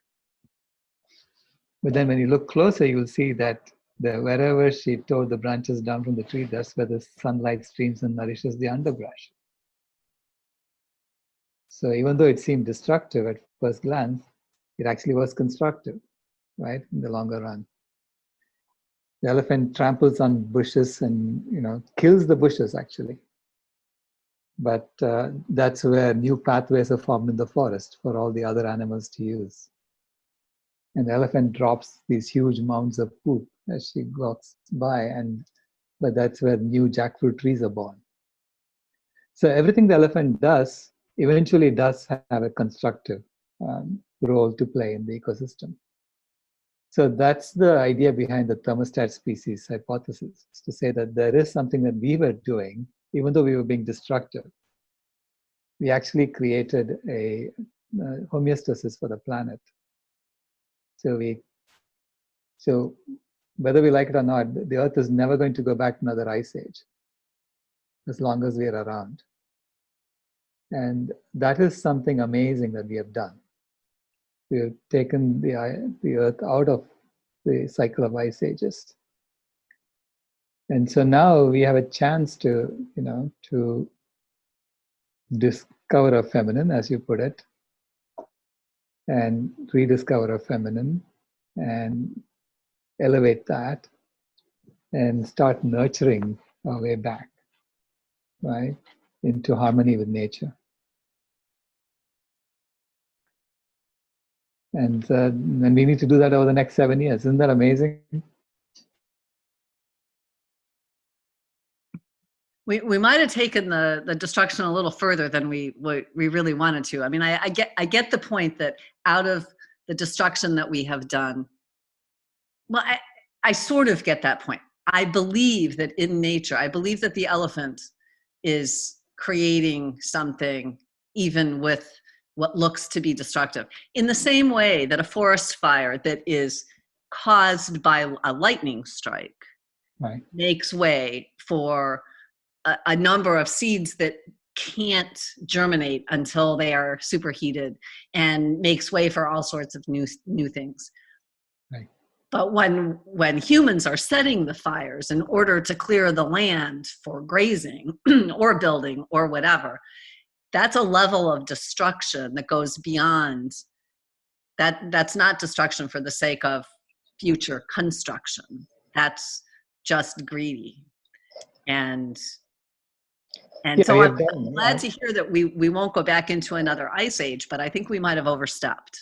But then when you look closer, you will see that wherever she tore the branches down from the tree, that's where the sunlight streams and nourishes the underbrush. So even though it seemed destructive at first glance, it actually was constructive, right, in the longer run. The elephant tramples on bushes and, you know, kills the bushes actually. But that's where new pathways are formed in the forest for all the other animals to use. And the elephant drops these huge mounds of poop as she walks by, but that's where new jackfruit trees are born. So everything the elephant does eventually does have a constructive role to play in the ecosystem. So that's the idea behind the thermostat species hypothesis, to say that there is something that we were doing, even though we were being destructive. We actually created a homeostasis for the planet. So whether we like it or not, the Earth is never going to go back to another ice age as long as we are around. And that is something amazing that we have done. We have taken the Earth out of the cycle of ice ages. And so now we have a chance to, to discover a feminine, as you put it, and rediscover a feminine and elevate that and start nurturing our way back, right, into harmony with nature. And we need to do that over the next 7 years. Isn't that amazing? We might have taken the destruction a little further than we really wanted to. I mean, I get the point that out of the destruction that we have done, well, I sort of get that point. I believe that in nature, I believe that the elephant is creating something even with what looks to be destructive. In the same way that a forest fire that is caused by a lightning strike makes way for a number of seeds that can't germinate until they are superheated, and makes way for all sorts of new things. Right. But when humans are setting the fires in order to clear the land for grazing or building or whatever, that's a level of destruction that goes beyond that. That's not destruction for the sake of future construction. That's just greedy. And so I'm glad to hear that we won't go back into another ice age, but I think we might have overstepped.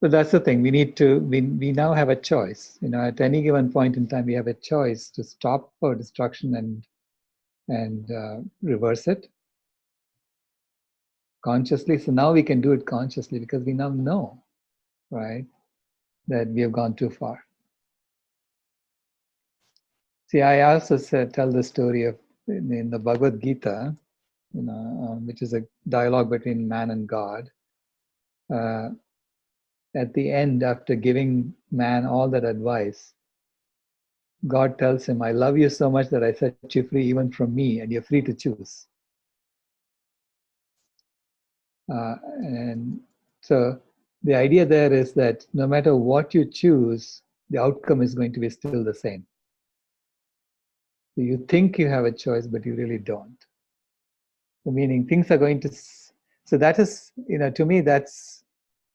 But that's the thing. We now have a choice. At any given point in time, we have a choice to stop our destruction and reverse it consciously. So now we can do it consciously because we now know, right, that we have gone too far. See, I also tell the story of in the Bhagavad Gita, which is a dialogue between man and God. At the end, after giving man all that advice, God tells him, I love you so much that I set you free even from me, and you're free to choose. And so the idea there is that no matter what you choose, the outcome is going to be still the same. So you think you have a choice, but you really don't. So meaning things are going to, so that is, to me, that's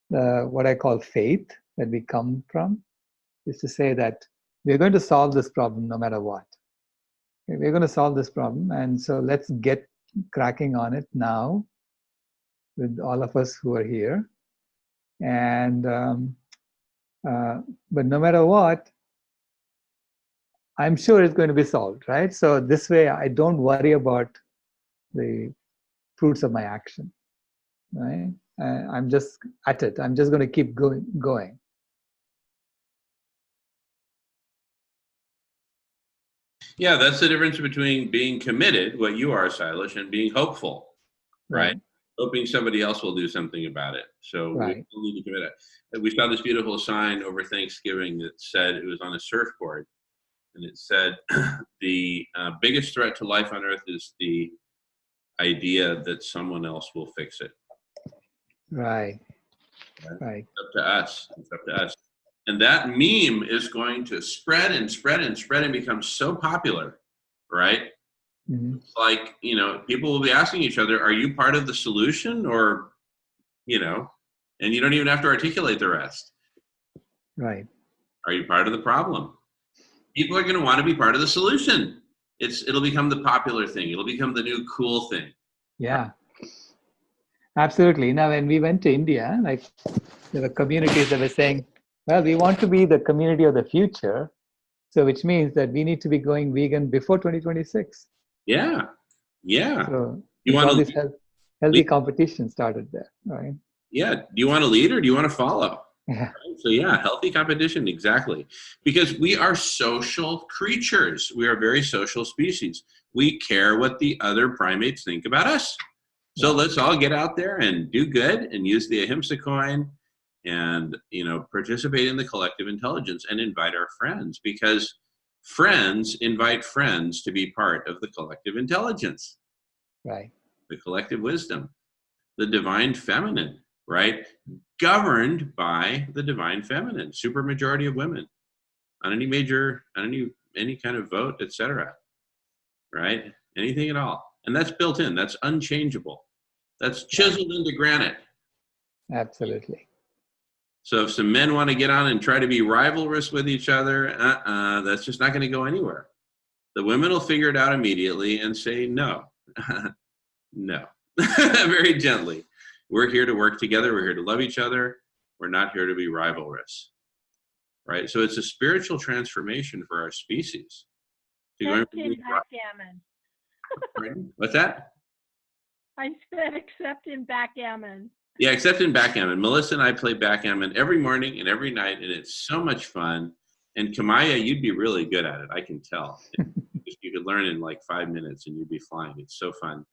what I call faith that we come from, is to say that we're going to solve this problem no matter what. Okay, we're going to solve this problem, and so let's get cracking on it now with all of us who are here. And but no matter what, I'm sure it's going to be solved, right? So this way, I don't worry about the fruits of my action, right? I'm just at it. I'm just going to keep going. Yeah, that's the difference between being committed, what you are, Silas, and being hopeful, right? Hoping somebody else will do something about it. So we need to commit it. We saw this beautiful sign over Thanksgiving that said, it was on a surfboard, and it said, the biggest threat to life on earth is the idea that someone else will fix it. Right. It's up to us. It's up to us. And that meme is going to spread and spread and spread and become so popular, right? Mm-hmm. It's like, people will be asking each other, are you part of the solution? Or, and you don't even have to articulate the rest. Right. Are you part of the problem? People are going to want to be part of the solution. It'll become the popular thing. It'll become the new cool thing. Yeah. Absolutely. Now, when we went to India, like there were communities that were saying, well, we want to be the community of the future. So which means that we need to be going vegan before 2026. Yeah. So you want all this healthy competition started there, right? Yeah. Do you want to lead or do you want to follow? Yeah. Right? So healthy competition, exactly. Because we are social creatures. We are a very social species. We care what the other primates think about us. So let's all get out there and do good and use the Ahimsa coin and, participate in the collective intelligence and invite our friends, because friends invite friends to be part of the collective intelligence. Right. The collective wisdom, the divine feminine, right? Governed by the divine feminine, supermajority of women. on any kind of vote, etc. Right? Anything at all. And that's built in. That's unchangeable. That's chiseled into granite. Absolutely. So if some men want to get on and try to be rivalrous with each other, that's just not going to go anywhere. The women will figure it out immediately and say no. No. Very gently. We're here to work together. We're here to love each other. We're not here to be rivalrous. Right? So it's a spiritual transformation for our species. Except in backgammon. What's that? I said except in backgammon. Yeah, except in backgammon. Melissa and I play backgammon every morning and every night, and it's so much fun. And Kamaya, you'd be really good at it. I can tell. You could learn in like 5 minutes and you'd be flying. It's so fun.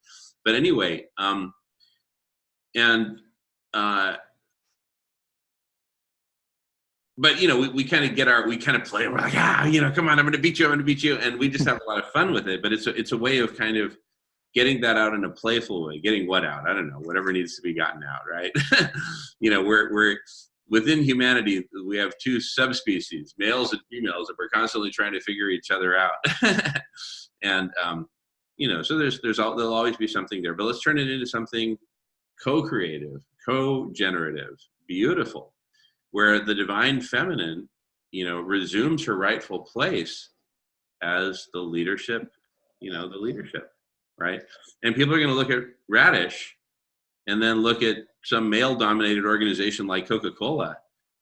But anyway, but you know, we kind of play. We're like, come on, I'm going to beat you. And we just have a lot of fun with it. But it's a way of kind of getting that out in a playful way. Getting what out? I don't know. Whatever needs to be gotten out, right? We're within humanity. We have two subspecies, males and females, and we're constantly trying to figure each other out. And so there'll always be something there. But let's turn it into something co-creative, co-generative, beautiful, where the divine feminine, resumes her rightful place as the leadership, right? And people are going to look at Radish and then look at some male-dominated organization like Coca-Cola,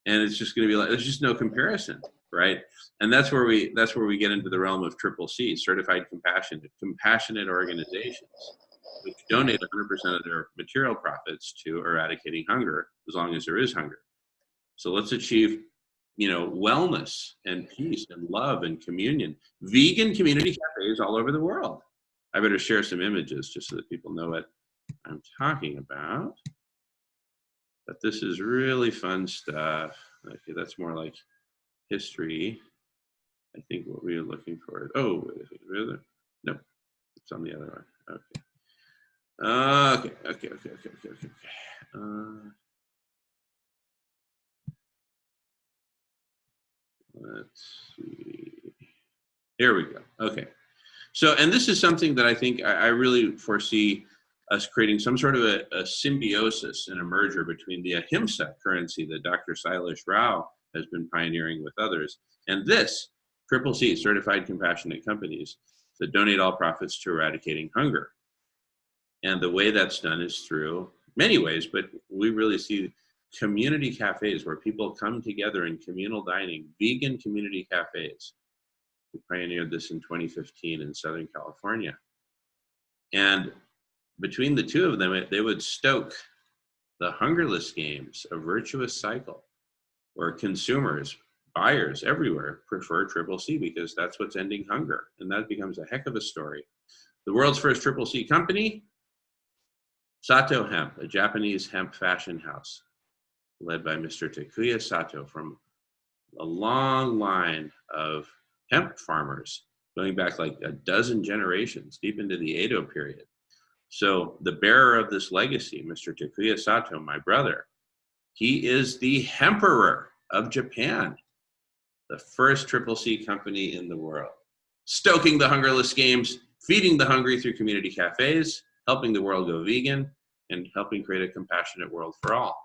and it's just going to be like, there's just no comparison, right? And that's where we get into the realm of CCC, certified compassionate organizations, which donate 100% of their material profits to eradicating hunger, as long as there is hunger. So let's achieve, wellness and peace and love and communion. Vegan community cafes all over the world. I better share some images just so that people know what I'm talking about. But this is really fun stuff. Okay, that's more like history. I think what we are looking for. Oh, really? No, it's on the other one. Okay. Okay. Let's see. Here we go. Okay. So, and this is something that I think I really foresee us creating some sort of a symbiosis and a merger between the Ahimsa currency that Dr. Sailesh Rao has been pioneering with others, and this CCC, certified compassionate companies that donate all profits to eradicating hunger. And the way that's done is through many ways, but we really see community cafes where people come together in communal dining, vegan community cafes. We pioneered this in 2015 in Southern California. And between the two of them, they would stoke the Hungerless Games, a virtuous cycle where consumers, buyers everywhere prefer CCC because that's what's ending hunger. And that becomes a heck of a story. The world's first CCC company, Sato Hemp, a Japanese hemp fashion house, led by Mr. Takuya Sato, from a long line of hemp farmers going back like a dozen generations, deep into the Edo period. So the bearer of this legacy, Mr. Takuya Sato, my brother, he is the Hemperor of Japan, the first CCC company in the world, stoking the Hungerless Games, feeding the hungry through community cafes, helping the world go vegan, and helping create a compassionate world for all.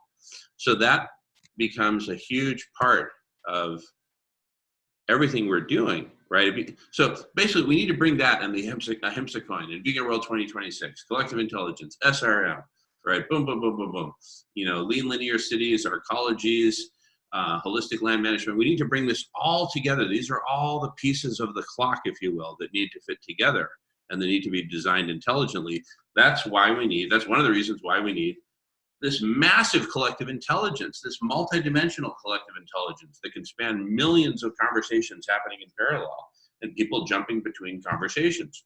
So that becomes a huge part of everything we're doing, right? So basically, we need to bring that and the Ahimsa coin and Vegan World 2026, collective intelligence, SRM, right? Boom, boom, boom, boom, boom. Lean linear cities, our ecologies, holistic land management. We need to bring this all together. These are all the pieces of the clock, if you will, that need to fit together, and they need to be designed intelligently. That's one of the reasons why we need this massive collective intelligence, this multidimensional collective intelligence that can span millions of conversations happening in parallel and people jumping between conversations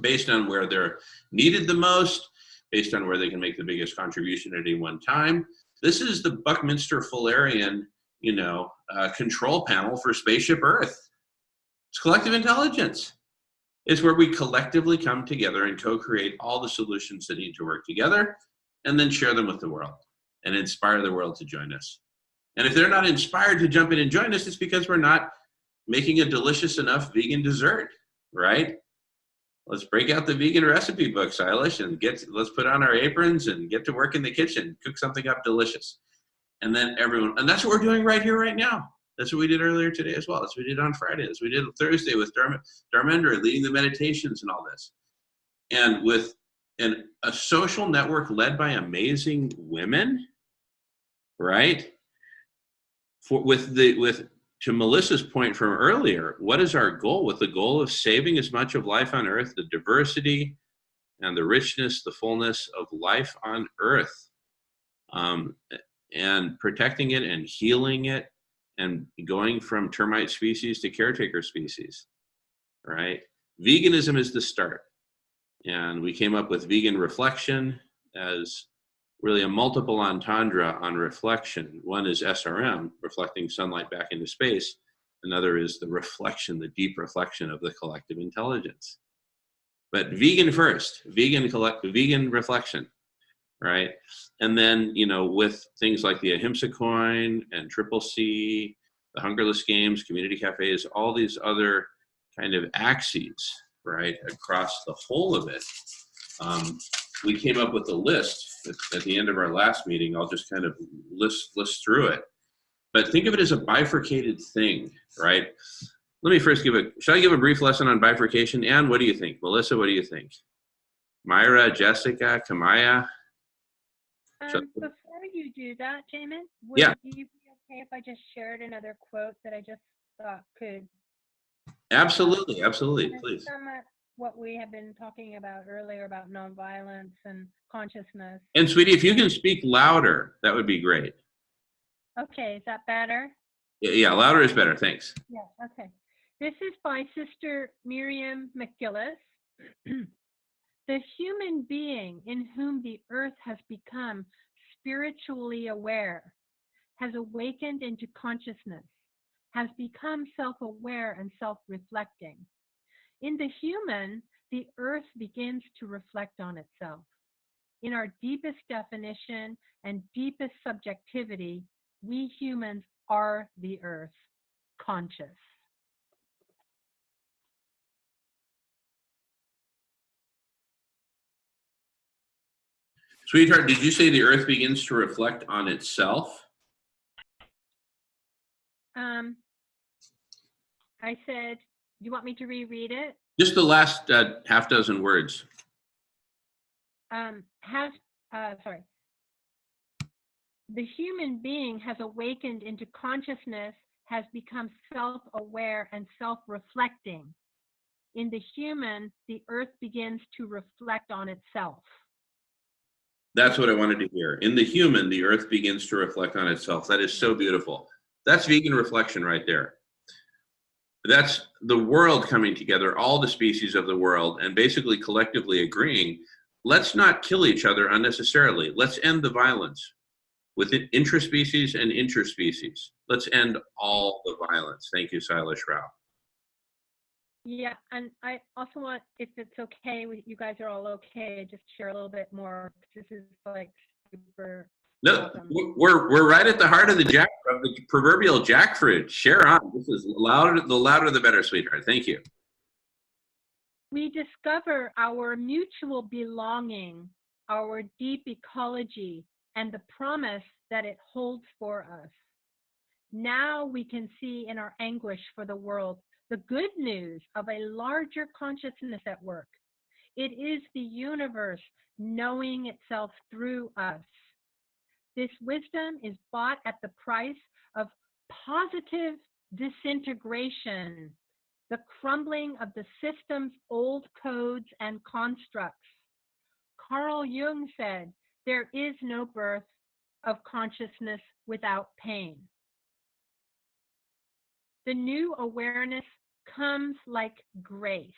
based on where they're needed the most, based on where they can make the biggest contribution at any one time. This is the Buckminster Fullerian, control panel for Spaceship Earth. It's collective intelligence. It's where we collectively come together and co-create all the solutions that need to work together, and then share them with the world and inspire the world to join us. And if they're not inspired to jump in and join us, it's because we're not making a delicious enough vegan dessert, right? Let's break out the vegan recipe book, Silas, and let's put on our aprons and get to work in the kitchen, cook something up delicious. And then everyone, and that's what we're doing right here, right now. That's what we did earlier today as well. That's what we did on Friday. That's what we did on Thursday with Dharmendra leading the meditations and all this. And with a social network led by amazing women, right? To Melissa's point from earlier, what is our goal? With the goal of saving as much of life on earth, the diversity and the richness, the fullness of life on earth, and protecting it and healing it and going from termite species to caretaker species, right? Veganism is the start. And we came up with vegan reflection as really a multiple entendre on reflection. One is SRM, reflecting sunlight back into space. Another is the reflection, the deep reflection of the collective intelligence. But vegan first, vegan reflection, right? And then, with things like the Ahimsa coin and Triple C, the Hungerless Games, community cafes, all these other kind of axes, right, across the whole of it. We came up with a list at the end of our last meeting. I'll just kind of list through it. But think of it as a bifurcated thing, right? Let me first should I give a brief lesson on bifurcation? Anne, what do you think? Melissa, what do you think? Myra, Jessica, Kamaya? Before you do that, Jamin, would Yeah. you be okay if I just shared another quote that I just thought could Absolutely, please. sum up what we have been talking about earlier about nonviolence and consciousness? And sweetie, if you can speak louder, that would be great. Okay, is that better? Yeah, louder is better, thanks. Yeah, okay. This is by Sister Miriam McGillis. The human being in whom the earth has become spiritually aware, has awakened into consciousness, has become self-aware and self-reflecting. In the human, the earth begins to reflect on itself. In our deepest definition and deepest subjectivity, we humans are the earth, conscious. Sweetheart, did you say the earth begins to reflect on itself? I said, do you want me to reread it? Just the last half dozen words. The human being has awakened into consciousness, has become self-aware and self-reflecting. In the human, the earth begins to reflect on itself. That's what I wanted to hear. In the human, the earth begins to reflect on itself. That is so beautiful. That's vegan reflection right there. That's the world coming together, all the species of the world, and basically collectively agreeing, let's not kill each other unnecessarily. Let's end the violence within intraspecies and interspecies. Let's end all the violence. Thank you, Silas Rao. Yeah, and I also want, if it's okay with you guys are all okay, just share a little bit more. This is like super. No, awesome. we're right at the heart of the proverbial jackfruit. Share on. This is louder. The louder, the better, sweetheart. Thank you. We discover our mutual belonging, our deep ecology, and the promise that it holds for us. Now we can see in our anguish for the world the good news of a larger consciousness at work. It is the universe knowing itself through us. This wisdom is bought at the price of positive disintegration, the crumbling of the system's old codes and constructs. Carl Jung said, there is no birth of consciousness without pain. The new awareness comes like grace.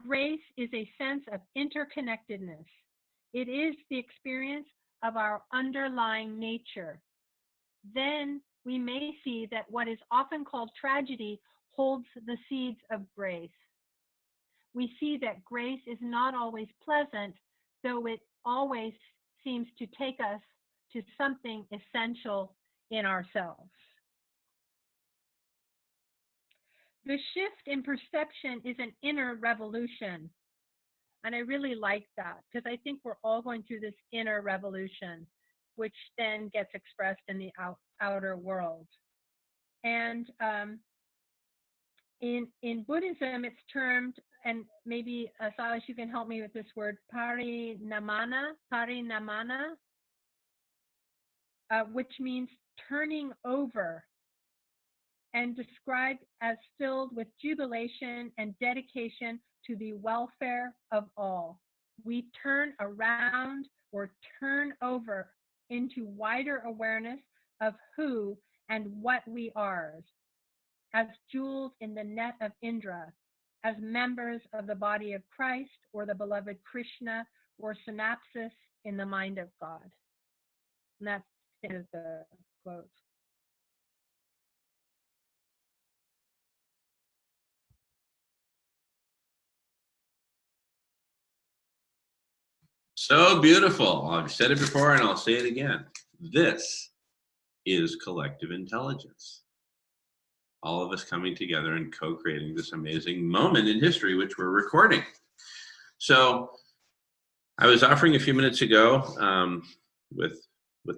Grace is a sense of interconnectedness. It is the experience of our underlying nature. Then we may see that what is often called tragedy holds the seeds of grace. We see that grace is not always pleasant, though it always seems to take us to something essential in ourselves. The shift in perception is an inner revolution. And I really like that because I think we're all going through this inner revolution, which then gets expressed in the outer world. And in Buddhism, it's termed, and maybe Silas, you can help me with this word, parinamana, which means turning over, and described as filled with jubilation and dedication to the welfare of all. We turn around or turn over into wider awareness of who and what we are, as jewels in the net of Indra, as members of the body of Christ or the beloved Krishna, or synapses in the mind of God. And that's the end of the quote. So beautiful. I've said it before and I'll say it again. This is collective intelligence. All of us coming together and co-creating this amazing moment in history, which we're recording. So I was offering a few minutes ago with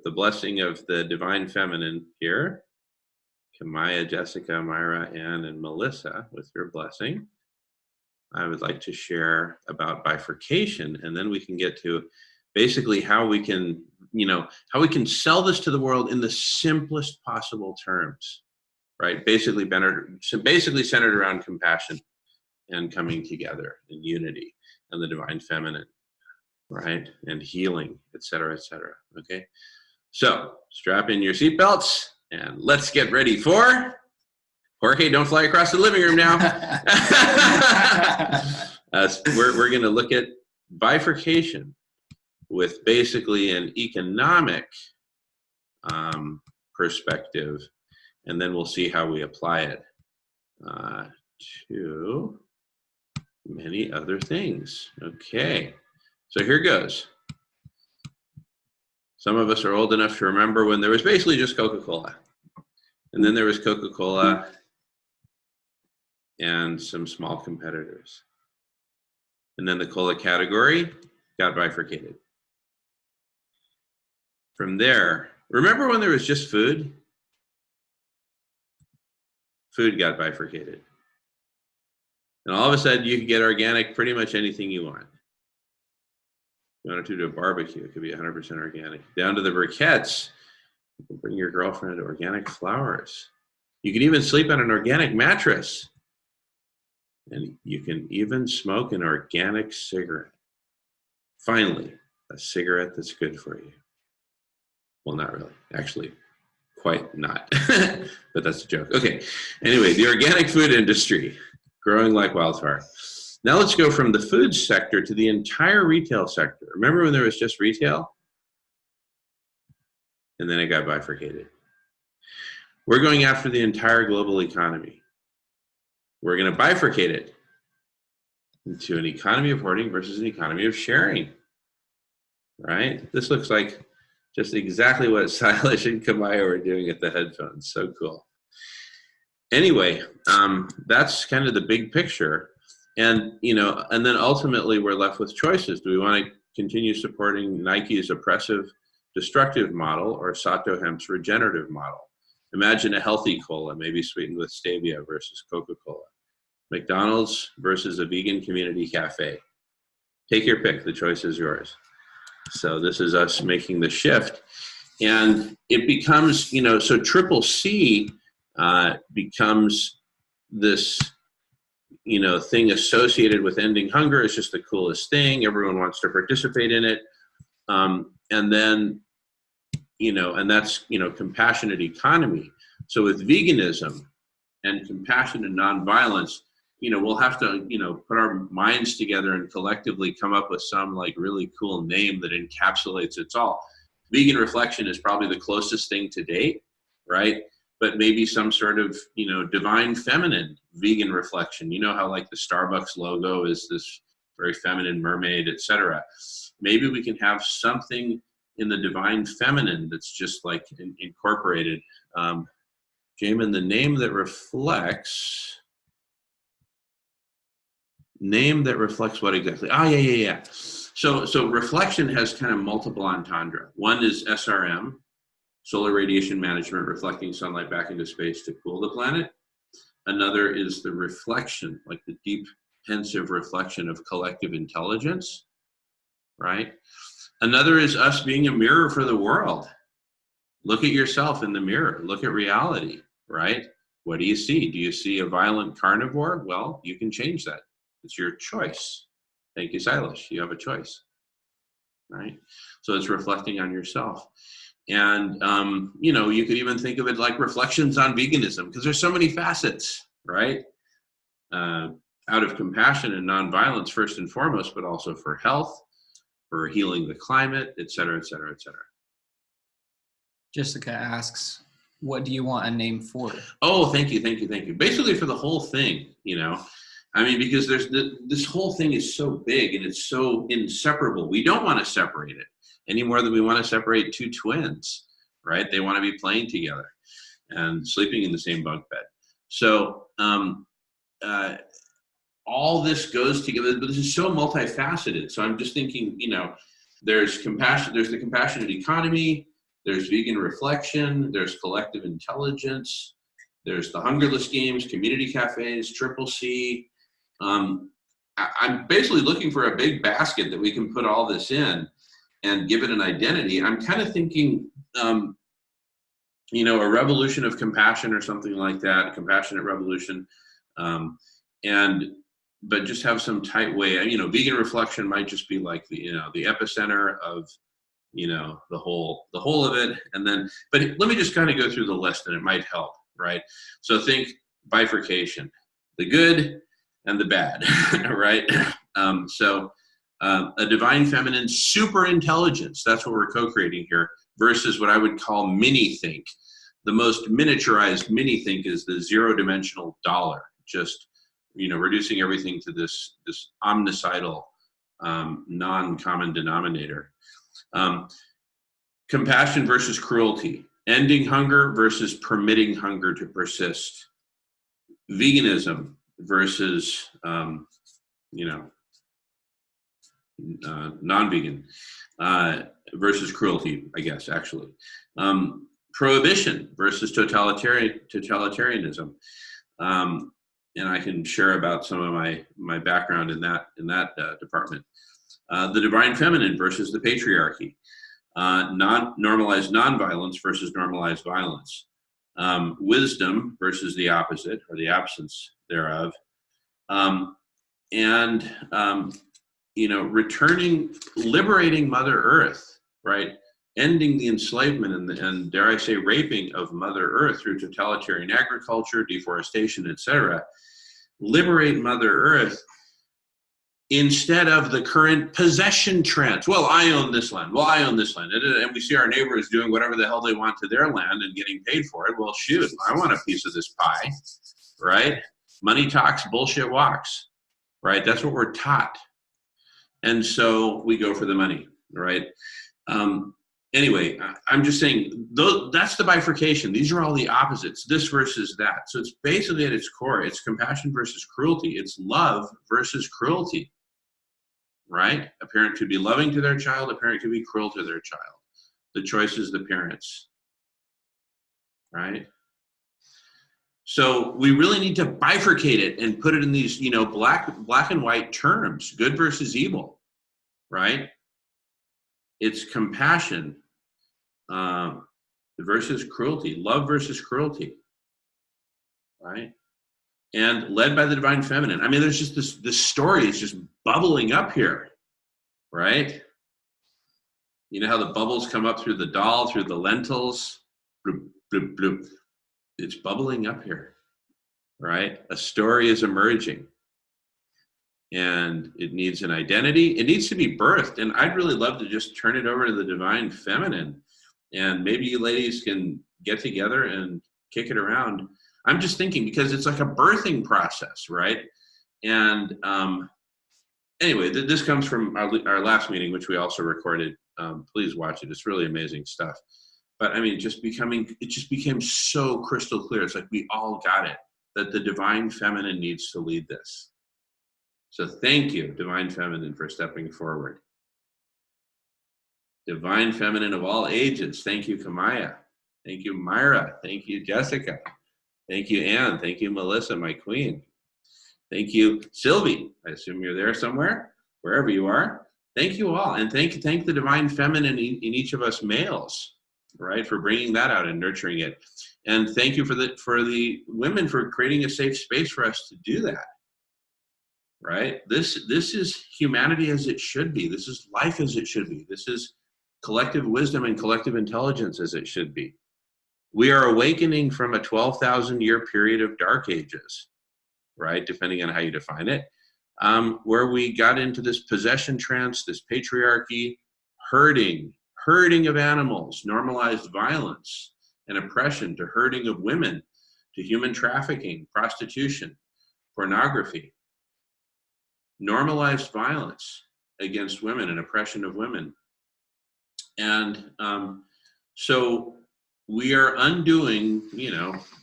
the blessing of the Divine Feminine here, Kamaya, Jessica, Myra, Ann, and Melissa, with your blessing, I would like to share about bifurcation, and then we can get to basically how we can, how we can sell this to the world in the simplest possible terms, right? Basically centered around compassion and coming together in unity and the Divine Feminine, right? And healing, et cetera, okay? So strap in your seatbelts and let's get ready for Jorge, don't fly across the living room now. We're going to look at bifurcation with basically an economic perspective, and then we'll see how we apply it to many other things. Okay, so here goes. Some of us are old enough to remember when there was basically just Coca-Cola. And then there was Coca-Cola and some small competitors. And then the cola category got bifurcated. From there, remember when there was just food? Food got bifurcated. And all of a sudden you could get organic pretty much anything you want. You wanted to do a barbecue, it could be 100% organic. Down to the briquettes, you can bring your girlfriend organic flowers. You can even sleep on an organic mattress. And you can even smoke an organic cigarette. Finally, a cigarette that's good for you. Well, not really. Actually, quite not. But that's a joke. Okay. Anyway, the organic food industry, growing like wildfire. Now let's go from the food sector to the entire retail sector. Remember when there was just retail? And then it got bifurcated. We're going after the entire global economy. We're going to bifurcate it into an economy of hoarding versus an economy of sharing, right? This looks like just exactly what Silas and Kamaya were doing at the headphones. So cool. Anyway, that's kind of the big picture. And, and then ultimately we're left with choices. Do we want to continue supporting Nike's oppressive, destructive model or Sato Hemp's regenerative model? Imagine a healthy cola, maybe sweetened with stevia versus Coca-Cola. McDonald's versus a vegan community cafe. Take your pick, the choice is yours. So this is us making the shift. And it becomes, so Triple C becomes this, thing associated with ending hunger. It's just the coolest thing. Everyone wants to participate in it. And then, and that's, compassionate economy. So with veganism and compassion and nonviolence, we'll have to, put our minds together and collectively come up with some really cool name that encapsulates it all. Vegan reflection is probably the closest thing to date, right? But maybe some sort of, divine feminine vegan reflection. You know how the Starbucks logo is this very feminine mermaid, etc. Maybe we can have something in the divine feminine that's just incorporated. Jamin, the name that reflects Name that reflects what exactly? Yeah. So reflection has kind of multiple entendre. One is SRM, solar radiation management, reflecting sunlight back into space to cool the planet. Another is the reflection, like the deep, pensive reflection of collective intelligence, right? Another is us being a mirror for the world. Look at yourself in the mirror. Look at reality, right? What do you see? Do you see a violent carnivore? Well, you can change that. It's your choice. Thank you, Silas. You have a choice, right? So it's reflecting on yourself. And, you could even think of it like reflections on veganism, because there's so many facets, right? Out of compassion and nonviolence, first and foremost, but also for health, for healing the climate, et cetera, et cetera, et cetera. Jessica asks, what do you want a name for? Oh, thank you. Basically for the whole thing, because this whole thing is so big and it's so inseparable. We don't want to separate it any more than we want to separate two twins, right? They want to be playing together and sleeping in the same bunk bed. So all this goes together, but this is so multifaceted. So I'm just thinking, there's compassion, there's the compassionate economy, there's vegan reflection, there's collective intelligence, there's the Hungerless Games, community cafes, Triple C. I'm basically looking for a big basket that we can put all this in and give it an identity. I'm kind of thinking, a revolution of compassion or something like that, a compassionate revolution. But just have some tight way, vegan reflection might just be like the epicenter of, the whole of it. And then, but let me just kind of go through the list and it might help, right? So think bifurcation, the good and the bad, right? A divine feminine super intelligence, that's what we're co-creating here, versus what I would call mini-think. The most miniaturized mini-think is the zero-dimensional dollar, just reducing everything to this omnicidal non-common denominator. Compassion versus cruelty, ending hunger versus permitting hunger to persist. Veganism versus non-vegan versus cruelty, I guess, actually. Prohibition versus totalitarianism. And I can share about some of my background in that department. The divine feminine versus the patriarchy. Normalized nonviolence versus normalized violence. Wisdom versus the opposite or the absence thereof. Liberating Mother Earth, right? Ending the enslavement and dare I say raping of Mother Earth through totalitarian agriculture, deforestation, etc. Liberate Mother Earth instead of the current possession trends. Well, I own this land. Well, I own this land. And we see our neighbors doing whatever the hell they want to their land and getting paid for it. Well, shoot, I want a piece of this pie, right? Money talks, bullshit walks, right? That's what we're taught. And so we go for the money, right? Anyway, I'm just saying, that's the bifurcation. These are all the opposites, this versus that. So it's basically at its core, it's compassion versus cruelty. It's love versus cruelty, right? A parent could be loving to their child, a parent could be cruel to their child. The choice is the parents, right? So we really need to bifurcate it and put it in these, black and white terms, good versus evil, right? It's compassion versus cruelty, love versus cruelty, right? And led by the divine feminine. I mean, there's just this story is just bubbling up here, right? You know how the bubbles come up through the dal, through the lentils, bloop, bloop, bloop. It's bubbling up here, right? A story is emerging. And it needs an identity. It needs to be birthed. And I'd really love to just turn it over to the divine feminine. And maybe you ladies can get together and kick it around. I'm just thinking because it's like a birthing process, right? And anyway, this comes from our last meeting, which we also recorded. Please watch it. It's really amazing stuff. But I mean, it just became so crystal clear. It's like we all got it, that the divine feminine needs to lead this. So thank you, Divine Feminine, for stepping forward. Divine Feminine of all ages. Thank you, Kamaya. Thank you, Myra. Thank you, Jessica. Thank you, Anne. Thank you, Melissa, my queen. Thank you, Sylvie. I assume you're there somewhere, wherever you are. Thank you all. And thank the Divine Feminine in each of us males, right, for bringing that out and nurturing it. And thank you for the women for creating a safe space for us to do that. Right? This is humanity as it should be. This is life as it should be. This is collective wisdom and collective intelligence as it should be. We are awakening from a 12,000 year period of dark ages, right? Depending on how you define it, where we got into this possession trance, this patriarchy, herding of animals, normalized violence and oppression, to herding of women, to human trafficking, prostitution, pornography, normalized violence against women and oppression of women. And so we are undoing,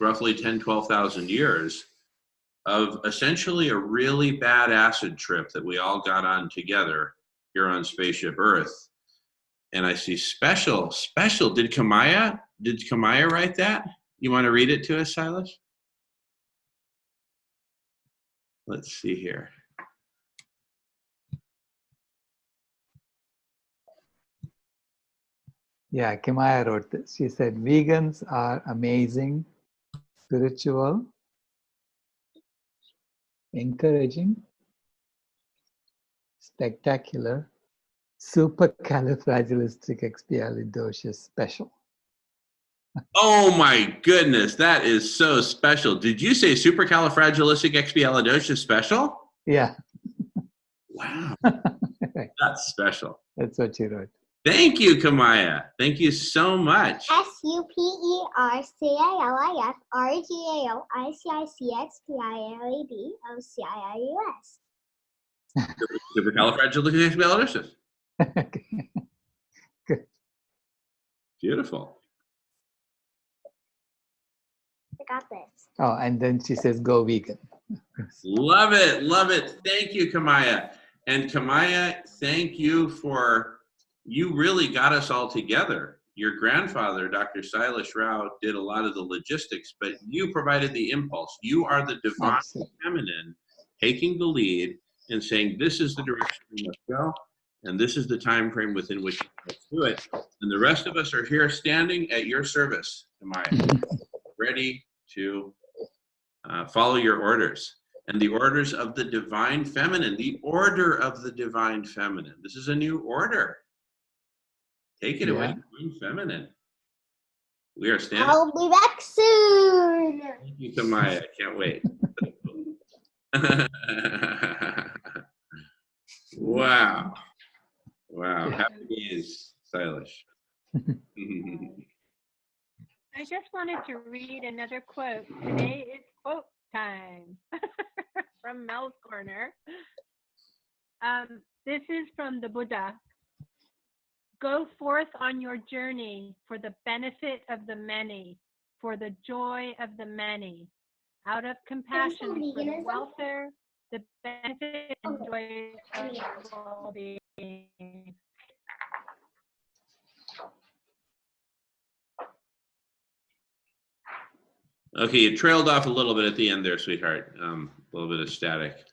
roughly 10, 12,000 years of essentially a really bad acid trip that we all got on together here on Spaceship Earth. And I see special, did Kamaya write that? You want to read it to us, Silas? Let's see here. Yeah, Kimaya wrote this. She said, vegans are amazing, spiritual, encouraging, spectacular, supercalifragilisticexpialidocious special. Oh my goodness, that is so special. Did you say supercalifragilisticexpialidocious special? Yeah. Wow. Right. That's special. That's what she wrote. Thank you, Kamaya. Thank you so much. SUPERCALIFRAGILISTICEXPIALIDOCIIUS. Supercalifragilisticexpialidocious. Good. Beautiful. I got this. Oh, and then she says, go vegan. Love it. Love it. Thank you, Kamaya. And Kamaya, thank you you really got us all together. Your grandfather, Dr. Silas Rao, did a lot of the logistics, but you provided the impulse. You are the divine feminine taking the lead and saying, this is the direction we must go, and this is the time frame within which we must do it. And the rest of us are here standing at your service, Kamaya, ready to follow your orders. And the orders of the divine feminine, the order of the divine feminine. This is a new order. Take it away, divine feminine. We are standing. I'll be back soon. Thank you, Kamaya. I can't wait. Wow. Wow. Happy days, Silas. I just wanted to read another quote. Today is quote time from Mel's Corner. This is from the Buddha. Go forth on your journey for the benefit of the many, for the joy of the many, out of compassion for the welfare, the benefit and joy of all beings. Okay, you trailed off a little bit at the end there, sweetheart. A little bit of static.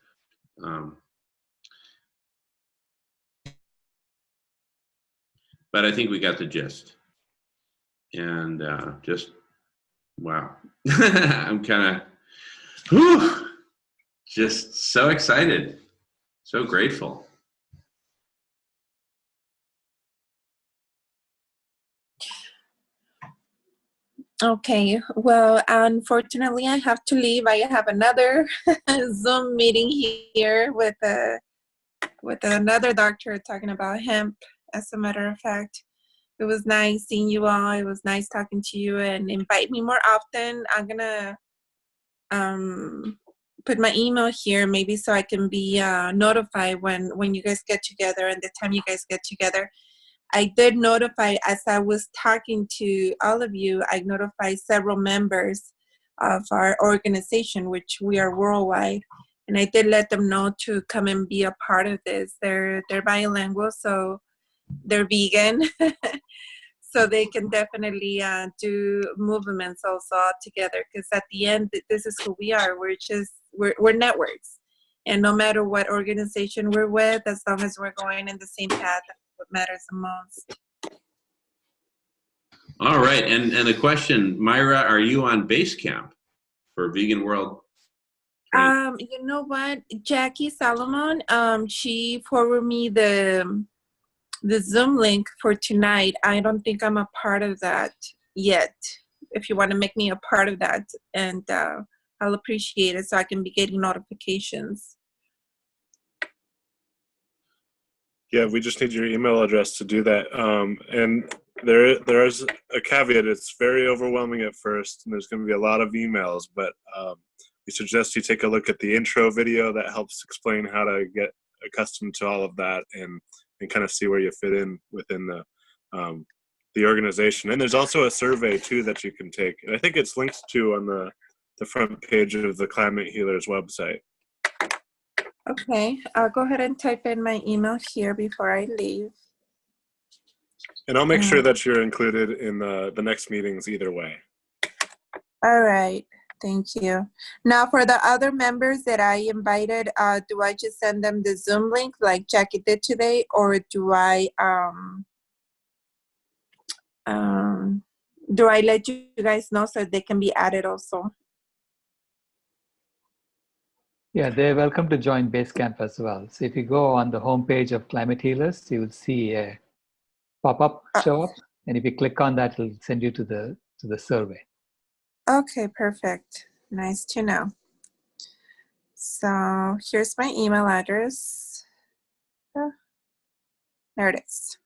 But I think we got the gist. And just, wow. I'm kind of, just so excited, so grateful. Okay, well, unfortunately, I have to leave. I have another Zoom meeting here with another doctor talking about hemp. As a matter of fact, it was nice seeing you all. It was nice talking to you, and invite me more often. I'm gonna put my email here, maybe so I can be notified when you guys get together and the time you guys get together. I did notify, as I was talking to all of you, I notified several members of our organization, which we are worldwide. And I did let them know to come and be a part of this. They're bilingual, so they're vegan. So they can definitely do movements also all together, because at the end, this is who we are. We're networks. And no matter what organization we're with, as long as we're going in the same path, that's what matters the most. All right, and a question, Myra, are you on Basecamp for Vegan World? You know what, Jackie Salomon, she forwarded me the Zoom link for tonight. I don't think I'm a part of that yet. If you want to make me a part of that, and I'll appreciate it so I can be getting notifications. Yeah, we just need your email address to do that. And there is a caveat. It's very overwhelming at first, and there's going to be a lot of emails, but we suggest you take a look at the intro video that helps explain how to get accustomed to all of that and kind of see where you fit in within the organization. And there's also a survey too that you can take. And I think it's linked to on the front page of the Climate Healers website. Okay, I'll go ahead and type in my email here before I leave. And I'll make sure that you're included in the next meetings either way. All right, thank you. Now for the other members that I invited, do I just send them the Zoom link like Jackie did today, or do I let you guys know so they can be added also? Yeah, they're welcome to join Basecamp as well. So if you go on the homepage of Climate Healers, you will see a pop-up show up, and if you click on that, it'll send you to the survey. Okay, perfect. Nice to know. So here's my email address. There it is.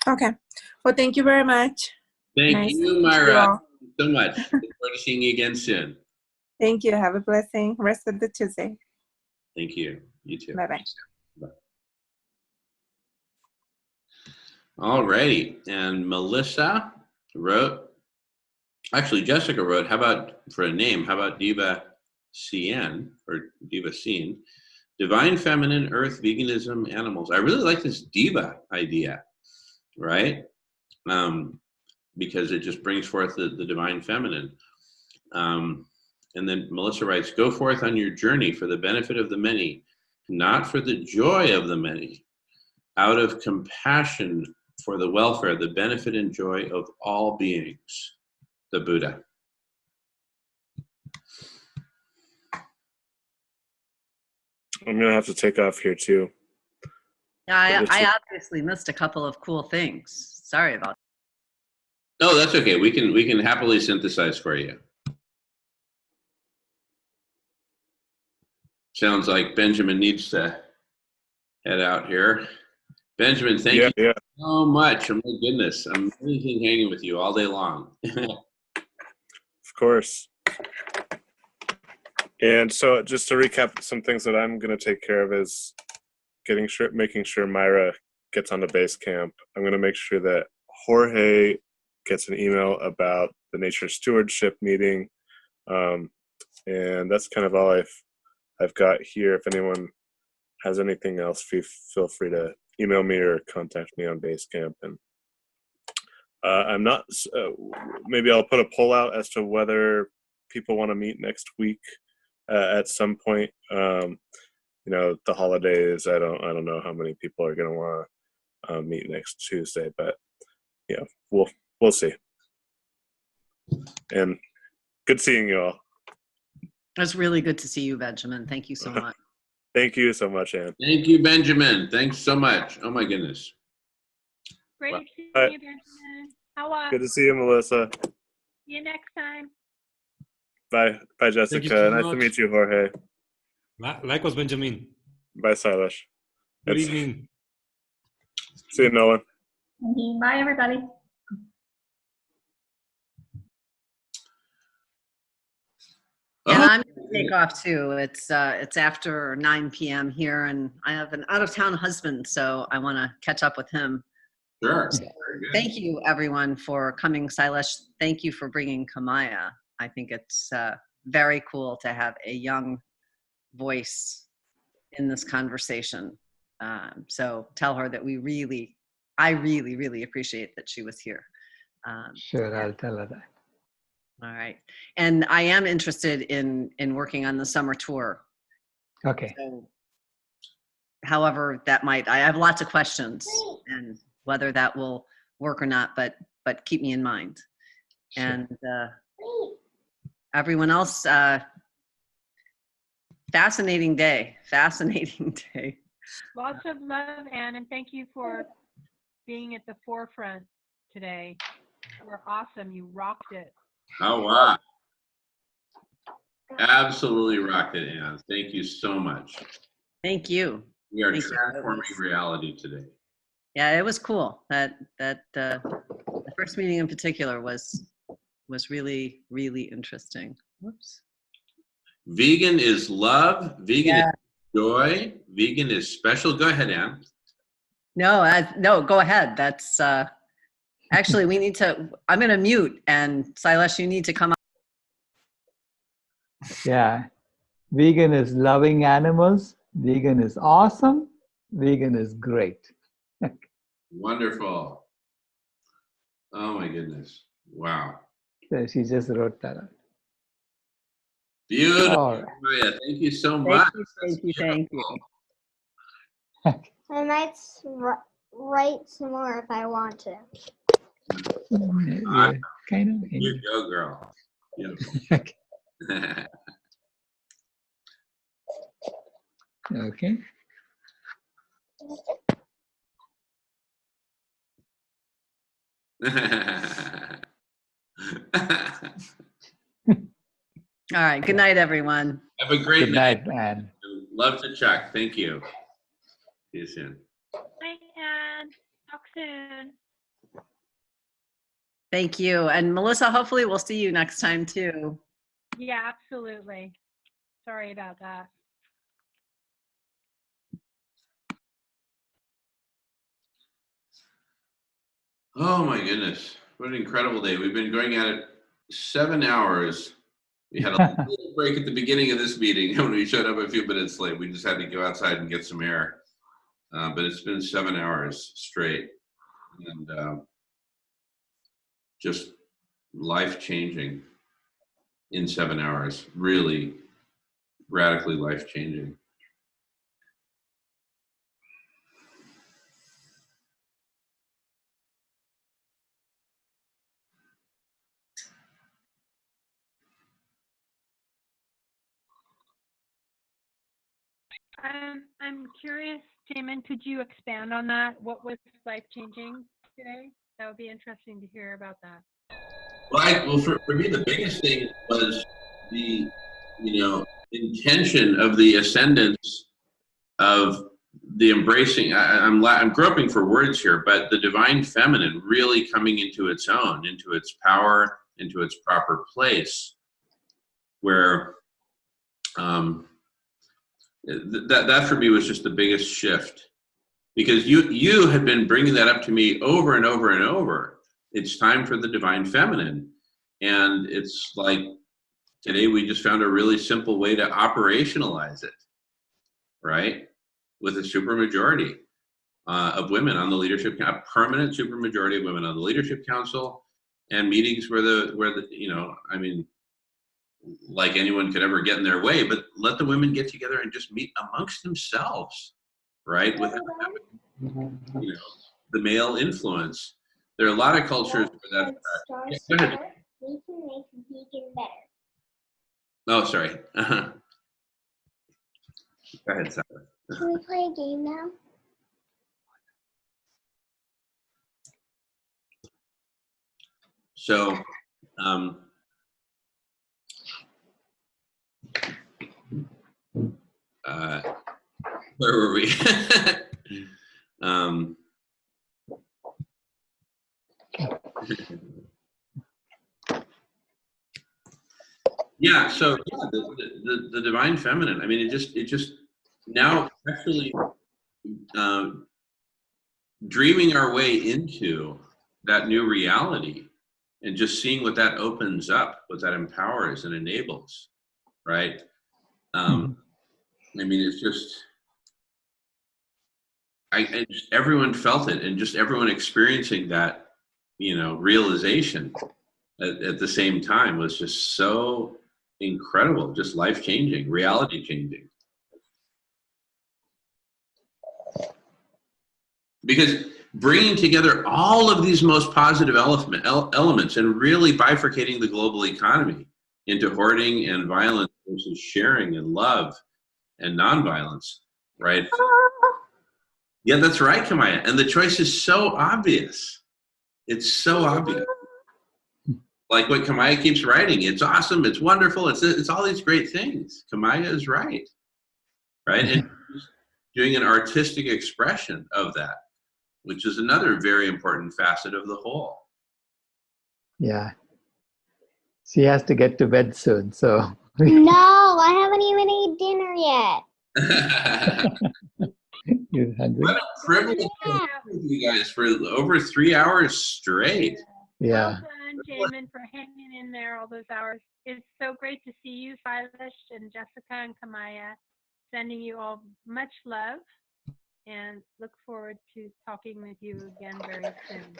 Okay. Well, thank you very much. Thank you, Myra, so much. Look forward to seeing you again soon. Thank you. Have a blessing rest of the Tuesday. Thank you. You too. Bye-bye. Bye. All righty. And Melissa wrote, actually Jessica wrote, how about, for a name, how about Diva CN, or Diva Scene? Divine Feminine, Earth, Veganism, Animals. I really like this Diva idea, right? Because it just brings forth the Divine Feminine. And then Melissa writes, go forth on your journey for the benefit of the many, not for the joy of the many, out of compassion for the welfare, the benefit and joy of all beings. The Buddha. I'm going to have to take off here too. Yeah, I obviously missed a couple of cool things. Sorry about that. No, that's okay. We can happily synthesize for you. Sounds like Benjamin needs to head out here. Benjamin, thank you so much. Oh my goodness. I'm really hanging with you all day long. Of course. And so just to recap, some things that I'm going to take care of is making sure Myra gets on the Basecamp. I'm going to make sure that Jorge gets an email about the nature stewardship meeting. And that's kind of all I've got here. If anyone has anything else, feel free to email me or contact me on Basecamp. And I'm not, maybe I'll put a poll out as to whether people want to meet next week at some point. You know, the holidays, I don't know how many people are going to want to meet next Tuesday, but yeah, we'll see. And good seeing you all. It was really good to see you, Benjamin. Thank you so much. Thank you so much, Ann. Thank you, Benjamin. Thanks so much. Oh my goodness. Great to see you, Benjamin. How are you? Good to see you, Melissa. See you next time. Bye. Bye, Jessica. So nice to meet you, Jorge. Likewise, Benjamin. Bye, Silas. Good evening. See you, Nolan. Bye, everybody. And I'm going to take off too. It's after 9 p.m. here, and I have an out-of-town husband, so I want to catch up with him. Sure. So thank you, everyone, for coming. Silas, thank you for bringing Kamaya. I think it's very cool to have a young voice in this conversation. So tell her that I really, really appreciate that she was here. Sure, I'll tell her that. All right. And I am interested in working on the summer tour. Okay. So, however that might, I have lots of questions and whether that will work or not, but keep me in mind. Sure. And everyone else, fascinating day. Lots of love, Anne, and thank you for being at the forefront today. You were awesome. You rocked it. Oh, wow. Absolutely rocked it, Anne. Thank you so much. Thank you. We are Thank you. transforming reality today. Yeah, it was cool. The first meeting in particular was really, really interesting. Whoops. Vegan is love. Vegan is joy. Vegan is special. Go ahead, Anne. No, go ahead. That's actually, I'm going to mute, and Silas, you need to come up. Yeah. Vegan is loving animals. Vegan is awesome. Vegan is great. Wonderful. Oh my goodness. Wow. So she just wrote that out. Beautiful. All right. Maria, thank you so much. Thank you. I might write some more if I want to. Yeah, kind of. You go, girl. Okay. Okay. All right. Good night, everyone. Have a great Good night, Anne. Love to Chuck. Thank you. See you soon. Bye, Anne. Talk soon. Thank you. And Melissa, hopefully we'll see you next time too. Yeah, absolutely. Sorry about that. Oh my goodness. What an incredible day. We've been going at it 7 hours. We had a little break at the beginning of this meeting when we showed up a few minutes late. We just had to go outside and get some air. But it's been 7 hours straight. And just life-changing in 7 hours. Really radically life-changing. I'm curious, Jamin, could you expand on that? What was life-changing today? That would be interesting to hear about that. Well, for me, the biggest thing was the, intention of the ascendance of the embracing. I'm groping for words here, but the divine feminine really coming into its own, into its power, into its proper place, where that for me was just the biggest shift, because you had been bringing that up to me over and over and over. It's time for the divine feminine, and it's like today we just found a really simple way to operationalize it, right? With a supermajority of women on the leadership, a permanent supermajority of women on the leadership council, and meetings where like anyone could ever get in their way, but let the women get together and just meet amongst themselves, right? Without having, the male influence. There are a lot of cultures where that. Yeah, go ahead. We can make vegan better. Oh, sorry. Go ahead, Sarah. Can we play a game now? So, where were we? Yeah. So the divine feminine. I mean, it just now actually dreaming our way into that new reality and just seeing what that opens up, what that empowers and enables, right? I mean, it's just, everyone felt it, and just everyone experiencing that, you know, realization at the same time was just so incredible, just life-changing, reality-changing. Because bringing together all of these most positive elements and really bifurcating the global economy into hoarding and violence versus sharing and love and nonviolence, right? Yeah, that's right, Kamaya. And the choice is so obvious. It's so obvious. Like what Kamaya keeps writing, it's awesome, it's wonderful, it's all these great things. Kamaya is right, right? And doing an artistic expression of that, which is another very important facet of the whole. Yeah. She has to get to bed soon, so. No, I haven't even eaten dinner yet. You're hungry? What a privilege to be with you guys for over 3 hours straight. Yeah. Well done, Jamin, for hanging in there all those hours. It's so great to see you, Silas and Jessica and Kamaya. Sending you all much love and look forward to talking with you again very soon.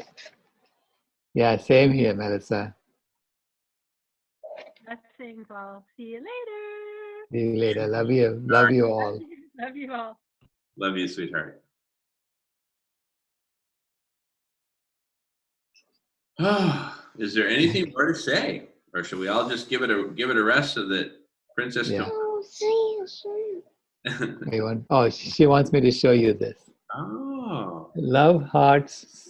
Yeah, same here, Melissa. Blessings all. See you later. See you later. Love you. Love you all. Love you all. Love you, sweetheart. Is there anything more to say, or should we all just give it a rest so that Princess Yeah. Oh, see you soon. She wants me to show you this. Oh. Love hearts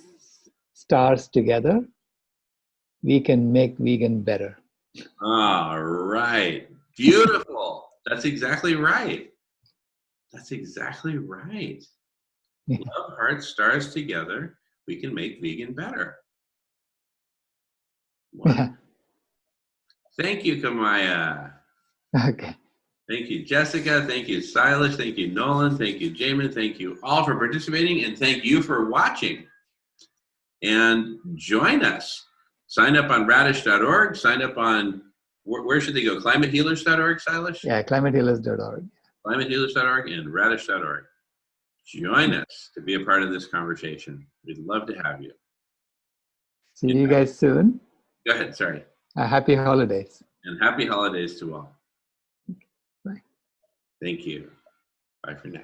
stars together. We can make vegan better. All right. Beautiful. That's exactly right. That's exactly right. Love hearts stars together. We can make vegan better. Wonderful. Thank you, Kamaya. Okay. Thank you, Jessica. Thank you, Silas. Thank you, Nolan. Thank you, Jamin. Thank you all for participating, and thank you for watching. And join us. Sign up on radish.org. Sign up on, where should they go? Climatehealers.org, Silas? Yeah, climatehealers.org. Climatehealers.org and radish.org. Join us to be a part of this conversation. We'd love to have you. See you guys soon. Go ahead, sorry. Happy holidays. And happy holidays to all. Bye. Thank you. Bye for now.